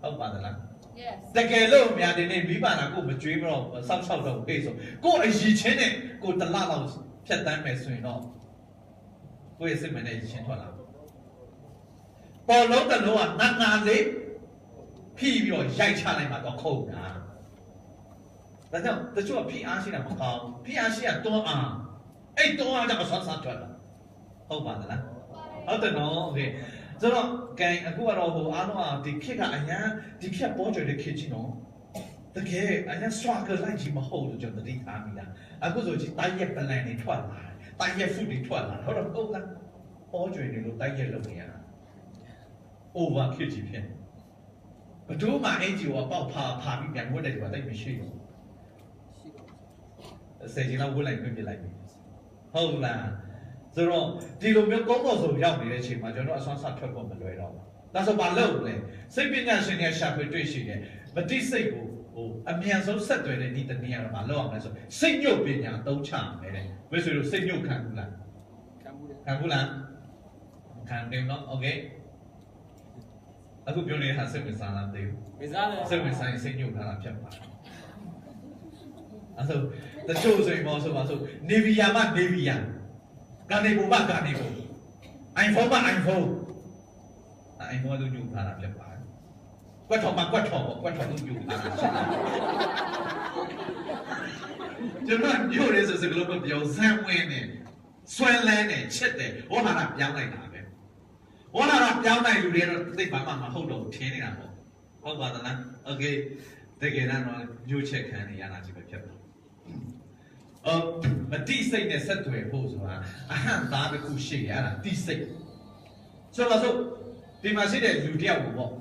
ဟုတ်ပါသလား Yes တကယ်လို့များဒီနေ့မိဘနာကိုမကြွေးမတော့စောက်ရှောက်တော့ဟေ့ဆိုကိုအည်ချင်းနဲ့ကိုတလလောက်ဖြတ်တန်းမယ်ဆိုရင်တော့ကိုရဲ့စိတ်မနဲ့ချင်းထွက်လာပေါ်လုံးတလုံးကငါလေးဖိပြီးတော့ရိုက်ချလိုက်မှတော့ခုံတာဒါကြောင့်တချို့ကဖိအားရှိတာမကောင်းဖိအားရှိတာတွန်းအားအဲ့တွန်းအားကြောင့်အဆွမ်းစားထွက်လာဟုတ်ပါသလားဟုတ်တယ်နော်โอเคဆိုတော့ကဲအခုကတော့ဟိုအားလုံးကဒီခက်ကအရန်ဒီခက်ပေါ်ကြတဲ့ခက်ကြီးနော်တကယ်အရန်စွာကလိုက်ကြီးမဟုတ်လို့ကျွန်တော်တတိထားမိတာအခုဆိုကြည့်တိုက်ရက်ပလန်တွေထွက်လာတိုက်ရက်ဖုတွေထွက်လာဟုတ်တော့ဟုတ်လားပေါ်ကြနေလို့တိုက်ရက်လုပ်နေရတာ over ခက်ကြီးဖြစ်ဘယ်တော့မှအင်ဂျီကိုပေါက်ဖာပြီးပြန်ဝတ်တယ်ဆိုတာတိတ်မရှိဘူးဆယ်ချင်တော့ဝတ်လိုက်ပြလိုက်ပြီဟုတ်လားဆိုတော့ဒီလိုမျိုးကောင်းကောင်းဆုံးရောက်နေတဲ့အချိန်မှာကျွန်တော်အဆွမ်းစားထွက်ဖို့မလွယ်တော့ဘူးဒါဆိုဘာလုပ်လဲစိတ်ပညာရှင်တွေရှာဖွေတွေ့ရှိတယ်မတိစိတ်ကိုဟိုအမြန်ဆုံးဆက်သွယ်တဲ့ဒီတနည်းကတော့မလုပ်အောင်လဲဆိုစိတ်ညွတ်ပညာအသုံးချမယ်တဲ့ဘယ်ဆိုလို့စိတ်ညွတ်ခံဘူးလားခံဘူးလားခံတယ်နော်โอเคအခုပြောနေတာစိတ်ဝင်စားလားသိဘူးဝင်စားတယ်စိတ်ဝင်စားရင်စိတ်ညွတ်ထားတာဖြစ်ပါတယ်အဲ့ဆိုတချို့ဆိုရင်မောဆိုပါဆိုနေဗီယာမနေဗီယာကနေဘူမကနေဘူအိုင်ဖုန်းမအိုင်ဖုန်းအိုင်ဖုန်းတို့ညူထားတာဖြစ်ပါတယ်ကွက်ထော်မကွက်ထော်ပေါ့ကွက်ထော်တို့ညူထားတာကျွန်တော်ညို့ရဲဆိုစကလုံးမပြောဇန်ဝင်နေဆွဲလဲနေချစ်တယ်ဟောလာတာပြောင်းလိုက်တာပဲဟောလာတာပြောင်းလိုက်လူတွေတော့သိပါမှမဟုတ်တော့ထင်းနေတာပေါ့ဟုတ်ပါသလားโอเคတကယ်တော့ညို့ချက်ခံနေရတာကြီးပဲဖြစ်ပါမတိစိတ်နဲ့ဆက်သွယ်ဖို့ဆိုတာအဟံသားတစ်ခုရှိရတာတိစိတ်ဆိုတော့ဒီမှာရှိတဲ့လူတယောက်ကိုပေါ့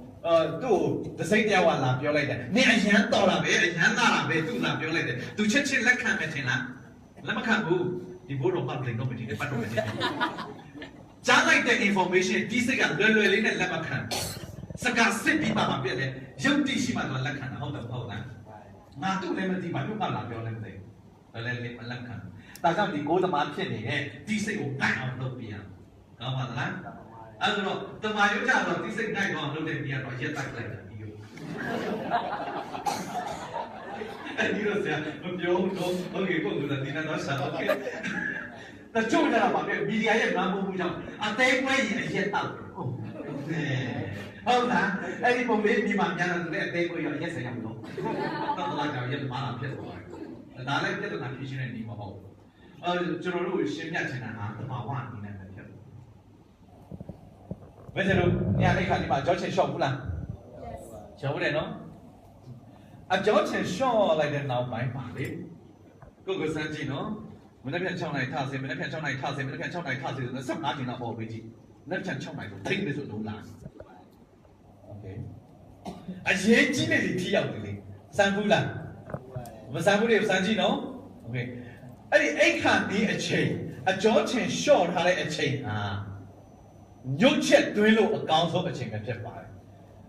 သူ့တစိမ့်တယောက်ကလာပြောလိုက်တယ်နင်အရန်တော်တာပဲအရန်လာတာပဲသူ့လာပြောလိုက်တယ်သူချက်ချင်းလက်ခံမယ်ထင်လားလက်မခံဘူးဒီဘိုးတော်မှပြင်တော့မကြည့်နဲ့ပတ်တော့မကြည့်ကြားလိုက်တဲ့ information ဒီစိတ်ကလွယ်လွယ်လေးနဲ့လက်မခံစကားစစ်ပြီးမှပြည့်တယ်ရုပ်တိရှိမှတော့လက်ခံတာဟုတ်တယ်ဟုတ်လားငါတို့လည်းမသိပါဘူးမှလာပြောလည်းမသိဘူးလည်းလည်းမလက်ခံဒါကြောင့်ဒီကိုးသမားဖြစ်နေတဲ့ဒီစိတ်ကိုငိုက်အောင်လုပ်ပြရကောင်းပါသလားအဲ့တော့တမာရုပ်ကြတော့ဒီစိတ်ငိုက်အောင်လုပ်တဲ့နေရာတော့ရက်တိုက်လိုက်တာဒီလိုအဲ့ဒီလိုဆရာမပြောတော့โอเคကိုယ်ကဒီနေ့တော့ဆက်โอเคတချို့ကြတာပါပဲမီဒီယာရဲ့ငါမိုးမှုကြောင့်အသေးကွဲရင်အရက်တောက်ဟုတ်လားအဲ့ဒီပုံလေးဒီမှာညာတယ်အသေးကွဲရောရက်စရာမလို့တော့လာကြရက်မာလာဖြစ်သွားတယ်ဒါလည်းပြဿနာဖြေရှင်းတဲ့နေမဟုတ်ကျွန်တော်တို့ရှင်းပြချင်တာဟာတဘာဝအနေနဲ့ပဲဖြစ်တယ်ဘယ်လိုညနေခါဒီမှာကြောချင်ရှော့ဘူးလားရှော့ဘူးတယ်နော်အကြောချင်ရှော့လိုက်တဲ့နောက်ပိုင်းပါလေကိုစမ်းကြည့်နော်မနေ့ပြန်6နိုင်ထားစေမနေ့ပြန်6နိုင်ထားစေမနေ့ပြန်6နိုင်ထားစေဆိုတော့15ကျင်တော့ပေါ်ပေးကြည့်မနေ့ပြန်6နိုင်ဆိုထိမ့်လို့ဆိုလုံးလာโอเคအရေးကြီးတဲ့ဒီထိရောက်တယ်လေစမ်းဘူးလားမစမ်းဘူးလေစမ်းကြည့်နော်โอเคအဲ့ဒီအိတ်ခါဒီအချိန်အကြောချင်ရှော့ထားတဲ့အချိန်ဟာညှုတ်ချက်တွင်းလို့အကောင်းဆုံးအချိန်ပဲဖြစ်ပါတယ်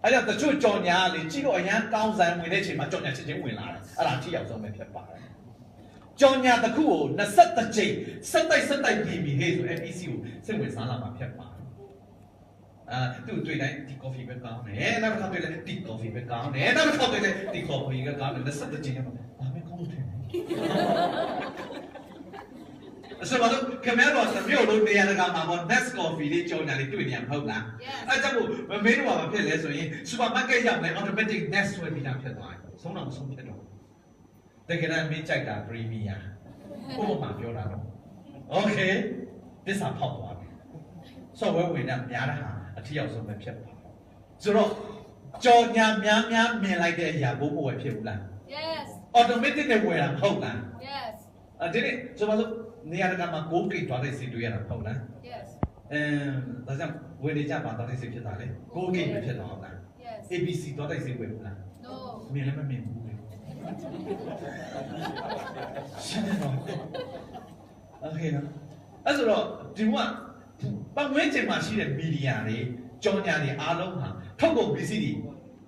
အဲ့ဒါတချို့ကြော်ညာလေကြည့်လို့အရန်ကောင်းစံဝင်တဲ့အချိန်မှာကြော်ညာချက်ချင်းဝင်လာတယ်အဲ့ဒါထိရောက်ဆုံးပဲဖြစ်ပါတယ်ကြော်ညာတစ်ခုကို23ကြိမ်စက်တိုက်ပြင်ပြီးဟေးဆို FEC ကိုစိတ်ဝင်စားလာမှာဖြစ်ပါတယ်သူတွေ့တိုင်းဒီ coffee ပဲကောင်းတယ်နောက်တစ်ခါတွေ့လိုက်ဒီ coffee ပဲကောင်းတယ်နောက်တစ်ခါတွေ့လိုက်ဒီ coffee ကကောင်းတယ်23ကြိမ်နဲ့ဒါမှကောင်းလို့ထင်တယ်ဆိုတော့ခမဲတော့မြို့လို့နေရာကမှာပေါ့ Nest Coffee လေးကြော်ညာလေးတွေ့နေရမဟုတ်လားအဲ့ကြောင့်မမေးတော့ဘာဖြစ်လဲဆိုရင် supermarket ရောက်မယ် automatic Nest ဆွဲပြီးတာဖြစ်သွားတယ်ဆုံးတော့မဆုံးဖြစ်တော့တကယ်တော့မင်းကြိုက်တာ premium ဘုမမှာပြောတာတော့ okay သစ္စာဖောက်သွားပြီ software ဝင်တာများတာဟာအထီးရောက်ဆုံးပဲဖြစ်ပါဆိုတော့ကြော်ညာများမြင်လိုက်တဲ့အရာဘိုးဘဝဖြစ်ဘူးလား Yes automatic နဲ့ဝင်တာမဟုတ်လား Yes ဒီနေ့ဆိုပါစို့နေရာကမှာကိုးကိတ်သွားတဲ့စီတွေ့ရတာမဟုတ်လား Yes ဒါကြောင့်ဝင်နေကြပါတော့တိတ်စိတ်ဖြစ်တာလေကိုကိမဖြစ်တော့ဟုတ်လား Yes. ABC တော့တိတ်စိတ်ဝင်ဘူးလား No. မြင်လည်းမမြင်ဘူးလေရှင်းတော့โอเคနော်အဲ့ဆိုတော့ဒီကပတ်ဝန်းကျင်မှာရှိတဲ့မီဒီယာတွေကြော်ညာတွေအားလုံးဟာထုတ်ကုန်ပစ္စည်းတွေ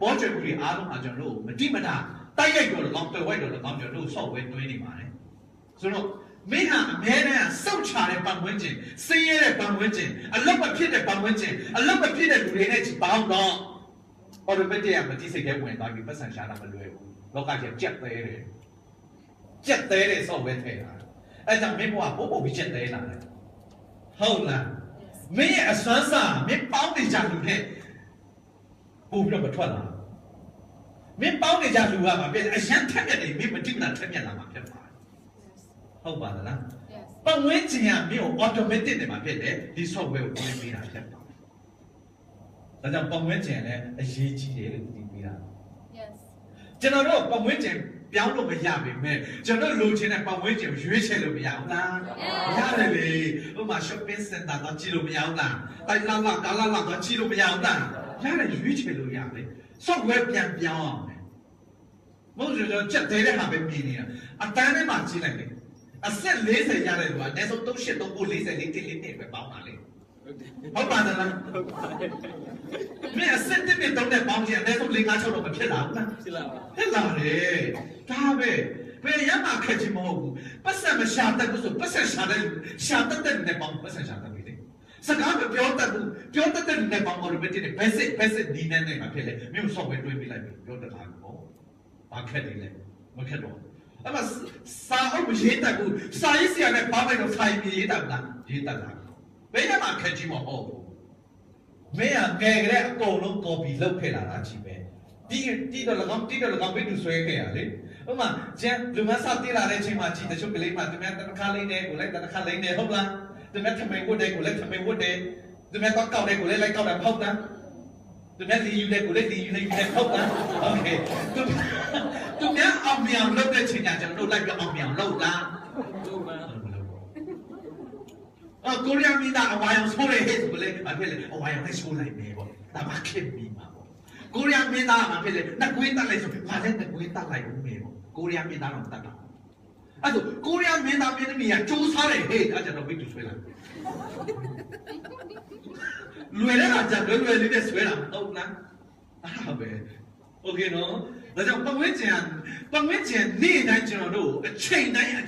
ပေါ်ကျွယ်မှုတွေအားလုံးဟာကျွန်တော်တို့မတိမတာတိုက်ရိုက်တော့လည်းကောင်းတွေ့ဝိုက်တော့လည်းကောင်းကျွန်တော်တို့ software တွင်းနေပါတယ်ဆိုတော့မင်းဟာအများနဲ့စောက်ချတဲ့ပတ်ဝန်းကျင်စင်းရဲတဲ့ပတ်ဝန်းကျင်အလောက်မဖြစ်တဲ့ပတ်ဝန်းကျင်အလောက်မဖြစ်တဲ့လူတွေနဲ့ပေါင်းတော့ automatic ကမတိစိတ်ထဲဝင်သွားပြီးပတ်စံရှာတာမလွယ်ဘူးလောကကြီးကြက်သေးတယ်ကြက်သေးတဲ့ software ထည့်တာအဲ့ကြောင့်မင်းဘဝပို့ပြီးကြက်သေးလာတယ်ဟုတ်လားမင်းရဲ့အစွမ်းစားမင်းပေါင်းနေကြလူနဲ့ပို့ပြီးတော့မထွက်လာမင်းပေါင်းနေကြလူကမှာပြအရန်ထက်မြက်နေမင်းမတိမတာထက်မြက်လာမှာဖြစ်ပါတယ်ဟုတ်ပါလား Yes. ပတ်ဝန်းကျင်ကမင်းကို automatic နဲ့မှာဖြစ်တယ်ဒီ software ကိုပြင်ပေးတာဖြစ်ပါတယ်ဒါကြောင့်ပတ်ဝန်းကျင်လည်းအရေးကြီးတယ်လို့သိပေးတာ Yes. ကျွန်တော်တို့ပတ်ဝန်းကျင်ပြောင်းလို့မရပါဘူးကျွန်တော်လိုချင်တဲ့ပတ်ဝန်းကျင်ရွေးချယ်လို့မရဘူးလားရတယ်လေဥပမာ shopping center တော့ကြည့်လို့မရဘူးလားတိုက်လာကာလာတော့ကြည့်လို့မရဘူးလားရတယ်ရွေးချယ်လို့ရတယ် software ပြန်ပြောင်းအောင်မဟုတ်ကျွန်တော်ချက်သေးတဲ့ဟာပဲမြင်နေတာအတန်းထဲမှာကြည့်လိုက်လေအဆက်40ရတယ်ကွာအနည်းဆုံး38 39 40 40နဲ့ပဲပေါင်းပါလေဟုတ်ပါလားမင်းအဆက်တစ်နဲ့တောင်းတဲ့ပေါင်းချင်အနည်းဆုံး4 5 6တော့မဖြစ်လာဘူးလား ဖြစ်လာပါ ဖြစ်လာတယ်ဒါပဲဘယ်ရမှာခက်ချင်မဟုတ်ဘူးပတ်စံမရှာတတ်ဘူးဆိုပတ်စံရှာတဲ့ရှာတတ်တဲ့နဲ့ပေါင်းပတ်စံရှာတတ်ပြီလေစကားမပြောတတ်ဘူးပြောတတ်တဲ့နဲ့ပေါင်း automatic နဲ့ basic ဒီနဲ့မှာဖြစ်လေမြို့ software တွင်းပြလိုက်ပြီပြောတတ်တာပေါ့ဘာခက်တယ်လဲမခက်တော့အဲ့မှာစာအုပ်ရေးတတ်ဘူးစာရေးဆရာနဲ့ဘာပဲတော့စာရေးတတ်လားရေးတတ်လားဘယ်ရမှာခက်ချင်မဟုတ်ဘူးမင်းကငယ်ကလေးအကုန်လုံး copy လုပ်ခဲ့လာတာချီပဲတီးတော့၎င်းပဲသူဆွဲခဲ့ရလေဥပမာကျန်လူမဆတိလာတဲ့အချိန်မှာကြည့်တချို့ကလေးမှသူများတခါလိမ့်နေကိုလိုက်တခါလိမ့်နေဟုတ်လားသူများထမိန်ဝတ်တယ်ကိုလိုက်ထမိန်ဝတ်တယ်သူများကောက်တယ်ကိုလိုက်ကောက်တယ်ဟုတ်လားသူများလီယူတယ်ကိုလိုက်လီယူတယ်ဟုတ်လားโอเคသူများအောင်မြောင်လုပ်တဲ့ချိန်ကျကျွန်တော်တို့လိုက်ပြအောင်မြောင်လုပ်လား တို့မှာ ကိုရီးယားမိသားအဝါရောင်ဆိုးတယ်ဟဲ့ဆိုလေအဖေလေအဝါရောင်နဲ့ဆိုးလိုက်မယ်ပေါ့ဒါမှခင်ပြီးမှာပေါ့ကိုရီးယားမိသားအဖေလေနှကွေးတက်လိုက်ဆိုဘာလဲနှကွေးတက်လိုက်ဦးမယ်ပေါ့ကိုရီးယားမိသားတော့တက်တာအဲ့ဒါကိုရီးယားမိသားမင်းသမီးကကြိုးစားတယ်ဟဲ့အဲ့ကျွန်တော်ဝိတ်တူဆွဲလိုက်လွယ်တဲ့ကကြလွယ်လေးနဲ့ဆွဲတာဟုတ်လားအဲ့ပဲโอเคနော်ဒါကြောင့်ပတ်ဝန်းကျင်နေ့တိုင်းကျွန်တော်တို့အချိန်တိုင်းအ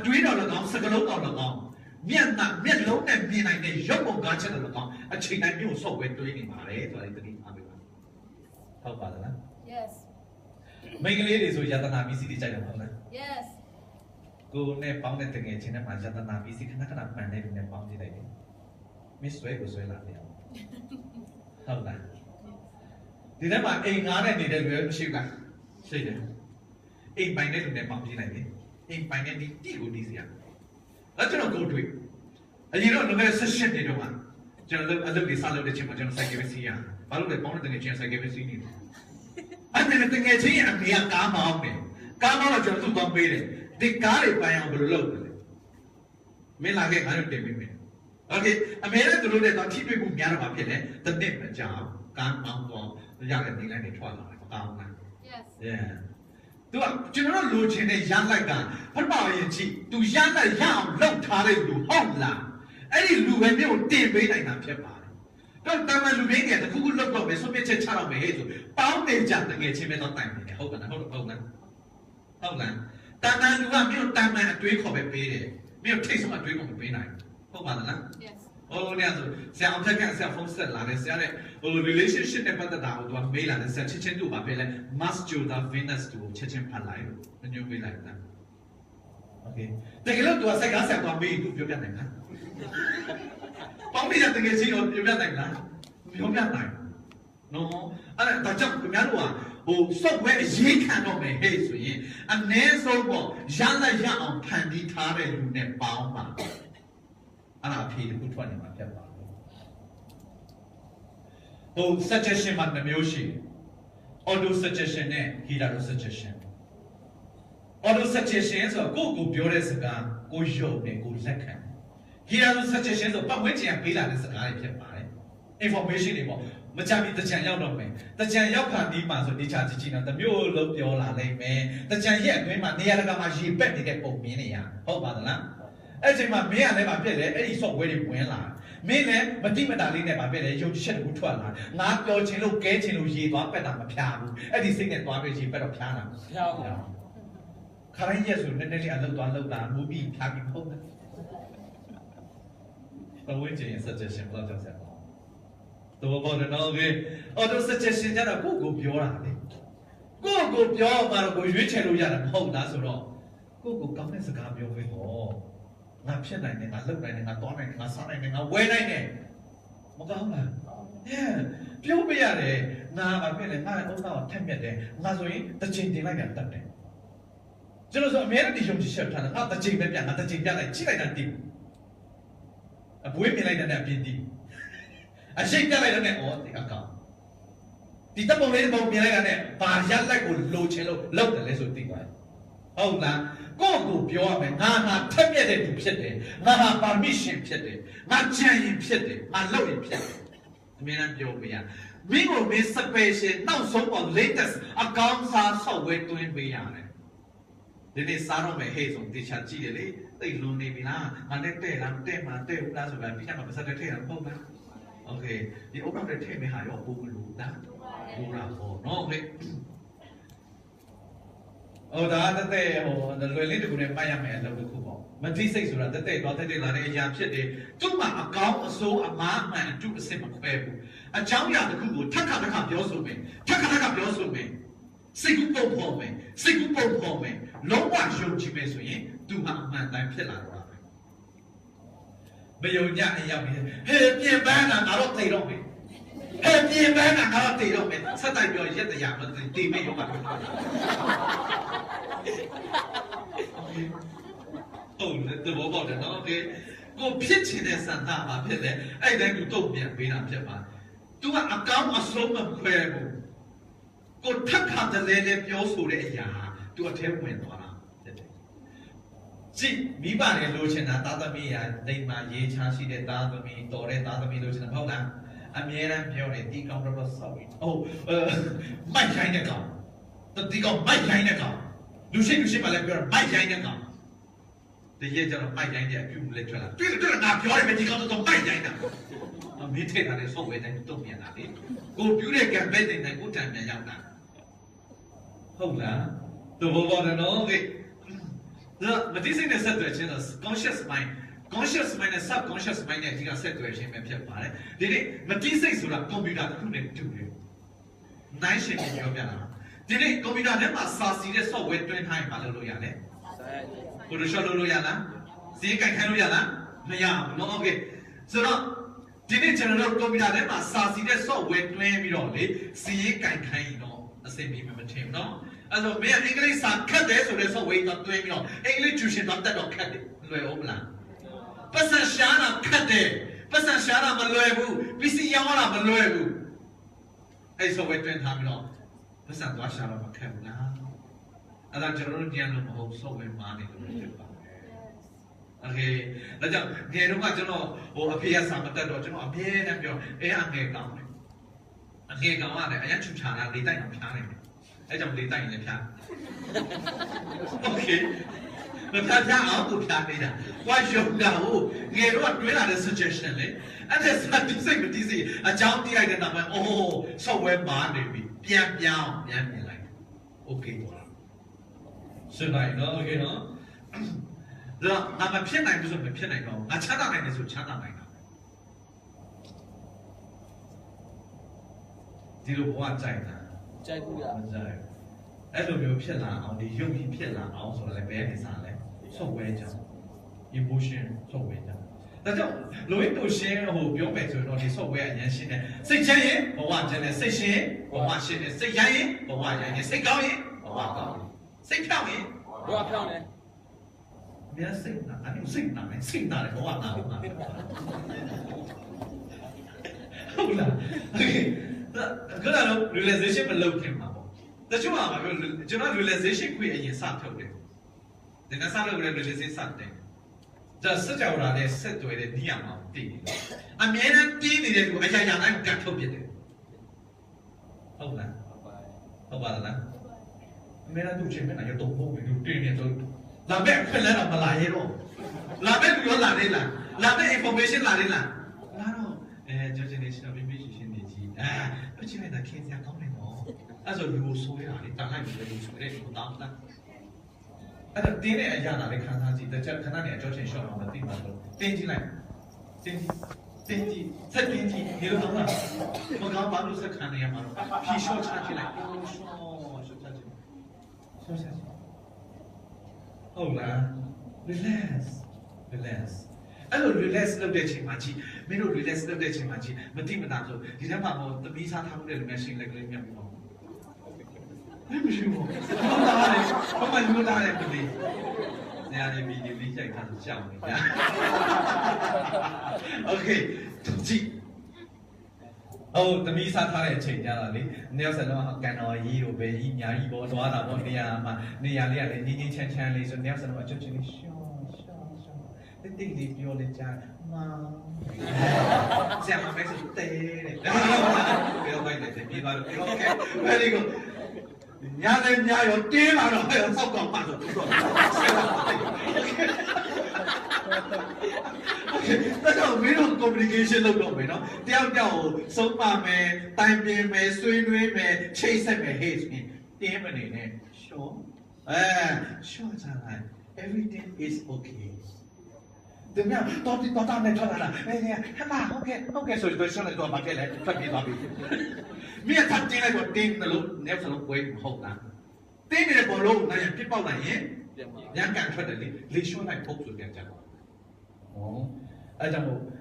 တွေးတော်၎င်းစကလုံးတော်၎င်းမျက်လုံးနဲ့မြင်နိုင်တဲ့ရုပ်ပုံကားချက်တော်၎င်းအချိန်တိုင်းမျိုးဆော့ဝဲတွေးနေပါတယ်ဆိုတာဒီတတိအားပေးပါဟုတ်ပါလား Yes. မိန်းကလေးတွေဆိုယတနာပစ္စည်းတွေကြိုက်တယ်ဟုတ်လား Yes. ကိုနဲ့ပေါင်းတဲ့တငယ်ချင်းနဲ့မှယတနာပစ္စည်းခဏမှန်တဲ့လူနဲ့ပေါင်းကြည့်လိုက်တယ်မစ်ဆွဲကိုဆွဲလာတယ်ဟုတ်လားဒီထဲမှာအိမ်ငားနဲ့နေတဲ့လူတွေမရှိဘူးလားရှိတယ်အိမ်ပိုင်တဲ့လူနဲ့ပေါင်းကြည့်လိုက်တယ်အိမ်ပိုင်တဲ့ဒီတီကိုတီးစရာအဲ့ကျွန်တော်ကိုတွေ့အရင်တော့ငယ်ဆက်ရှစ်နေတော့မှကျွန်တော်အလုပ်တွေစလုပ်တဲ့ချိန်မှာကျွန်တော်စိုက်ကပဲစီးရဘာလို့လဲပေါင်းတဲ့တကယ်ချင်းစိုက်ကပဲစီးနေတယ်အဲ့ဒါတကယ်ချင်းအမေကကားမောင်းတယ်ကားမောင်းတော့ကျွန်တော်သူ့ပေါင်းပေးတယ်ဒီကားတွေပိုင်အောင်ဘယ်လိုလုပ်လဲမင်းလာခဲ့ငါတို့တင်ပေးမယ်โอเคအမေနဲ့သူတို့နဲ့တော့ထိတွေ့မှုများတော့မှဖြစ်တယ်တစ်နှစ်မကြာကားမောင်းတော့ရတဲ့ဒီလိုင်းတွေထွက်လာတယ်ကောင်းလား Yes. yeah သူကကျွန်တော်တို့လိုချင်တဲ့ရလိုက်ကဖတ်ပါရင်ကြည့်သူရလိုက်ရအောင်လုပ်ထားတဲ့လူဟုတ်လားအဲ့ဒီလူပဲမျိုးတင်ပေးနိုင်တာဖြစ်ပါတယ်တော့တမန်လူတွေကတခုခုလုပ်တော့မယ်ဆုံးဖြတ်ချက်ချတော့မယ်ဟဲ့ဆိုပေါင်းနေကြတကယ်ချင်းပဲတော့တိုင်နေတယ်ဟုတ်ကဲ့ဟုတ်လားတမန်လူကမျိုးတမန်အတွေးခေါ်ပဲပေးတယ်မျိုးထိတ်ဆုံးအတွေးခေါ်မပေးနိုင်ဟုတ်ပါလား Yes. ဟိုเนี่ยဆိုဆရာအောင်ထက်ကဆရာဖုန်းဆက်လာတယ်ဆရာတဲ့ဟို relationship နဲ့ပတ်သက်တာကိုသူကမေးလာတယ်ဆရာချင်းတူပါပဲလဲ Mars Jota Venus တူချင်းဖတ်လိုက်လို့ညွှန်ပေးလိုက်တာ Okay တကယ်လို့သူကစိတ်ကားဆက်သွားမေးသူပြောပြနိုင်လားပေါင်းမိတဲ့တကယ်ချင်းကိုပြောပြနိုင်လားပြောပြနိုင်နော်အဲ့ဒါကြောင့်ခင်ဗျားတို့ကဟို software အရေးခံတော့မယ်ဟဲ့ဆိုရင်အနည်းဆုံးပေါ့ရလိုက်ရအောင်ဖန်တီးထားတဲ့လူနဲ့ပေါင်းပါအဲ့ဒါအဖြေတစ်ခုထွက်နေမှာဖြစ်ပါတယ်ဟို suggestion မှာ2မျိုးရှိတယ် auto suggestion နဲ့ hero suggestion auto suggestion ဆိုတော့ကိုပြောတဲ့စကားကိုယုံတယ်ကိုလက်ခံ Here are suggestions of but when you have been information about Majami the Chan Yao me. The Chan Yao can be Maso di Chachina, the mule of Yola me. The Chan Yak, my Niagamashi, Betty get Pominia. Oh, Badana. As if my mea never been any so very well. Mele, but Tima Dali never been a huge shed with Twala. Not your chino getting to ye, but I'm a piano. Anything that one is better piano. Current years will nearly a little down, will be plugging home. But when you suggestion, not just that. The about an old way, although suggestions that are go pure. Go pure, but go rich and Luyan, hold us all. Go governance a copy of it all. Not shed like I look like I don't like my son and I wait like it. Mogama. Yeah, pure be at it. Now I've been in my own now 10 minutes. Mazui, the changing like that. Just a mere dish of shirt and not the ching baby and the ching like chile and deep. A women like that be I shake that like an all the account. The double label be like an but yet like low cello, love the lesser thing. Oh, now. Go pure man, Nana, 10 minutes to pity, Nana, permission pity, not giant pity, my loving pity. Milan Jovia. We will miss the patient, now so on latest accounts are so way to him beyond. Then they saw my haze on the Chachili, they lonely Milan, and they tell I'm dead, my day, that's what I became a Saturday and home. Okay, the open the tape behind your Bulu, that Bura for no way. Oh, the other day, the related to the fireman of the Kubo. But this is that the day, not the day, like a young city. Took my account, so a man and took the same quail. A Jambia the Kubo, Takaka Yosume, Takaka Yosume. Sigu for me, Sigu for me. No one showed Jimmy, do my man like Pillar. But you're young and young. Hey, be a man, and I don't take on me. Hey, be a man, and I don't take on me. Sometimes you're yet the young, but they may you. Oh, the robot, okay. Go pitch in the Santa, I then you don't be a Vina Peppa. Do a account of slope of queer. Go tuck out the lady, you also to a tailwind. See, me by the lotion at Tatami and they my ye chancy the Tatami, Dore Tatami lotion about that. I'm here and pure a decomparable sorry. Oh, my China come. The dig of my China come. Lucy, my leper, my China. The year of my China accumulator. Do not pure medical to my China. A meeting and so way then to me and I did. Go beauty and bed in a good time and young. Hold on. The robot and all the. But this is a situation of conscious mind and subconscious mind is a situation of people. Did it? But this is what computer couldn't do. Nice in your piano. Did it? Computer never saw serious so wet to time, Hallelujah. Purushaluyana? See, Kakaluyana? No, no, okay. So now, did it general computer never saw serious so wet to him? See, Kakalino, the same people team, no? As a mere English are cut there, so there's a way not doing your English tuition not that or cut it. Person Shana cut there. Person Shana Maloebu. We see Yamana Maloebu. I saw wait when Hamino. Person Washara Macamna. And I'm general Diano, so when money. Okay, let's go. Near Majano or appear some of that or appear and your air down. And here go on, I am to China, they die of planning. I don't believe that in the plan. Okay. But that's how to plan it. Why should now? You don't do that suggestion. And there's nothing to say. A jump the idea number. Oh, so we're bad, maybe. Yeah, like. Okay. So, I know, you know. I'm a piano, I'm a piano. A channel is a channel. Do you want China? ใจกูอ่ะ အဲ့လိုမျိုးဖြစ်လာအောင်ဒီရုပ်ကြီးဖြစ်လာအောင်ဆိုတော့လည်းဘယ်နေစားလဲစုပ်ဝဲကြ emotion စုပ်ဝဲကြဒါကြောင့်လိုရင်းတို့ရှင်းဟိုပြောမယ်ဆိုရင်တော့ဒီစုပ်ဝဲအရင်ရှင်းတယ်စိတ်ချမ်းရင်ဘဝချမ်းတယ်စိတ်ရှင်းဘဝရှင်းတယ်စိတ်ရမ်းရင်ဘဝရမ်းတယ်စိတ်ကောင်းရင်ဘဝကောင်းတယ်စိတ်ဖြောင်းရင် ဘဝဖြောင်းတယ် မြတ်စိတ်နာအဲ့လိုစိတ်နာမယ်စိတ်နာတယ်ဘဝနာဟုတ်လားဟုတ်လား 그러나 realization မလုပ်ခင်မှာပေါ့တချို့ကကျွန်တော် realization ခွင့်အရင်စထုတ်တယ်ဒီနေ့စလုပ်ရ realization စတယ်这四角上的四对的地嘛地，啊，明天地里的路，哎呀呀，那干特别的，好不啦？好吧啦，明天都前面那个东风，就对面都，那边本来那么来咯，那边有哪里啦？那边 information 哪里啦？那咯，就是那些边边是先的机，不知道那看下讲的喏，那就流水啦，你当然有流水的，不当的。အဲ့တော့တင်းတဲ့အရာတွေခံစားကြည့်တကြခဏနဲ့အကြောချင်းရှော့အောင်မသိပါဘူးတင်းကြည့်လိုက်တင်းကြည့်ဆက်တင်းကြည့်ဒီလိုတော့မကောင်းပါလို့ဆက်ခံနေရမှာတော့ဖြီရှော့ချကြည့်လိုက်ရှော့ချကြည့်ဟုတ်လား relax အဲ့လို relax လုပ်တဲ့အချိန်မှာကြည့်မင်းတို့ relax လုပ်တဲ့အချိန်မှာကြည့်မတိမတာဆိုဒီထဲမှာဟိုသမီးစားထားမှုတဲ့လူများရှင်းလက်ကလေးမြတ်ပြီးပါ不是我，我把你们打来不对，人家的比你理解看是像的，OK， 统计。哦，等米莎他来请假了哩，你要是那干到一路被一年一波多大波的呀嘛，你呀哩呀哩，年轻哩说你要是那就你笑，你弟弟比我的家妈，这样嘛没是对的，不要怪你，别怪你 ，OK，very good。nhà lên nhà rồi tiếng mà rồi sau còn mặt rồi tất cả mấy đồ communication lâu rồi nó theo sống mà mẹ tai miệng mẹ suy nuôi mẹ chơi say mẹ hết tiếng mà này sure sure chẳng hạn everything is okay đừng nhá to này cho là hả mà ok rồi tôi sang lại tôi mặc cái này phát đi vào miễn thật chính là một tin là lúc nếu sao lúc quên không lắm tin này là bộ lô này cái bao này nhé nhang càng thoát được lý số này phục rồi càng chẳng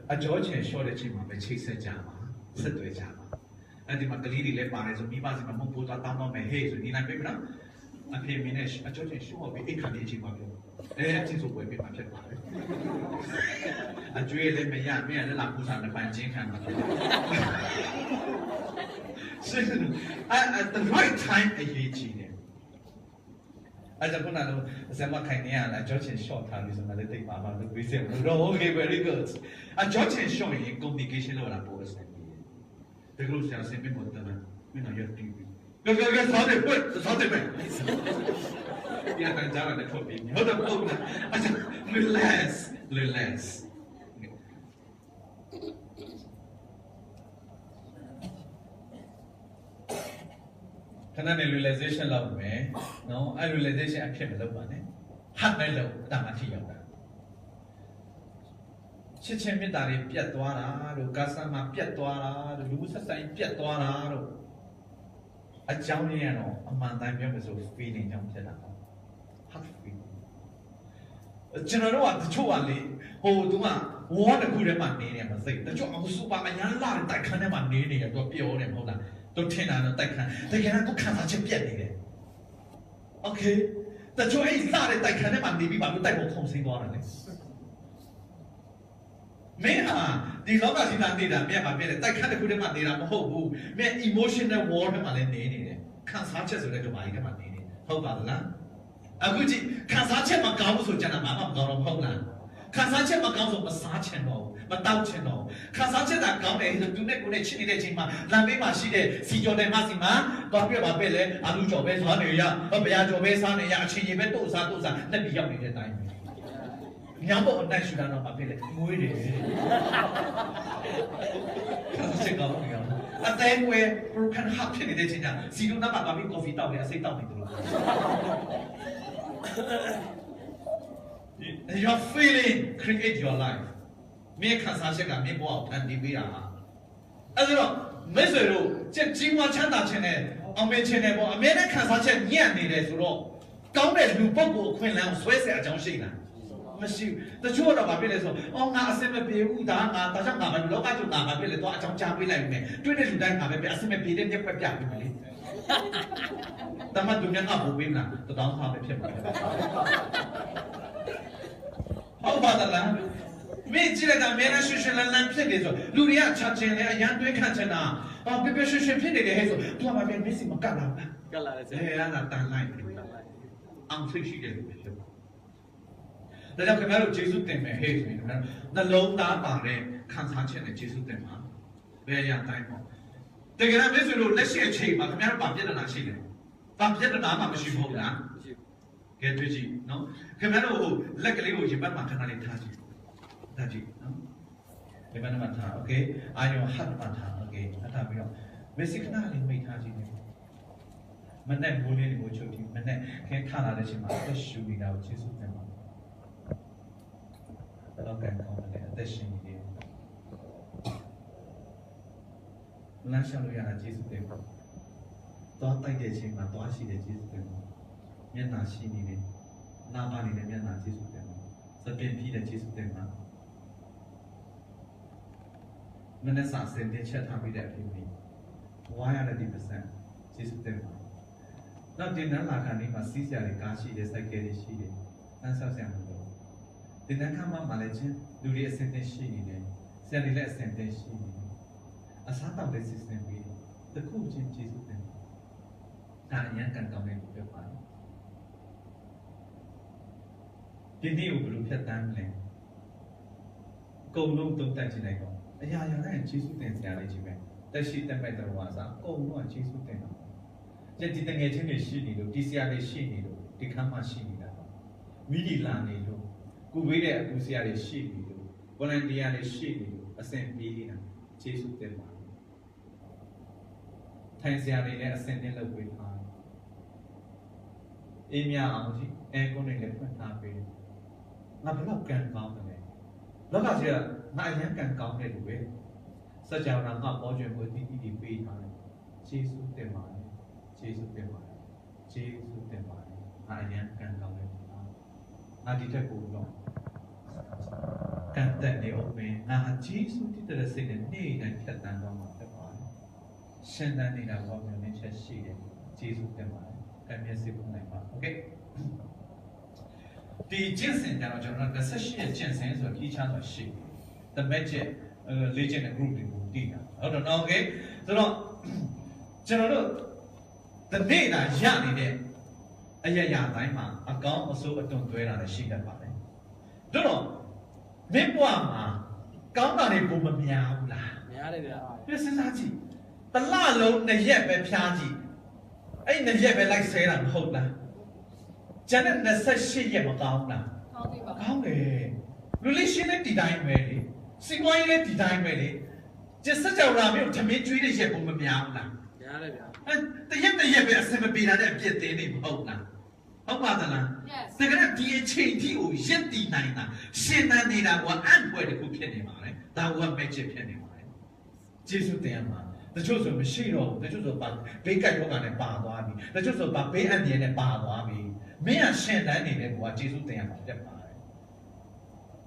ở chỗ chuyện số đấy chỉ mà phải chia sẻ trả mà rất tuyệt trả mà anh thì mà cái lý đi lên bàn này rồi mi ba gì mà mong bố ta tao nó mày hết rồi đi này biết không anh thì mình này ở chỗ chuyện số mà bị ít khả năng chỉ mà được chỉ số quên bị phạm chết mà anh chú ý lên mấy nhà mấy nhà nó làm phụ sản là bàn chiến khăn mà at the right time အရေးကြီးတယ်အဲ့ဒါကခုနကဇမခိုင်နေရလားကြောချင်း short ထားပြီးဆိုမှလည်းတိတ်ပါမှာလို့ပြောစရာမလိုတော့ okay very good အကြောချင်း short ရင် communication လောက်လာပို့ရစတယ်ဒီလိုဆရာစင်ပြီးမတော်တယ်မင်းတို့ရတီးပြီးကစားတယ်ပဲဒီအတန်းကြားတယ်ထုတ်ပြီးဟုတ်တယ်ဟုတ်တယ်အဲ့ဒါ relaxခဏနဲ့ realization လောက်မယ်နော်အဲ့ realization အဖြစ်မလုပ်ပါနဲ့ဟတ်နဲ့လို့တာမထီရောက်တာချစ်ချင်းမေတ္တာတွေပြတ်သွားတာတို့ကာသမာပြတ်သွားတာတို့လူဆက်ဆိုင်ပြတ်သွားတာတို့အကြောင်းရင်းကတော့အမှန်တိုင်းပြောမယ်ဆို feeling ကြောင့်ဖြစ်တာပေါ့ heart feeling ကျွန်တော်တို့ကတချို့ကလေဟိုသူကဝေါ်တစ်ခုထဲမှာနေနေမှာစိတ်တချို့အခုစူပါအရန်လာတဲ့တိုက်ခန်းထဲမှာနေနေတယ်သူကပြောတယ်မဟုတ်လား都听到了，但原来都看他去变的， OK， 但就哎啥的，但看那把你比把都带我空心光了呢，没啊，你老板是哪里的？没把别的，但看的不得嘛你啦，不好不，没 emotional war 的嘛来你的，看啥车时候就买一个嘛你的，好吧的啦，啊估计看啥车嘛搞不出，讲那妈妈不搞了好啦。看啥钱嘛搞什么啥钱咯，嘛刀钱咯，看啥钱咱搞的，就对那国内去年的钱嘛，南边嘛是的，西郊的嘛是嘛，旁边嘛别嘞，阿鲁脚边啥的呀，不呀脚边啥的呀，去那边多啥，那必要你的单。娘不那学的那嘛别嘞，没的。看啥钱搞不了，啊但我不看哈片的钱呀，西路那把边咖啡倒的，谁倒的都。Your feeling create your life. မင်းခံစားချက်ကမင်းဘဝကိုဖန်တီးပေးတာအဲ့ဒါတော့မိတ်ဆွေတို့ကြီးမားချမ်းသာခြင်းနဲ့အောင်မြင်ခြင်းနဲ့ပေါ့အမြဲတမ်းခံစားချက်ညံ့နေတယ်ဆိုတော့ကောင်းတဲ့လူပုဂ္ဂိုလ်အခွင့်အလမ်းကိုဆွဲဆက်အကြောင်းရှိလားမရှိဘူးတချို့တော့ဗာပြည့်လဲဆိုအော်ငါအစင်မပြေဘူးဒါကြောင့်ငါပဲလောကကျုံငါပဲပြည့်လဲတော့အကြောင်းကြားပေးလိုက်မယ်တွေ့တဲ့လူတိုင်းငါပဲပြအစင်မပြေတဲ့မျက်ခွက်ပြပေးမယ်လေတမတ်သူများကဘူပေးမလားတောင်းထားပဲဖြစ်မှာဟုတ်ပါသလားမင်းကြည့်လိုက်တာမဲနဲ့ရွှေရွှေလန်းလန်းဖြစ်နေဆိုလူတွေကချချင်းလေအရန်တွေးခံချင်တာပြပြရွှေရွှေဖြစ်နေတယ်ဟဲ့ဆိုသူကမှပဲမက်ဆီမကတ်လာဘူးကတ်လာတယ်ဆရာအဲ့ဒါတန်လိုက်အောင်သိရှိတယ်လို့ဖြစ်ပါ ဒါကြောင့်ခင်ဗျားတို့ယေရှုတင်မယ်ဟဲ့ဆိုရင်ခင်ဗျားနှလုံးသားပါတဲ့ခံစားချက်နဲ့ယေရှုတင်မှာဘယ်ရတိုင်းပေါ့တကယ်တော့မိတ်ဆွေတို့လက်ရှိအချိန်မှာခင်ဗျားတို့ဗာပြဿနာရှိတယ်ဗာပြဿနာမှမရှိဘူးလားကဲတွေ့ကြည့်နော်ခင်ဗျားတို့ဟိုလက်ကလေးကိုရင်ဘတ်မှာခဏလေးထားကြည့်ထားကြည့်နော်ရင်ဘတ်မှာထားโอเคအာယုံဟတ်မှာထားโอเคအထားပြီးတော့မေစိခဏလေးမိတ်ထားကြည့်မနဲ့မိုးလေးကိုချုပ်ကြည့်မနဲ့ခင်ခါလာတဲ့အချိန်မှာအသက်ရှူနေတာကိုယေရှုတင်မှာတော့ကံကောင်းတယ်အသက်ရှင်နေတယ်လမ်းလျှောက်လို့ရတာယေရှုတင်မှာသွားတိုက်တဲ့အချိန်မှာသွားရှိတဲ့ယေရှုတင်မှာမျက်နှာရှိနေတယ်နာမနေတဲ့မျက်နှာယေရှုတင်မှာစပင်ပြီးတဲ့ယေရှုတင်မှာမနဲ့စာစင်တဲ့ချက်ထားပြီးတဲ့အဖြစ်မျိုးဝါရတဲ့ဒီ% ယေရှုတင်မှာနောက်တင်နန်းလာခါနေမှာစီးစရာတွေကားရှိတယ်စိုက်ကယ်တွေရှိတယ်နှမ်းဆောက်ဆရာမလို့တင်နန်းခါမှာလည်းချင်းလူတွေအစင်သင်ရှိနေတယ်ဆရာတွေလည်းအစင်သင်ရှိနေတယ်အစားတောက်တဲ့ system ပြီးတခုချင်းကျေစုတင်ဒါအရင်ကန်ကောင်းတဲ့လူပဲပါတယ်ဒီနေ့ကိုဘယ်လိုဖြတ်တန်းလဲအကုန်လုံးသုံးသပ်ကြည့်လိုက်တော့အရာရာနဲ့ကျေစုတင်စရာလေးကြီးပဲတက်ရှိတက်မဲ့တော်ဝါစာအကုန်လုံးကျေစုတင်တော့ဒီတငယ်ချင်းတွေရှိနေလို့ဒီဆရာတွေရှိနေလို့ဒီခမ်းမရှိနေတာမိဒီလာနေလို့ကုဝေးတဲ့အကူဆရာတွေရှိနေလို့ဗော်လန်တီယာတွေရှိနေလို့အဆင်ပြေနေတာကျေးဇူးတင်ပါတယ်ထိုင်ဆရာတွေလည်းအဆင်သင့်လုပ်ပေးထားတယ်အေးမြအောင်ကြီးအဲကုန်းတွေလည်းဖွင့်ထားပေးတယ်ငါဘယ်တော့ကံကောင်းတယ်လောကကြီးကငါအရင်ကံကောင်းတယ်လို့ပဲစัจ java ငါပေါ်ကျွင်ကိုတီးတီးပေးထားတယ်ကျေးဇူးတင်ပါတယ်ကျေးဇူးတင်ပါတယ်ကျေးဇူးတင်ပါတယ်ငါအရင်ကံကောင်းတယ်ငါဒီထက်ပိုတော့ကံတက်နေအောင်မင်းငါကျေးဇူးတည်တဲ့စိတ်နဲ့နေ့တိုင်းဖြတ်တန်းတော့မှာဖြစ်ပါတယ်ရှင်သန်နေတာဘောမျိုးနဲ့ချက်ရှိတယ်ကျေးဇူးတင်ပါတယ်ကံမျက်စိပုံနိုင်ပါโอเคဒီကျင့်စဉ်ကြတော့ကျွန်တော်28ရဲ့ကျင့်စဉ်ဆိုတော့ကြီးချမ်းတော့ရှိတယ် the magic လေ့ကျင့်တဲ့ group တွေကိုတည်တာဟုတ်တော့ okay ဆိုတော့ကျွန်တော်တို့တနေ့တာရနေတဲ့အရာရာတိုင်းမှာအကောင်းအဆိုးအတွန်တွဲတာလည်းရှိတတ်ပါတယ်။တို့တော့မင်းဘဝမှာကောင်းတာတွေဘုံမများဘူးလား။များတယ်ဗျာ။ပြစဉ်းစားကြည့်။တစ်လလုံးနှစ်ရက်ပဲဖျားကြည့်။အဲ့နှစ်ရက်ပဲလိုက်ဆဲတာမဟုတ်လား။ကျန်တဲ့28ရက်မကောင်းလား။ကောင်းပြီပါကောင်းတယ်။ relation နဲ့ဒီတိုင်းပဲလေ။စီကွာရေးနဲ့ဒီတိုင်းပဲလေ။ကျစကြဝဠာမျိုးထမင်းကျွေးတဲ့ရက်ဘုံမများဘူးလား။များတယ်ဗျာတရက်ပဲအစမပေးတာတဲ့အပြစ်သေးနေမဟုတ်လားဟုတ်ပါသလားတကယ်ဒီအချိန်ကြီးကိုရက်တည်နိုင်တာရှင်သန်နေတာကအံ့ဖွယ်တစ်ခုဖြစ်နေပါလေဒါကမဲ့ချစ်ဖြစ်နေပါလေကျေးဇူးတင်ရမှာတချို့ဆိုမရှိတော့ဘူးတချို့ဆိုဘေးကပ်ရောဂါနဲ့ပါသွားပြီတချို့ဆိုဘေးအန္တရာယ်နဲ့ပါသွားပြီမင်းကရှင်သန်နေတဲ့ကွာကျေးဇူးတင်ရမှာဖြစ်ပါတယ်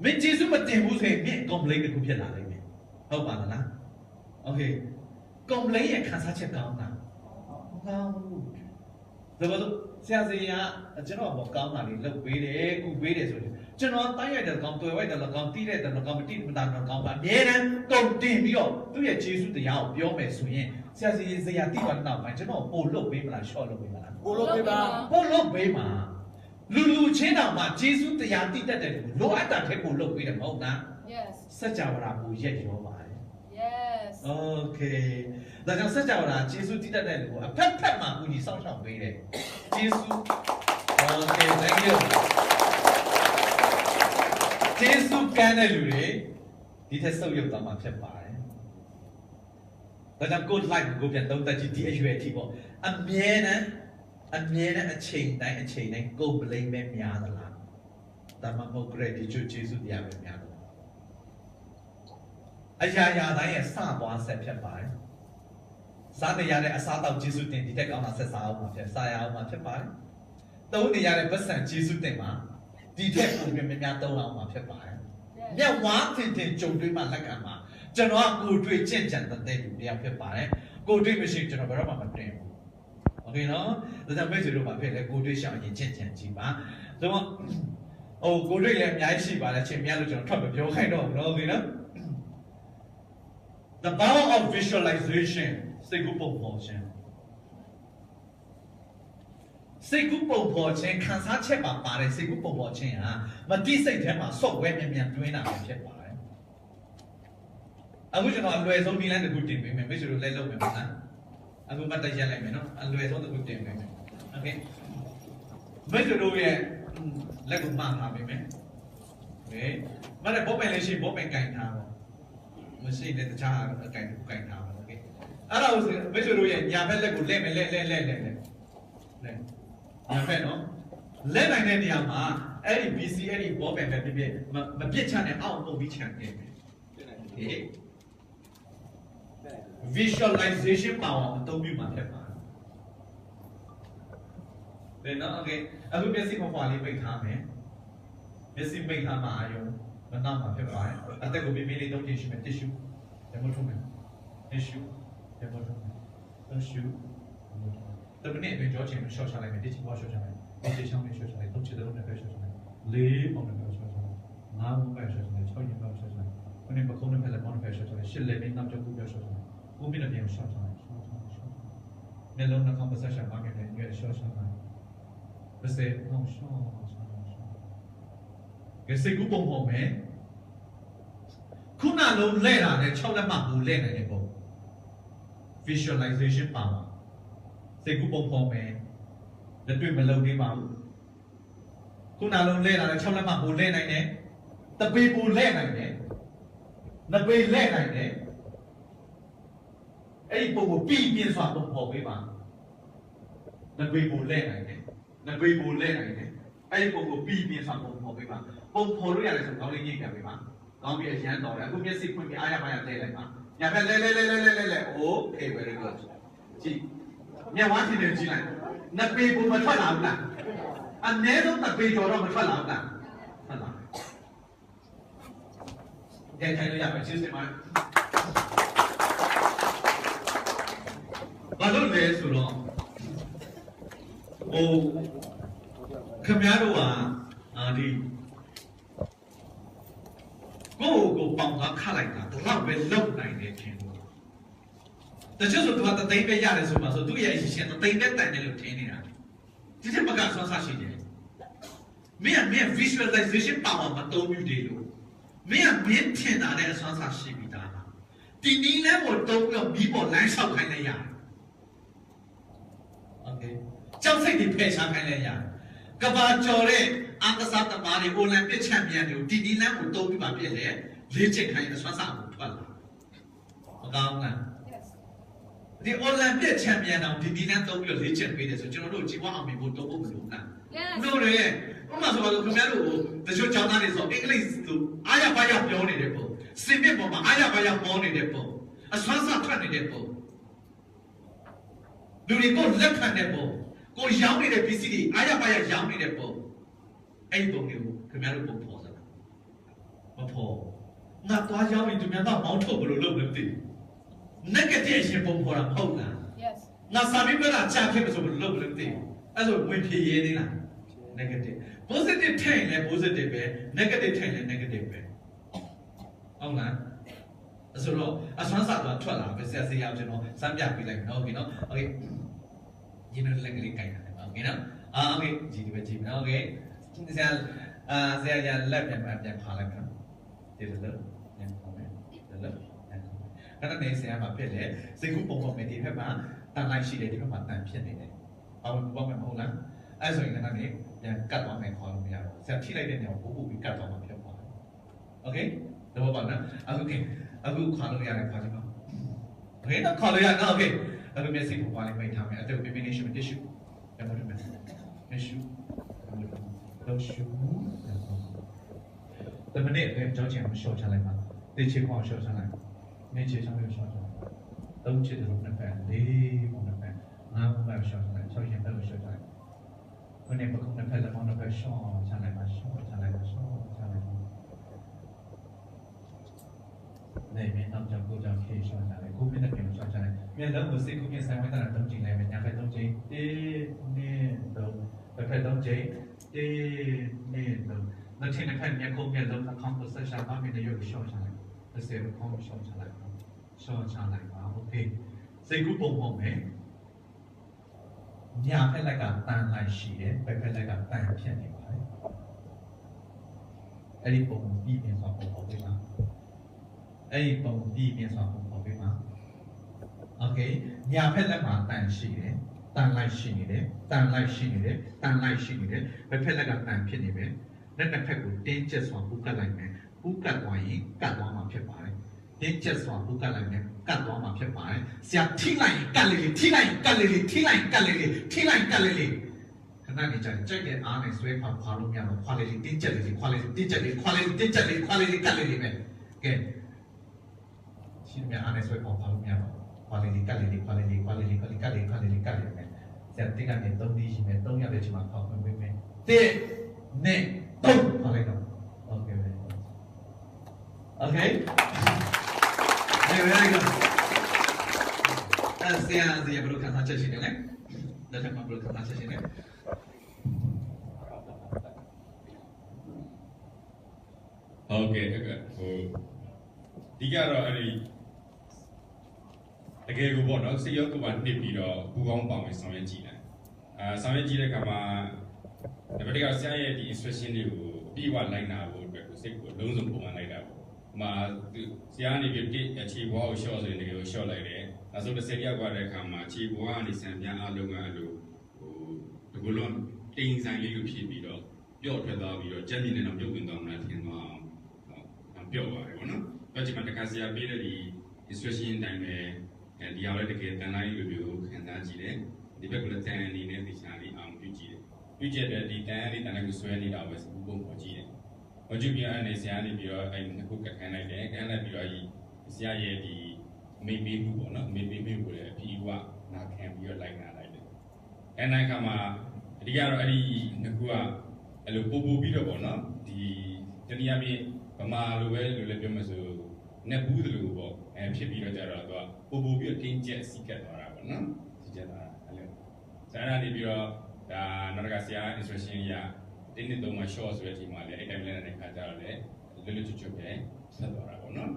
မင်းကျေးဇူးမတင်ဘူးဆိုရင်မင်း complaint တစ်ခုဖြစ်လာလိမ့်မယ်ဟုတ်ပါသလားโอเค complaint ရဲ့ခံစားချက်ကောင်းတာကောင်းဘူးဒါပေမဲ့ဆရာစီကကျွန်တော်ဘောကောင်းတာလေးလုပ်ပေးတယ်ကုပေးတယ်ဆိုရင်ကျွန်တော်တိုင်းရိုက်တဲ့ကောင်တွေ့ဝိုက်တဲ့ကောင်တီးတဲ့ကောင်မတီးမတာတော့ကောင်ပါအများတန်းကုန်တင်ပြီးတော့သူ့ရဲ့ကျေးဇူးတရားကိုပြောမယ်ဆိုရင်ဆရာစီဇရာတီးတော့နောက်ပိုင်းကျွန်တော်ပို့လုပ်ပေးမလား short လုပ်ပေးမလားပို့လုပ်ပေးပါပို့လုပ်ပေးမှာလူချင်းတောင်မှကျေးဇူးတရားတည်တတ်တယ်လိုအပ်တာထက်ပို့လုပ်ပေးတယ်မဟုတ်လား yes စัจ java ကိုရက်ရောပါတယ် yes okay ဒါကြောင့်စัจ java ကျေးဇူးတည်တတ်တဲ့လူကအဖက်ဖက်မှာကူညီစောင့်ရှောက်ပေးတယ်ကျေးဇူး okay thank you ကျေးဇူးကမ်းတဲ့လူတွေဒီထက်ဆုပ်ယုပ်သွားမှာဖြစ်ပါတယ်ဒါကြောင့် good life ကိုပြန်သုံးသပ်ကြည့်ဒီအရွယ်အထိပေါ့အမြဲတမ်းအချိန်တိုင်းကိုယ်ပလိမ့်ပဲများသလားဒါမှမဟုတ် gratitude ကျေးဇူးတရားပဲများသလားအရာရာတိုင်းရဲ့စပွားဆက်ဖြစ်ပါတယ်စားနေရတဲ့အစားတောက်ကျေးဇူးတင်ဒီတက်ကောင်းတာဆက်စားအောင်ပါဖြစ်စားရအောင်ပါဖြစ်ပါတယ်သုံးနေရတဲ့ပတ်စံကျေးဇူးတင်ပါဒီထက်ပိုပြီးများသုံးအောင်ပါဖြစ်ပါတယ်မြတ်ဝါတင်ကြုံတွေ့မှလက်ခံပါကျွန်တော်ကကိုယ်တွေ့ကြင့်ကြံတဲ့လူတရားဖြစ်ပါတယ်ကိုယ်တွေ့မရှိကျွန်တော်ဘယ်တော့မှမတင်ဘူးโอเคနော်ဒါကြောင့်မိတ်ဆွေတို့မှာဖြစ်လေကိုယ်တွေ့ရှောင်ရင်ကြင့်ကြံကြည့်ပါဆိုတော့ကိုယ်တွေ့လည်းအများကြီးရှိပါတယ်ချင်းများလို့ကျွန်တော်ထွက်မပြောခိုင်းတော့ဘူးနော်โอเคနော် The power of visualization စိတ်ကူးပုံပေါ်ခြင်း စိတ်ကူးပုံပေါ်ခြင်းခံစားချက်ပါပါတယ်စိတ်ကူးပုံပေါ်ခြင်းဟာမတိစိတ်ထဲမှာ software မြန်မြန်တွင်းတာပဲဖြစ်ပါတယ်အခုကျွန်တော်အလွယ်ဆုံးနည်းလမ်းတစ်ခုတင်ပေးမယ်မိတ်ဆွေတို့လိုက်လုပ်မယ်မလားအခုမှတ်တရက်လိုက်မယ်နော်အလွယ်ဆုံးတစ်ခုတင်ပေးမယ်โอเคမိတ်ဆွေတို့ရဲ့လက်ကိုမှတ်ထားပေးမယ်โอเคမနေ့ဘောပင်လေးရှိဘောပင်ကင်ထားပါမရှိတဲ့တခြားအကင်ကင်ထားပါโอเคအဲ့ဒါကိုမိတ်ဆွေတို့ရဲ့ညာဘက်လက်ကိုလဲမယ်လဲညာဘက်နော်လဲနိုင်တဲ့နေရာမှာအဲ့ဒီ BC အဲ့ဒီဘောပင်ပဲပြပြမပြစ်ချနဲ့အောက်ပုံပြီးချန်ခဲ့မယ်โอเค visualization power အသုံးပြုမှာဖြစ်ပါတယ်နော်โอเคအခုမျက်စိခွာလေးပိတ်ထားမယ်မျက်စိပိတ်ထားမှာအယုံမနှောက်မှာဖြစ်ပါတယ်အသက်ကိုပြင်းပြင်းလေးသုံးကြည့်ရှိမယ် tissue ဓမ္မထုံးမယ် tissue ဓမ္မထုံးမယ် tissue တမနစ်အတွင်းကြောချင်ရှော့ချလိုက်မယ် tissue ရှော့ချလိုက်မယ် tissue ချောင်းလေးရှော့ချလိုက်သုံးချက်လုံးနဲ့ပဲရှော့ချလိုက်လေးပုံနဲ့ပဲရှော့ချလိုက်ငါးပုံပဲရှော့ချလိုက်6ရင်ပဲရှော့ချလိုက်ခုနကပကုံးနဲ့ဖက်လက်ပေါင်းနဲ့ပဲရှော့ချလိုက်ရှစ်လက်နဲ့နောက်ကျောက်ကူပဲရှော့ချလိုက်ကိုမိနစ်ပြန်ရှော့ချလိုက်မျက်လုံးနှာခေါင်းပတ်ဆက်ရှာပါခဲ့တယ်ညွှဲရှော့ချလိုက်ဘယ်စေအောင်ရှော့ကဲစိတ်ကူးပုံပေါ်မယ်ခုနလုံးလဲတာနဲ့6လက်မှဘူးလဲနိုင်တယ်ပေါ့ visualization power စိတ်ကူးပုံပေါ်မယ်လက်တွေ့မလုံသေးပါဘူးခုနလုံးလဲတာနဲ့6လက်မှဘူးလဲနိုင်တယ်တပေပူလဲနိုင်တယ်နှစ်ပေလဲနိုင်တယ်အဲ့ဒီပုံကိုပြီးပြင်းစွာပုံပေါ်ပေးပါနှစ်ပေပူလဲနိုင်တယ်နှစ်ပေပူလဲနိုင်တယ်အဲ့ဒီပုံကိုပြီးပြင်းစွာပုံပေါ်ပေးပါပုံဖော်လို့ရတယ်ဆိုတော့လေးညှိပြန်ပေးပါကောင်းပြီအရန်တော်တယ်အခုမျက်စိဖွင့်ပြီးအားရပါရလဲလိုက်ပါညာဘက်လဲโอเค very good ကြည့်မျက်ဝါးကြည့်နေကြည့်လိုက်နှစ်ပေပုံမထွက်လာဘူးလားအနည်းဆုံးနှစ်ပေကျော်တော့မထွက်လာဘူးလားထွက်လာတယ်ထိုင်လို့ရပါချင်းစင်ပါဘာလို့လဲဆိုတော့ဟိုခင်ဗျားတို့ကဒီကိုပေါင်ကခတ်လိုက်တာတော့ပဲလုံနိုင်တယ်ထင်လို့တချို့ဆိုသူကတသိန်းပဲရတယ်ဆိုမှဆိုသူ့ရဲ့အရှင်တသိန်းပဲတန်တယ်လို့ထင်နေတာဒီချက်မကဆွမ်းစားရှိတယ်မင်း visualization power မတုံးဘူးတယ်လို့မင်းထင်တာနဲ့အဆွမ်းစားရှိပြီသားဒီနည်းနဲ့ကိုတုံးပြီးမိပေါ်လမ်းလျှောက်ခိုင်းလိုက်ရတယ်โอเคကြောက်စိတ်တွေဖယ်ရှားခိုင်းလိုက်ရတယ်ကဘာကျော်တဲ့အန်ကစားသမားတွေအိုလံပစ်ချန်ပီယံတွေကိုဒီနည်းလမ်းကိုတုံးပြီးမှပြည့်လေလေးချက်ခိုင်းအဆွမ်းစားကိုထွက်လာမကောင်းလားဒီအိုလံပစ်ချန်ပီယံတောင်ဒီနည်းလမ်းတုံးပြီးလေးချက်ပေးတယ်ဆိုကျွန်တော်တို့ကြီးပွားအောင်မြင်ဖို့တုံးဖို့မလိုဘူးလားတို့လေဥပမာဆိုတော့ခင်ဗျားတို့တချို့ကျောင်းသားတွေဆိုအင်္ဂလိပ်လိုအားရပါးရပြောနေတဲ့ပုံစင်မြင့်ပေါ်မှာအားရပါးရပေါ်နေတဲ့ပုံအဆွမ်းစားထွက်နေတဲ့ပုံလူတွေကိုလက်ခံတဲ့ပုံကိုရောင်းနေတဲ့ပစ္စည်းတွေအားရပါးရရောင်းနေတဲ့ပုံအဲ့ဒီပုံတွေကိုခင်ဗျားတို့ပုံဖော်စမ်းမဖော်ငါသွားရောင်းရင်သူများတော့မောင်းထုတ်ဘယ်လိုလုပ်လဲမသိဘူး negative ရှင်ပုံဖော်တာမဟုတ်လား yes ငါစာပြီးပြတာချခဲ့မဆိုဘယ်လိုလုပ်လဲမသိဘူးအဲ့ဆိုဝင်ဖြေရေးသေးလား negative positive ထည့်ရင်လည်း positive ပဲ negative ထည့်ရင်လည်း negative ပဲဟုတ်လားဆိုတော့အစွမ်းစာတော့ထွက်လာပဲဆရာဆရာကျွန်တော်စမ်းပြပေးလိုက်မယ်နော်โอเคနော်โอเคဒီနေ့လက်ကလေးကြိုက်တာโอเคနော်โอเคကြည့်ဒီပဲကြည့်မယ်โอเคဆရာရလက်ပြန်ခါလိုက်မယ်နော်ဒီလိုပြန်ခေါ်မယ်ဒီလိုအဲ့ဒါနဲ့ဆရာမှာဖြစ်တယ်စိတ်ကူးပုံပေါ်မယ်ဒီဘက်မှာတန်လိုက်ရှိတယ်ဒီဘက်မှာတန်ဖြစ်နေတယ်ဘာလို့ဘောမယ်မဟုတ်လားအဲ့ဆိုရင်လည်းပြန်ကတ်သွားမယ်ခေါ်လို့မရတော့ဆရာထိလိုက်တဲ့နေရာကိုပို့ပြီးကတ်သွားမှာဖြစ်သွားတယ်โอเคတော့ပါနော်အခုခေါ်လို့ရတယ်ခေါ်ကြည့်ပါโอเคတော့ခေါ်လို့ရတော့โอเคအခုမျက်စိပုံပေါ်လေးမိတ်ထားမယ်အဲ့ဒါကိုပြင်းပြင်းလေးရှုမယ် tissue ပြန်လို့မယ် tissue တော့ရှုတမနစ်အတွင်းကြောချင်အောင်ရှော့ချလိုက်ပါတေချေခေါအောင်ရှော့ချလိုက်နေချေချောင်းလေးရှော့ချလိုက်သုံးချေတလုံးနဲ့ပဲလေးပုံနဲ့ပဲငါးပုံပဲရှော့ချလိုက်6ရင်ပဲရှော့ချလိုက်ခုနေပကုံးနဲ့ဖက်လက်ပေါင်းနဲ့ပဲရှော့ချလိုက်ပါရှော့ချလိုက်ပါရှော့ချလိုက်ပါနေမင်းတော့ကြောက်ကိုကြောက်ခေရှော့ချလိုက်ကိုမိနဲ့ပြန်ရှော့ချလိုက်မျက်လုံးကိုစိတ်ကိုပြင်ဆိုင်ဝဲတာတုံးကြည့်လိုက်မယ်ညာဖက်တုံးကြည့်1 2 3ဖက်တုံးကြည့်1 2 3那天天看面孔面都那看不是下方面的有个小下来，那谁都看不小下来，小下来嘛，OK，谁个帮忙没？ ညာဖက်လက်ကတန်လိုက်ရှိတယ်ဘက်ဖက်လက်ကတန်ဖြစ်နေပါတယ်အဲ့ဒီပုံပြီးပြင်ဆိုပုံပေါ်ပေးပါအဲ့ဒီပုံပြီးပြင်ဆိုပုံပေါ်ပေးပါโอเคညာဖက်လက်မှာတန်ရှိတယ်တန်လိုက်ရှိနေတယ်တန်လိုက်ရှိနေတယ်တန်လိုက်ရှိနေတယ်ဘက်ဖက်လက်ကတန်ဖြစ်နေပဲလက်တစ်ဖက်ကိုတင်းကျပ်စွာပူကတ်လိုက်မယ်ပူကတ်သွားရင်ကတ်သွားမှာဖြစ်ပါတယ်တင်းကျပ်စွာပူကတ်လိုက်မယ်ကတ်သွားမှာဖြစ်ပါတယ်ဆရာထိလိုက်ရင်ကတ်လေးထိလိုက်ရင်ကတ်လေးထိလိုက်ရင်ကတ်လေးထိလိုက်ရင်ကတ်လေးခဏနေကြကြိုက်တဲ့အားနဲ့ဆွဲခွာလို့မရတော့ခွာလေးတင်းကျပ်လေးခွာလေးတင်းကျပ်လေးခွာလေးတင်းကျပ်လေးခွာလေးကတ်လေးပဲကဲရှင်းမြအားနဲ့ဆွဲခွာလို့မရတော့ခွာလေးကတ်လေးခွာလေးကတ်လေးကတ်လေးပဲဆရာတင်းကနေ3ဒီရှိမယ်3ရတဲ့ချိန်မှာခေါက်ခွင့်ပေးမယ်1 2 3ခွာလိုက်တော့โอเคပဲโอเคvery good ဆရာဘယ်လိုခံစားချက်ရှိတယ်လဲလက်ထက်မှာဘယ်လိုခံစားချက်ရှိလဲဟုတ်ကဲ့ဟိုဒီကတော့အဲ့ဒီတကယ်ကိုပေါ့နော်စိတ်ရောကိုယ်ပါနှစ်ပြီးတော့ပူကောင်းပေါင်ဝင်ဆောင်ရွက်ကြည့်တယ်ဆောင်ရွက်ကြည့်တဲ့အခါမှာဒါပေမဲ့ဆရာရဲ့ဒီ instruction တွေကိုအပြည့်အဝလိုက်နာဖို့အတွက်ကိုစိတ်ကိုလုံးစုံပုံမှန်လိုက်တာပေါ့မှာဆရာကနေပြီးအခြေဘွားကိုရှော့ဆိုရင်တကယ်ကိုရှော့လိုက်တယ်နောက်ဆုံး10ရောက်သွားတဲ့အခါမှာအခြေဘွားကနေစံပြန်အလုံးကအဲ့လိုဟိုဒီကုလုံးတင်းဆိုင်လေးကိုဖြည့်ပြီးတော့ပျော့ထွက်သွားပြီးတော့ကြက်မြင့်နဲ့တော့ပြုတ်ဝင်သွားမှထင်သွားအောင်ပျော့သွားတယ်ပေါ့နော်အဲ့ဒီမှာတခါဆရာပေးတဲ့ဒီ instruction အတိုင်းပဲဒီအောင်လည်းတကယ်တန်လိုက်လိုမျိုးခံစားကြည့်တယ်ဒီဘက်ကလည်းတန်အနေနဲ့သိချာလေးအောင်ပြုကြည့်တယ်ပြုကြတဲ့ဒီတန်လေးတန်လိုက်ကိုဆွဲနေတာပဲစပုံပေါ်ကြည့်တယ်ဟောကြည့်ပြအနေဆရာနေပြီးတော့အဲ့ဒီခုကခန်းလိုက်တယ်ခန်းလိုက်ပြီးတော့ဆရာရဲ့ဒီမေးပေးမှုပေါ့နော်မေးပေးမှုကိုလည်းအပြီးကနာခံပြီးတော့လိုက်နာလိုက်တယ်အဲ့နိုင်ခါမှာအဓိကတော့အဲ့ဒီနှစ်ခုကအဲ့လိုပို့ပြီးတော့ပေါ့နော်ဒီတနည်းအားဖြင့်ဗမာလိုပဲလိုလည်းပြောမှဆိုနေဘူးတလို့ပေါ့ဖြစ်ပြီးတော့ကြတော့သူကပို့ပြီးတော့တင်းကျပ်စီကတ်သွားတာပေါ့နော်စီကတ်သွားတာအဲ့လိုဆရာနေပြီးတော့ဒါနောက်တစ်ခါဆရာ instruction ရတင်းနေတော့မှ short ဆိုတဲ့အချိန်မှာလည်းအဲ့တိုင်းလည်းတဲ့ခါကြတော့လည်းလွတ်လွတ်ချွတ်ပဲဆက်သွားတာပေါ့နော်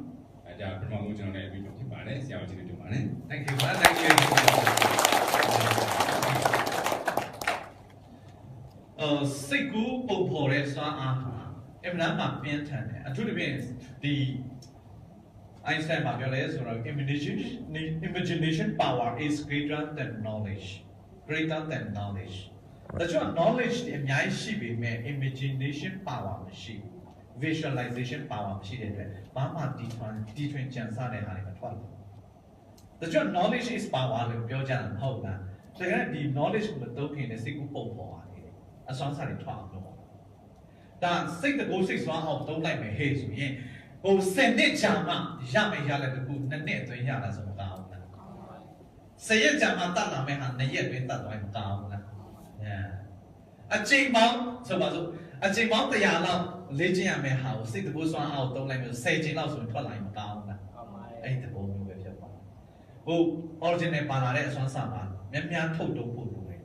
အဲဒါပထမဆုံးကျွန်တော်လည်းအပြီးဖြစ်ပါတယ်ဆရာကိုကျေးဇူးတင်ပါတယ် Thank you thank you စိတ်ကူးပုံဖော်တဲ့စွမ်းအားဟာအမှန်မှပြင်းထန်တယ်အထူးသဖြင့်ဒီ Einstein မှာပြောလဲဆိုတော့ imagination power is greater than knowledge greater than knowledge ဒါကြောင့် knowledge တွေအများကြီးရှိပေမဲ့ imagination power မရှိဘူး visualization power မရှိတဲ့အတွက်ဘာမှတီထွင်ကြံစတဲ့ဟာတွေမထွက်ဘူးဒါကြောင့် knowledge is power လို့ပြောကြတာမဟုတ်လားဒါကဒီ knowledge ကိုမသုံးခင်နဲ့စိတ်ကူးပုံပေါ်ရတယ်အစွမ်းစားတွေထွက်အောင်လုပ်ဒါစိတ်တကိုယ်စိတ်စွမ်းအောင်သုံးလိုက်မယ်ဟဲ့ဆိုရင်ဟို10နှစ်ကြာမှရမယ်ရတဲ့တခု2နှစ်အတွင်းရတာဆိုမကောင်းဘူးလား10ရက်ကြာမှတတ်လာမယ်ဟာ2ရက်အတွင်းတတ်သွားရင်မကောင်းဘူးလားအချိန်ပေါင်းဆိုပါစို့အချိန်ပေါင်း100လောက်လေ့ကျင့်ရမယ်ဟာကိုစိတ်တကိုယ်စွမ်းအောင်သုံးလိုက်မယ်10ချိန်လောက်ဆိုရင်ထွက်လာရင်မကောင်းဘူးလားအဲ့ဒီသဘောမျိုးပဲဖြစ်ပါဟို original ပါလာတဲ့အစွမ်းစားပါများထုတ်တုံးဖို့လိုတယ်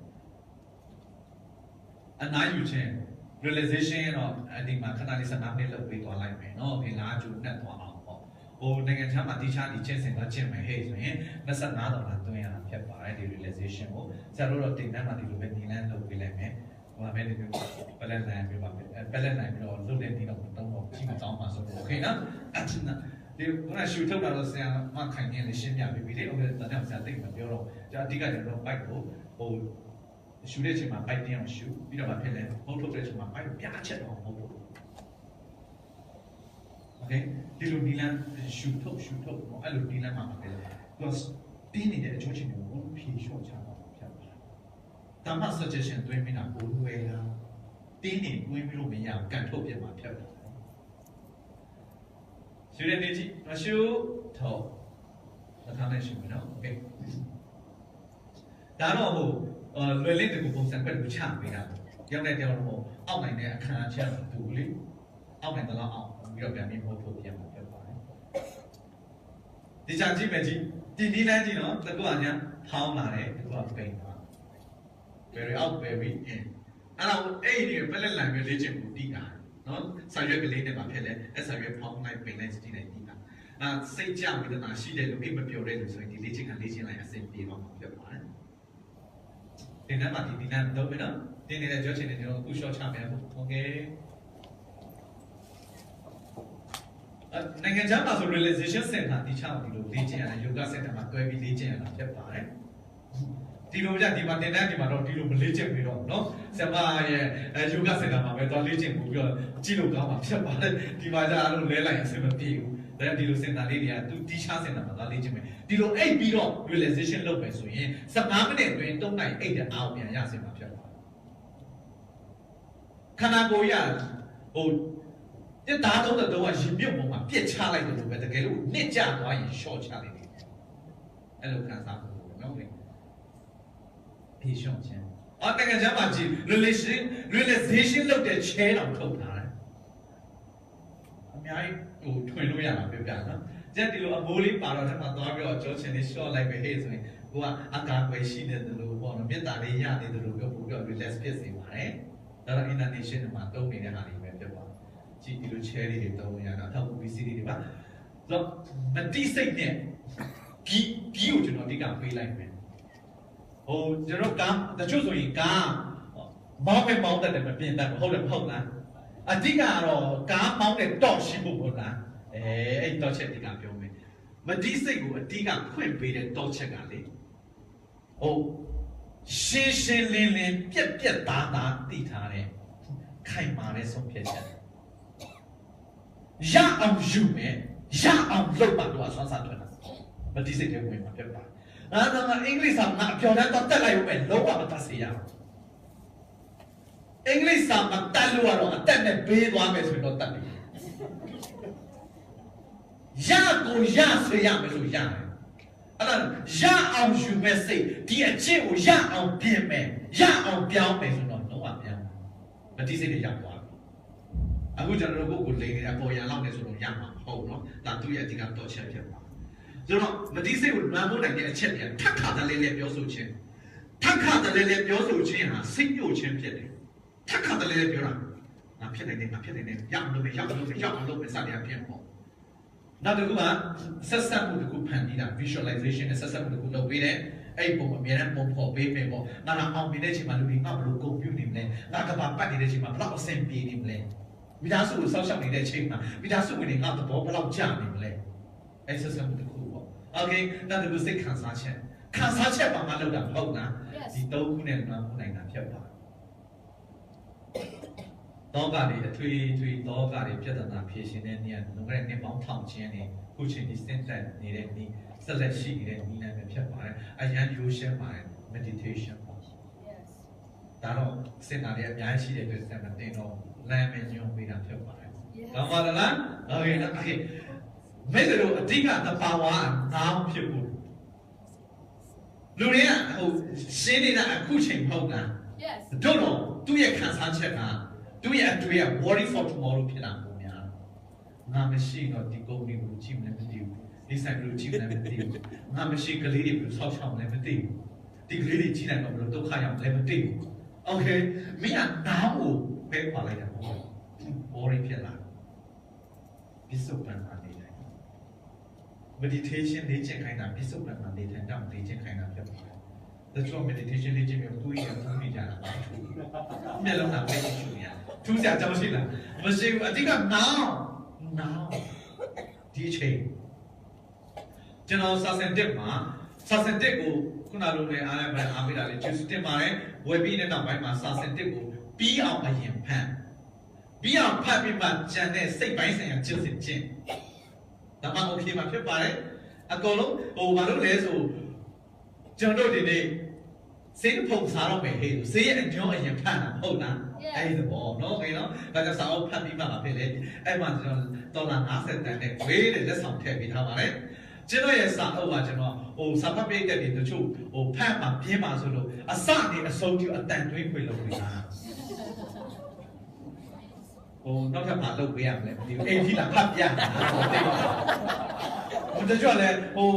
အနားယူခြင်း realization တော့အဒီမှာခဏလေး15မိနစ်လောက်ပြီးသွားလိုက်မယ်เนาะဒီလားကျူနဲ့သွားအောင်ပေါ့ဟိုနိုင်ငံခြားမှာတီချာဒီချင်းစင်တော့ကျင့်မယ်ဟဲ့ဆိုရင်25ဒေါ်လာသွင်းရတာဖြစ်ပါတယ်ဒီ realization ကိုဆရာတို့တော့တင်တန်းမှာဒီလိုပဲညီလန်းလုပ်ပေးလိုက်မယ်ဟိုမှာပဲဒီလိုပလက်နိုင်ပြပါမယ်ပလက်နိုင်ပြီးတော့လုပ်တဲ့ဒီတော့တော့ကြီးမကောင်းပါဆိုတော့โอเคနော်အဲ့ဒါဒီကရှူထုတ်တာတော့ဆရာမခိုင်နေလေရှင်းပြပေးပြီလေဟုတ်တယ်တန်းဆရာသိမပြောတော့ကျွန်တော်အဓိကကျွန်တော် bike ကိုဟိုရှူတဲ့အချိန်မှာ bike တင်အောင်ရှူပြီးတော့မှဖြစ်လဲမဟုတ်ထုတ်တဲ့အချိန်မှာ bike ပြားချက်တော့မဟုတ်ဘူး okay ဒီလိုနီလန်ရှူထုတ်အဲ့လိုနီလန်မှာပဲသူတင်းနေတဲ့အချိုးချင်းတွေကိုဖြေလျှော့ချတာဖြစ်ပါတယ်။ဒါမှ suggestion သွင်းမိတာကိုလွယ်လားတင်းနေတွင်းပြီးလို့မရဘူးကန်ထုတ်ပြမှာဖြစ်တယ်။ရှူတဲ့နေကြည့်မရှူထုတ်လက်ထားနဲ့ရှူမယ်နော် okay ဒါတော့ဟိုလွယ်လေးတကူပုံစံပဲလူချပေးတာရောက်တဲ့တယောက်တော့အောက်နိုင်တဲ့အခန်းချက်တူလေအောက်နိုင်တဲ့လောက်အောက်ပြီးတော့ပြန်ပြီးမို့ထုတ်ပြမှာဖြစ်ပါတယ်ဒီချာကြည့်မယ်ကြည့်ဒီနီးလန်းကြည့်နော်တကူကညာဖောင်းလာတယ်တကူကပိန်သွား very out very in အဲ့တော့အဲ့ဒီပလက်လန်မျိုးလေ့ကျင့်မှုတီးတာနော်ဆာရွက်ကလေးနဲ့ပါဖြစ်လဲအဲ့ဆာရွက်ဖောင်းလိုက်ပိန်လိုက်တီးလိုက်တီးတာစိတ်ကြဝေဒနာရှိတဲ့လူအိမ်မပြောတဲ့လူဆိုရင်ဒီလေ့ကျင့်ကလေ့ကျင့်လိုက်အဆင်ပြေတော့မှာဖြစ်ပါတယ် ဒီနေ့မှဒီနေ့တော့ပဲနော်ဒီနေ့လည်းကြောချင်တယ်ကျွန်တော်အခု short ချမယ်ပေါ့ okay နိုင်ငံခြားမှာဆို realization center ဒီချောင်းဒီလိုလေ့ကျင့်ရတယ် yoga center မှာတွဲပြီးလေ့ကျင့်ရတာဖြစ်ပါတယ်ဒီလိုကြဒီမှာတင်တန်းဒီမှာတော့ဒီလိုမလေ့ကျင့်ပြီးတော့နော်ဆရာမရဲ့ yoga center မှာပဲတော့လေ့ကျင့်ပြီးတော့ကြည့်လို့ကောင်းမှာဖြစ်ပါတယ်ဒီမှာကျတော့လဲလိုက်အဆင်မပြေဘူးဒါဒီလို center လေးတွေကသူတီးချ center မှာသွားလေ့ကျင့်မယ်ဒီလိုအိတ်ပြီးတော့ realization လုပ်မယ်ဆိုရင်15မိနစ်အတွင်း3နိုင်အိတ်တဲ့အားကိုပြန်ရစင်မှာဖြစ်ပါတယ်ခန္ဓာကိုယ်ရဟိုတက်သားတော့တော့ရင်မြုပ်ပေါ်မှာပြစ်ချလိုက်တယ်လို့ပဲတကယ်လို့နစ်ကျသွားရင် short ချလိုက်တယ်အဲ့လိုခံစားဖို့နော်လေဖြေရှင်းခြင်းအတကယ်ကြမှာကြည့် realization လုပ်တဲ့ chair တော့ထုတ်ထားတယ်အများကြီးဟိုထွင်လို့ရတာပြောပြနော်ကျန်ဒီလိုအမိုးလေးပါတော့ထပ်မှာသွားပြီးတော့ကြောချင်လေး short လိုက်ပဲဟဲ့ဆိုရင်ကိုကအကာအကွယ်ရှိနေတယ်လို့ပေါ့နော်မြတ်တာလေးရနေတယ်လို့ပြောပို့ပြီးတော့ relax ဖြစ်စေပါတယ်ဒါတော့ international မှာတုံးနေတဲ့ဟာတွေပဲဖြစ်ပါတယ်ကြည့်ဒီလို chair လေးတွေတုံးရတာထောက်ကူပြီးစီးတွေပါဆိုတော့မတိစိတ်နဲ့ဂီကိုကျွန်တော်အဓိကပေးလိုက်မယ်ဟိုကျွန်တော်ကားတချို့ဆိုရင်ကားမောင်းပဲမောင်းတတ်တယ်မပြင်တတ်ဘူးဟုတ်တယ်မဟုတ်လားအဓိကတော့ကားမောင်းတဲ့တော့ရှိဖို့ဟုတ်လားအဲ့တော့ချက်အဓိကပြောမယ်မတိစိတ်ကိုအဓိကဖွင့်ပေးတဲ့တော့ချက်ကလေဟုတ်ရှင်းရှင်းလင်းလင်းပြက်ပြက်သားသားသိထားတဲ့ခိုင်မာတဲ့ဆုံးဖြတ်ချက်ရအောင်ယူမယ်ရအောင်လုပ်ပါတော့ဆွမ်းစားထွက်တာမတိစိတ်တွေဝင်မှာဖြစ်ပါအဲ့ဒါမှအင်္ဂလိပ်စာငါပြောတဲ့တော့တက်လိုက်ရုံပဲလုံးဝမတတ်စေရအောင်အင်္ဂလိပ်စာမတက်လို့ကတော့အတက်နဲ့ဘေးသွားမယ်ဆိုရင်တော့တက်ပြီရကိုရစေရမယ်လို့ရတယ်အဲ့ဒါရအောင်ယူမဲ့စိတ်ဒီအကျင့်ကိုရအောင်ပြင်မယ်ရအောင်ပြောင်းမယ်ဆိုတော့လုံးဝပြောင်းမတိစိတ်တွေရောက်သွားပြီအခုကျွန်တော်တို့ကိုလိန်နေအပေါ်ရန်လောက်နေဆိုတော့ရမှာမဟုတ်နော်ဒါသူ့ရဲ့အဓိကတော့ချက်ဖြစ်ပါဆိုတော့မတိစိတ်ကိုလွှမ်းမိုးနိုင်တဲ့အချက်ပြန်ထပ်ခါတလဲလဲပြောဆိုခြင်းထပ်ခါတလဲလဲပြောဆိုခြင်းဟာစိတ်ညှို့ခြင်းဖြစ်တယ်ထပ်ခါတလဲလဲပြောတာငါဖြစ်နေတယ်ငါဖြစ်နေတယ်ရအောင်လုပ်မယ်ရအောင်လုပ်မယ်ရအောင်လုပ်မယ်စသည်အဖြစ်ပေါ့နောက်တစ်ခုကဆက်ဆက်မှုတစ်ခုဖန်တီးတာ visualization နဲ့ဆက်ဆက်မှုတစ်ခုလုပ်ပေးတယ်အဲ့ဒီပုံအများနဲ့ပုံဖော်ပေးမယ်ပေါ့ငါအောင်မြင်တဲ့အချိန်မှာလူတွေငါဘယ်လိုကုန်ပြူနေမလဲငါကဘာပတ်နေတဲ့အချိန်မှာဘယ်လောက်အဆင်ပြေနေမလဲမိသားစုကိုစောင့်ရှောက်နေတဲ့အချိန်မှာမိသားစုဝင်တွေငါသဘောဘယ်လောက်ကြာနေမလဲအဲ့ဆက်ဆက်မှုတစ်ခုပေါ့โอเคနောက်တစ်ခုစိတ်ခံစားချက်ပါမှလောက်တာမဟုတ်လားဒီ၃ခုနဲ့မှမနိုင်တာဖြစ်ပါတော့ကတွေအထွေထွေတော့ကတွေပြဿနာဖြေရှင်းတဲ့နေရာလုံခဲ့တဲ့နှစ်ပေါင်းထောင်ချင်းနေခုချိန်ဒီစင်တက်နေတဲ့ဒီဆက်လက်ရှိနေတဲ့ဒီနာမည်ဖြစ်ပါတယ်အရန်ရိုးရှင်းပါတယ် meditation ပေါ့ yes ဒါတော့စင်တာတွေအများကြီးရှိတဲ့အတွက်ဆက်မတင်တော့လမ်းမညွှန်ပေးတာဖြစ်ပါတယ်ဒါမှလည်းလားโอเคနော်โอเคမိတ်ဆွေတို့အဓိကသဘာဝနားဖြစ်ဖို့လူတွေကဟိုရှင်းနေတာအခုချိန်မဟုတ်လား yes တို့တော့သူ့ရဲ့ခံစားချက်ကသူ့ရဲ့အတွေ့အ worry for tomorrow ဖြစ်တာပုံများငါမရှိတော့ဒီကုမ္ပဏီကိုကြည့်မလဲမသိဘူးဒီဆိုင်ကိုကြည့်မလဲမသိဘူးငါမရှိကလေးတွေကိုဆောက်ရှောက်မလဲမသိဘူးဒီကလေးတွေကြီးလိုက်တော့ဘယ်လိုဒုက္ခရောက်လဲမသိဘူးโอเคမင်းကနားကိုပဲခွာလိုက်တာပေါ့ worry ဖြစ်လာပြစ္ဆုတ်ပန်ပါနေတယ် meditation လေ့ကျင့်ခိုင်းတာပြစ္ဆုတ်ပန်ပါနေတယ်တောင်လေ့ကျင့်ခိုင်းတာဖြစ်ပါတယ်ဒါကြောင့် meditation လေ့ကျင့်မျိုးတွေးရထူးနေကြတာပါထူးမျက်လုံးကပဲရှူရထူးစရာကြောင်းရှိလားမရှိဘူးအတိကnow ဒီချိန်ကျွန်တော်စာစင်တက်မှာစာစင်တက်ကိုခုနလိုနဲ့အားလည်းပဲအားပေးတာလေကျေးဇူးတင်ပါတယ်ဝယ်ပြီးတဲ့နောက်ပိုင်းမှာစာစင်တက်ကိုပြီးအောင်အရင်ဖတ်ပြီးအောင်ဖတ်ပြီးမှကြံတဲ့စိတ်ပိုင်းဆိုင်ရာကျင့်စဉ်ကျင့်ဒါမှ okay မှာဖြစ်ပါတယ်အကုန်လုံးဟိုဘာလို့လဲဆိုကျွန်တော်တို့ဒီနေ့စိတ်ဖုံစားတော့မယ်ဟေးဈေးရဲ့အညွှန်းအရင်ဖတ်တာဟုတ်လားအဲ့ဒီဘောနော်ခေနော်ဒါကြောင့်စာအုပ်ဖတ်ပြီးမှဖြစ်လေအဲ့မှာကျွန်တော်ဒေါ်လာ50တန်နဲ့ဝေးတဲ့လက်ဆောင်ထည့်ပေးထားပါတယ်ကျွန်တော်ရဲ့စာအုပ်ကကျွန်တော်ဟိုစာဖတ်ပေးတဲ့တချို့ဟိုဖတ်မှပြင်းပါဆိုလို့အစနေအဆုံးထိအတန်သွင်းခွေလုပ်နေတာဟိုနောက်ထပ်မလုပ်ပေးရမလဲမသိဘူးအိမ်ကြီးလာဖတ်ပြတာဟိုတချို့လည်းဟို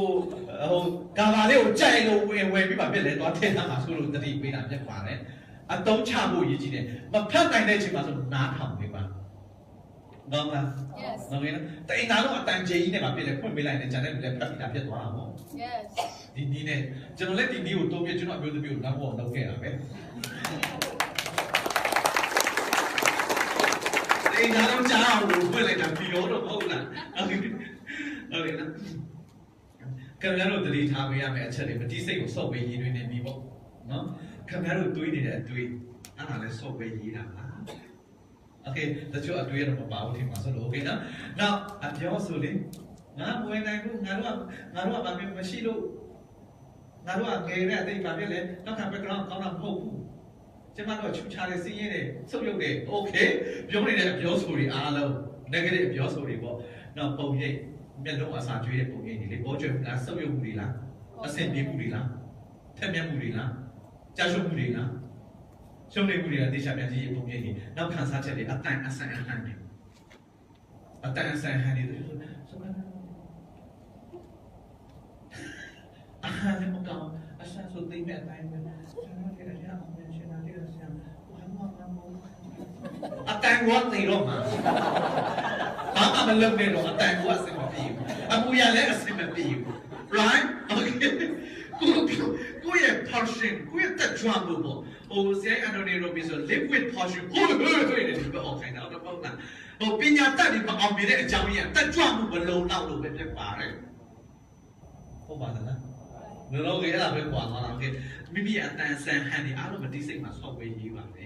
ကာဘာလေးကိုကြိုက်လို့ဝယ်ပြီးမှပြက်လဲတော့ထည့်ထားမှာဆိုလို့တတိပေးတာပြက်ပါတယ်အတုံးချဖို့ရည်ကြီးတယ်မဖတ်နိုင်တဲ့အချိန်မှာဆိုနားထောင်ပေးပါနော်လား yes နော်ကိန်းတိုင်နာတော့အတန်ကျေကြီးနဲ့မှပြက်လဲဖွင့်ပေးလိုက်တယ်ဂျန်တဲ့လူလည်းဖတ်ပြီးတာဖြစ်သွားတာပေါ့ yes ဒီနီးနဲ့ကျွန်တော်လည်းဒီနီးကိုတုံးပြကျွန်တော်အမျိုးသမီးကိုနောက်ပေါ်လောက်ခဲ့တာပဲအေးဒါတော့ကြားအောင်လို့ဖွင့်လိုက်တာပြီးတော့ဟုတ်လားဟုတ်ကဲ့နော်ကဲဗျားတို့တတိထားပေးရမယ်အချက်တွေမတိစိတ်ကိုစော့ပေးရေးတွင်းနေပြီပေါ့နော်ခင်ဗျားတို့တွေးနေတဲ့အတွေးအဲ့ဒါလည်းစော့ပေးရေးတာပါโอเคတချို့အတွေးရတော့မပါဘူးထင်ပါဆိုလို့โอเคနော်နောက်အပြောဆိုလေငါမဝင်နိုင်ဘူးငါတို့ကဘာမျိုးမရှိလို့ငါတို့ကငယ်တဲ့အသိဘာဖြစ်လဲနောက်ခံ background ကောင်းတာမဟုတ်ဘူးကျမတို့ချူချတယ်စီးရဲတယ်စုပ်ရုပ်တယ်โอเคပြောနေတဲ့အပြောဆိုတွေအားလုံး negative အပြောဆိုတွေပေါ့နောက်ပုံရိပ်မျက်လုံးအစာကျွေးတဲ့ပုံရိပ်တွေလေပေါ်ကျွေးလားစုပ်ရုပ်မှုတွေလားအဆင်ပြေမှုတွေလားထက်မြက်မှုတွေလားကြာရှုံးမှုတွေလားရှုံးနေမှုတွေလားတေချာပြန်ကြည့်ရပုံရိပ်တွေနောက်ခံစားချက်တွေအတိုင်းအဆန်အဟန်တွေအတိုင်းအဆန်အဟန်တွေအဟန်လည်းမကောင်းအဆန်ဆိုသိမဲ့အတိုင်းပဲကျွန်တော်တို့ရအောင်ပြန်ရှင်းတာတည်းဆရာဘာမှမဟုတ်အတိုင်းဝတ်နေတော့မှာဘာမှမလုပ်နေတော့အတိုင်းဝတ်စင်မပြေဘူးအပူရလည်းအစင်မပြေဘူး right okay ကိုယ့်ရဲ့ passion ကိုယ့်ရဲ့တက်ကြွမှုပေါ့ဟိုဆရာအန်တိုနီရိုဘီဆို live with passion ဟိုတယ်ဒီပေါ့ခိုင်းတာတော့ပေါ့လားဟိုပညာတတ်ပြီးမအောင်မြင်တဲ့အကြောင်းရင်းတက်ကြွမှုမလုံလောက်လို့ပဲဖြစ်ပါတယ်ဟုတ်ပါသလားလောလောကအဲ့ဒါပဲကွာသွားတာโอเคမိမိအတန်ဆန်ဟန်ဒီအားလုံးမတိစိတ်မှာ software ရေးပါပဲ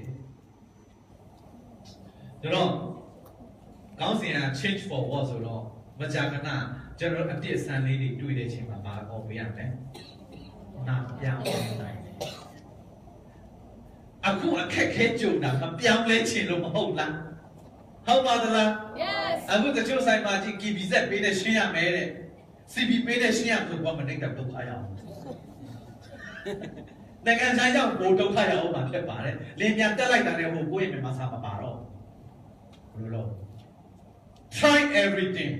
တော့ကောင်းစင်က change for what ဆိုတော့မကြာခဏကျွန်တော်အပြစ်ဆန်လေးတွေတွေ့တဲ့အချိန်မှာဘာဟောပေးရမလဲနာပြောင်းနိုင်တယ်အခုအခက်ခဲကြုံတာမပြောင်းလဲချင်လို့မဟုတ်လားဟုတ်ပါသလား Yes အခုတချို့ဆိုင်မှာဒီ KBZ ပေးတဲ့ရှင်းရမယ်တဲ့ CB ပေးတဲ့ရှင်းရဆိုတော့မနိုင်တဲ့ဒုက္ခရအောင်နိုင်ငံခြားရောက်ကိုဒုက္ခရအောင်မှာဖြစ်ပါတယ်လင်းပြန်တက်လိုက်တာလည်းဟိုကိုယ့်ရဲ့မြန်မာစာမပါတော့ဘယ်လိုလုပ် try everything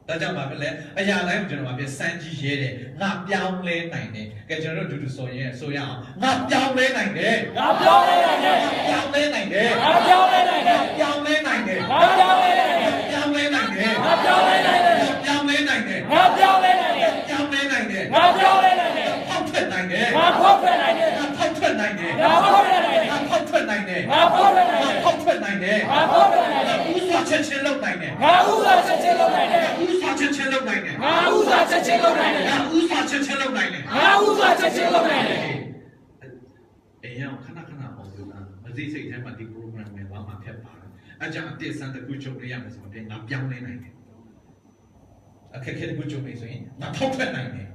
ဒါကြောင့်ပါပဲလေအရာတိုင်းကိုကျွန်တော်ကပြစမ်းကြည့်ရဲတယ်ငါပြောင်းလဲနိုင်တယ်ကဲကျွန်တော်တို့အတူတူဆိုရင်ဆိုရအောင်ငါပြောင်းလဲနိုင်တယ်ငါပြောင်းလဲနိုင်တယ်ပြောင်းလဲနိုင်တယ်ငါပြောင်းလဲနိုင်တယ်ပြောင်းလဲနိုင်တယ်ငါပြောင်းလဲနိုင်တယ်ပြောင်းလဲနိုင်တယ်ငါပြောင်းလဲနိုင်တယ်ပြောင်းလဲနိုင်တယ်ငါပြောင်းလဲနိုင်တယ်ပြောင်းလဲနိုင်တယ်ငါပြောင်းလဲနိုင်တယ်ဖောက်ထွက်နိုင်တယ်ငါဖောက်ထွက်နိုင်တယ်ငါဖောက်ထွက်နိုင်တယ်ငါဖောက်ထွက်နိုင်တယ်ငါဖောက်ထွက်နိုင်တယ်ငါဖောက်ထွက်နိုင်တယ်ငါဖောက်ထွက်နိုင်တယ်ငါဖောက်ထွက်နိုင်တယ်ဥစွာချက်ချင်းလုပ်နိုင်တယ်ငါဥစွာချက်ချင်းလုပ်နိုင်တယ်ဥစွာချက်ချင်းလုပ်နိုင်တယ်ငါဥစွာချက်ချင်းလုပ်နိုင်တယ်ငါဥစွာချက်ချင်းလုပ်နိုင်တယ်ငါဥစွာချက်ချင်းလုပ်နိုင်တယ်အေးရောခဏခဏပေါ့ပြောတာမသိစိတ်ထဲမှာဒီ program နဲ့ဘာမှဖြစ်ပါတယ်အကြောင်းအတစ်ဆန်းတစ်ခုချုပ်ရရမယ်ဆိုတော့ငါပြောင်းလဲနိုင်တယ်အခက်အခဲတစ်ခုချုပ်နေဆိုရင်ငါထောက်ထွက်နိုင်တယ်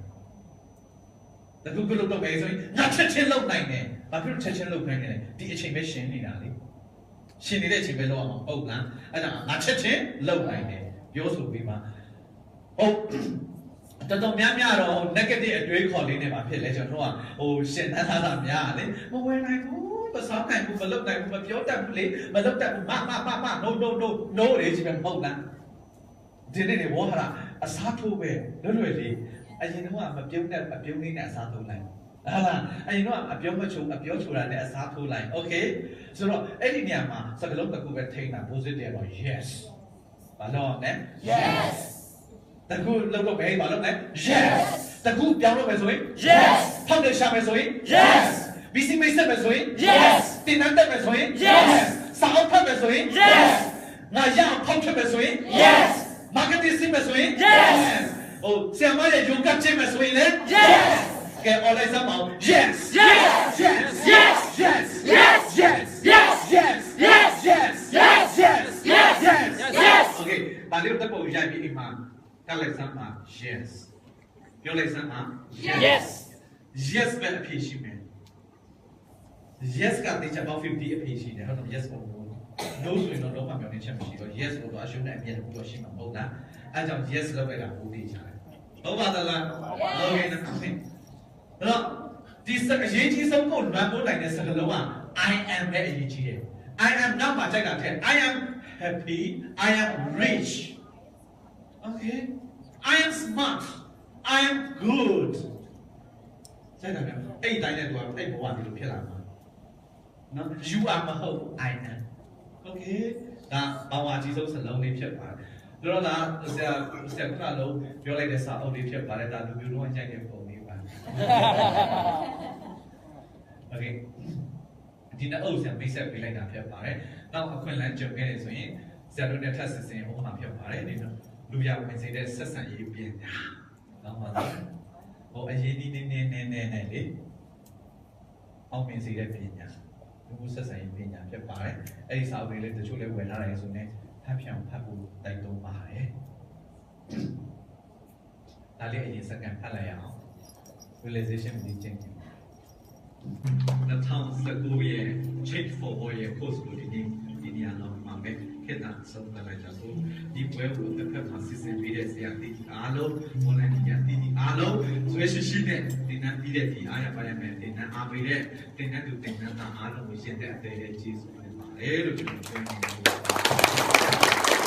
တခုခုလုပ်တော့မယ်ဆိုရင်ငါချက်ချင်းလုပ်နိုင်တယ်ဘာဖြစ်လို့ချက်ချင်းလုပ်နိုင်တယ်ဒီအချိန်ပဲရှင်းနေတာလေရှင်းနေတဲ့အချိန်ပဲလုပ်အောင်ဟုတ်လားအဲ့ဒါငါချက်ချင်းလုပ်နိုင်တယ်ပြောဆိုပြီးမှဟုတ်တော်တော်များများတော့ negative အတွေးခေါ်လေးနဲ့ပါဖြစ်လဲကျွန်တော်တို့ကဟိုရှင်သန်းတာများလေမဝင်နိုင်ဘူးမစားနိုင်ဘူးမလုပ်နိုင်ဘူးမပြောတတ်ဘူးလေမလုပ်တတ်ဘူးမ no no လေကြီးပဲမဟုတ်လားဒီနေ့ဝါဟာအစားထိုးပဲလွယ်လွယ်လေးအရင်တော့မပြုံးတဲ့အပြုံးလေးနဲ့အစားထိုးလိုက်ဟာလားအရင်တော့အပြောမချုံအပြောချိုတာနဲ့အစားထိုးလိုက်โอเคဆိုတော့အဲ့ဒီနေရာမှာစကားလုံးတစ်ခုပဲထိန်းတာ positive တော့ yes ဘာလို့လဲ yes တခုလောက်တော့ပဲဘာလို့လဲ yes တခုပြောင်းလို့ပဲဆိုရင် yes ဖောက်တယ်ရှာမယ်ဆိုရင် yes ဘီစီမေးဆက်မယ်ဆိုရင် yes တင်နန်းတက်မယ်ဆိုရင် yes စာအုပ်ဖတ်မယ်ဆိုရင် yes ငါရအောင်ဖောက်ထွက်မယ်ဆိုရင် yes မားကတ်တင်းစစ်မယ်ဆိုရင် yes ဟိုဆရာမရဲ့ယုံကပ်ချင်းမယ်ဆိုရင်လည်း yes ကဲ online စမ်းပါ yes yes yes yes yes yes yes yes yes yes yes yes yes yes yes yes okay ဒါလေးတော့ပုံရိုက်ပြီးအိမ်မှာကလည်းစမ်းပါ yes ပြောလိုက်စမ်းပါ yes yes ပဲအဖြစ်ရှိမယ် yes ကတိကျပေါင်း50အဖြစ်ရှိတယ်ဟုတ်တော့ yes ပေါ့ no ဆိုရင်တော့ဘာမှပြောနေချက်မရှိတော့ yes လို့တော့အရှုံးနဲ့အမြတ်ကိုရှိမှာမဟုတ်လားအဲကြောင့် yes လောက်ပဲတာပို့တည်ချတယ်ဟုတ်ပါသလားဟုတ်ကဲ့နော်တော့ဒီစအရေးကြီးဆုံးကိုလွမ်းမိုးနိုင်တဲ့စကားလုံးက I am ပဲအရေးကြီးတယ် I am နောက်မှာကြိုက်တာတဲ့ I am happy I am rich okay I am smart I am good ကြိုက်တာဗျအဲ့ဒီတိုင်းနဲ့တူအဲ့ဘဝဒီလိုဖြစ်လာမှာနော် you are မဟုတ် I am okay ဒါဘာဝအကြီးဆုံးစလုံးလေးဖြစ်ပါတယ်တို့တော့လားဆရာခုနလုံးပြောလိုက်တဲ့စာအုပ်လေးဖြစ်ပါတယ်ဒါလူမျိုးလုံးရိုက်တဲ့ပုံလေးပါ โอเคဒီနှစ်အုပ်ဆရာမိတ်ဆက်ပေးလိုက်တာဖြစ်ပါတယ်နောက်အခွင့်အလမ်းကြုံခဲ့တယ်ဆိုရင်ဆရာတို့နဲ့ထပ်စစ်စင်ဥပမာဖြစ်ပါတယ်ဒီတော့လူရဝင်စေတဲ့ဆက်ဆံရေးပညာနောက်မှတော့ဟိုအရေးဒီနေလေအောင်မြင်စေတဲ့ပညာလူမှုဆက်ဆံရေးပညာဖြစ်ပါတယ်အဲ့ဒီစာအုပ်လေးတချို့လည်းဝယ်ထားတယ်ဆိုရင်ဖတ်ဖို့တိုက်တွန်းပါတယ်ဒါလေးအရင်စက္ကန့်ဖတ်လိုက်ရအောင် realization ဒီချင်း2019ရဲ့ change for all ရဲ့ course ကိုဒီနေ့အောင်မှာပဲခေတ္တဆုံးဖြတ်လိုက်ကြဆိုဒီပွဲကိုတစ်ဖက်မှာစစ်စင်ပေးတဲ့ဆရာတီအားလုံး online ညာတီအားလုံးဆွေးရှိတဲ့ဒီနန်းပြီးတဲ့ဒီအားရပါရမယ်ဒီနန်းအားပေးတဲ့ဒီနန်းသူတင်နန်းသားအားလုံးကိုရှင်းတဲ့အသေးလေးကျေးဇူးတင်ပါတယ်လို့ကျွန်တော်ပြောနေပါတယ်